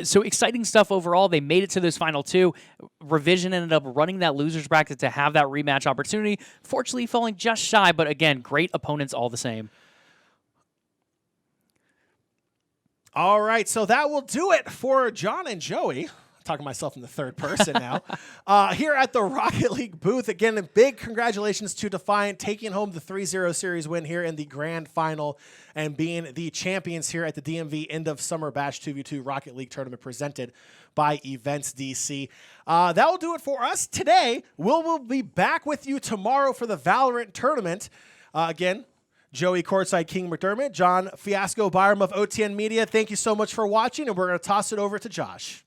So exciting stuff overall. They made it to those final two. Revision ended up running that loser's bracket to have that rematch opportunity. Fortunately, falling just shy, but again, great opponents all the same. All right, so that will do it for John and Joey. Talking to myself in the third person now. Here at the Rocket League booth, again, a big congratulations to Defiant taking home the 3-0 series win here in the grand final and being the champions here at the DMV End of Summer Bash 2v2 Rocket League tournament presented by EventsDC. That will do it for us today. We'll be back with you tomorrow for the Valorant tournament. Again, Joey Courtside King McDermott, John Fiasco Byram of OTN Media, thank you so much for watching, and we're going to toss it over to Josh.